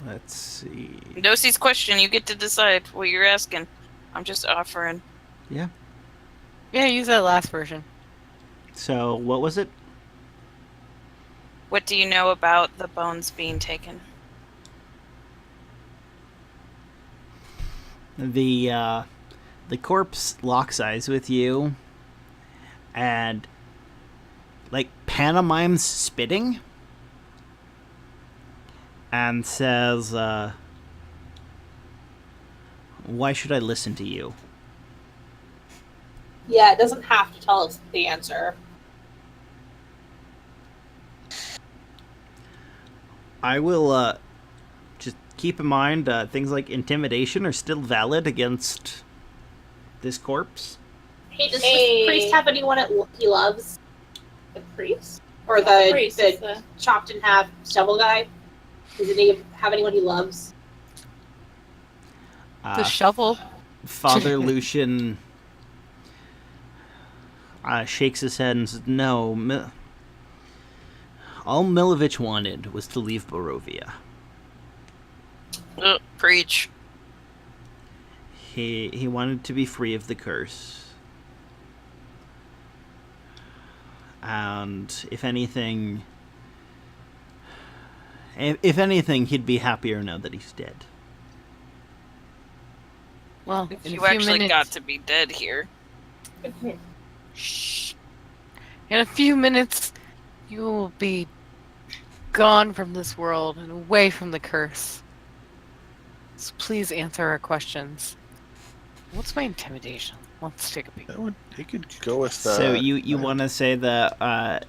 Let's see. Dosie's question, you get to decide what you're asking. I'm just offering. Yeah. Yeah, use that last version. So, what was it? What do you know about the bones being taken? The corpse locks eyes with you and, like, pantomimes spitting and says, why should I listen to you? Yeah, it doesn't have to tell us the answer. I will, just keep in mind, things like intimidation are still valid against this corpse. Hey, does the priest have anyone he loves? The priest? Or the chopped in half shovel guy? Does he have anyone he loves? The shovel. Father Lucian shakes his head and says, no, all Milovich wanted was to leave Barovia. Preach. He wanted to be free of the curse. And if anything, he'd be happier now that he's dead. Well, If in you a few actually minutes, got to be dead here. Shh. In a few minutes, you will be gone from this world and away from the curse. So please answer our questions. What's my intimidation? Let's take a peek. You could go with. So you want to say that?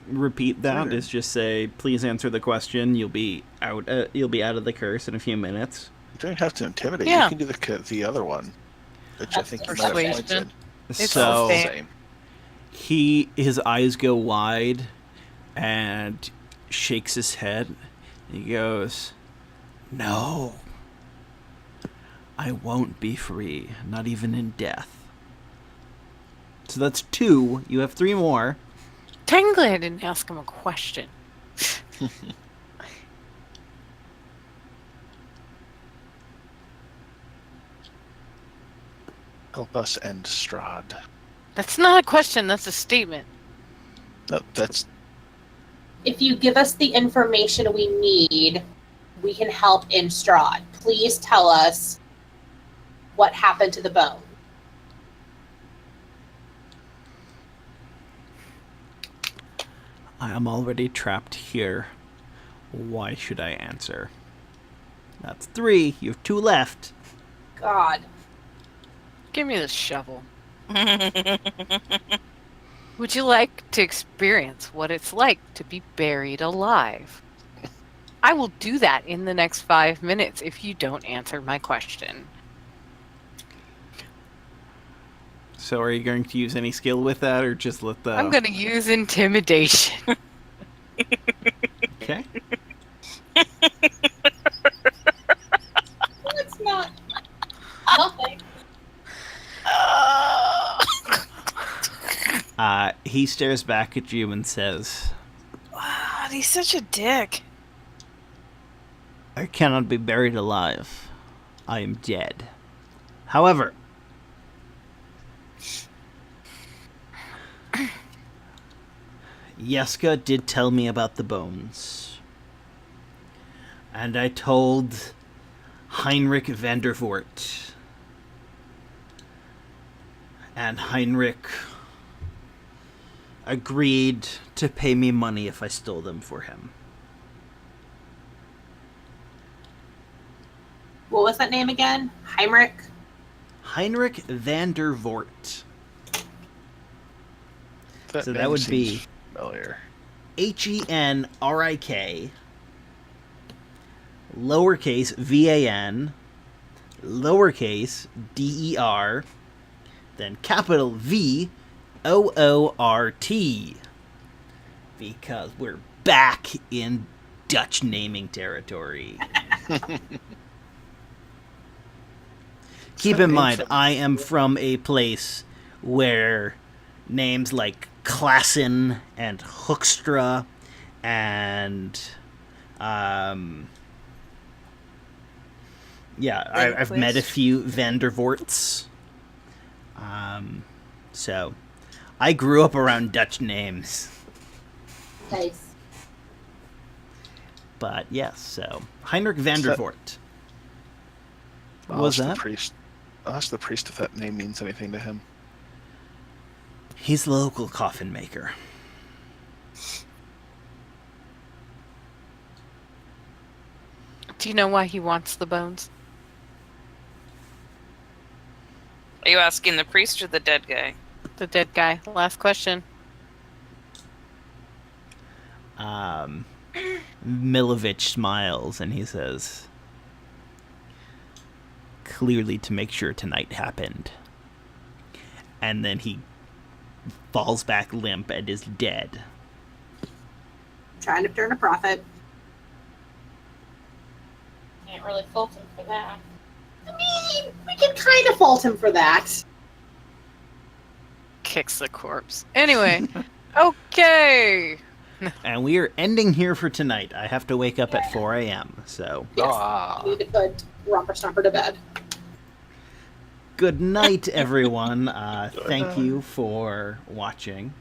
Repeat that. Sure. Is just say, please answer the question. You'll be out. You'll be out of the curse in a few minutes. You don't have to intimidate. Yeah. You can do the other one, which I think you might have points Persuasion. in. It's So the same. his eyes go wide, and shakes his head. He goes, "No, I won't be free, not even in death." So that's 2. You have 3 more. Technically, I didn't ask him a question. Help us end Strahd. That's not a question, that's a statement. No, that's If you give us the information we need, we can help in Strahd. Please tell us what happened to the bone. I am already trapped here. Why should I answer? That's 3. You have 2 left. God. Give me the shovel. Would you like to experience what it's like to be buried alive? I will do that in the next 5 minutes if you don't answer my question. So are you going to use any skill with that, or just let the... I'm going to use intimidation. Okay. It's not nothing. He stares back at you and says, Wow, he's such a dick. I cannot be buried alive. I am dead. However, Yeska did tell me about the bones. And I told Heinrich van der Voort. And Heinrich agreed to pay me money if I stole them for him. What was that name again? Heinrich? Heinrich van der Voort. So that name would be seems familiar. HENRIK, lowercase VAN, lowercase DER, then capital VOORT. Because we're back in Dutch naming territory. Keep in mind, I am from a place where names like Klassen and Hoekstra and I've met a few Vandervoorts. So I grew up around Dutch names. Nice. But yes, so Heinrich van der Voort. What I'll was ask that? The priest. I'll ask the priest if that name means anything to him. He's the local coffin maker. Do you know why he wants the bones? Are you asking the priest or the dead guy? The dead guy. Last question. Milovich smiles and he says, clearly to make sure tonight happened. And then he falls back limp and is dead. Trying to turn a profit. Can't really fault him for that. I mean, we can kind of fault him for that. Kicks the corpse. Anyway. Okay. And we are ending here for tonight. I have to wake up at 4 a.m., so Yes, Ah. we need to put Romper Stomper to bed. good night, everyone. Thank you for watching.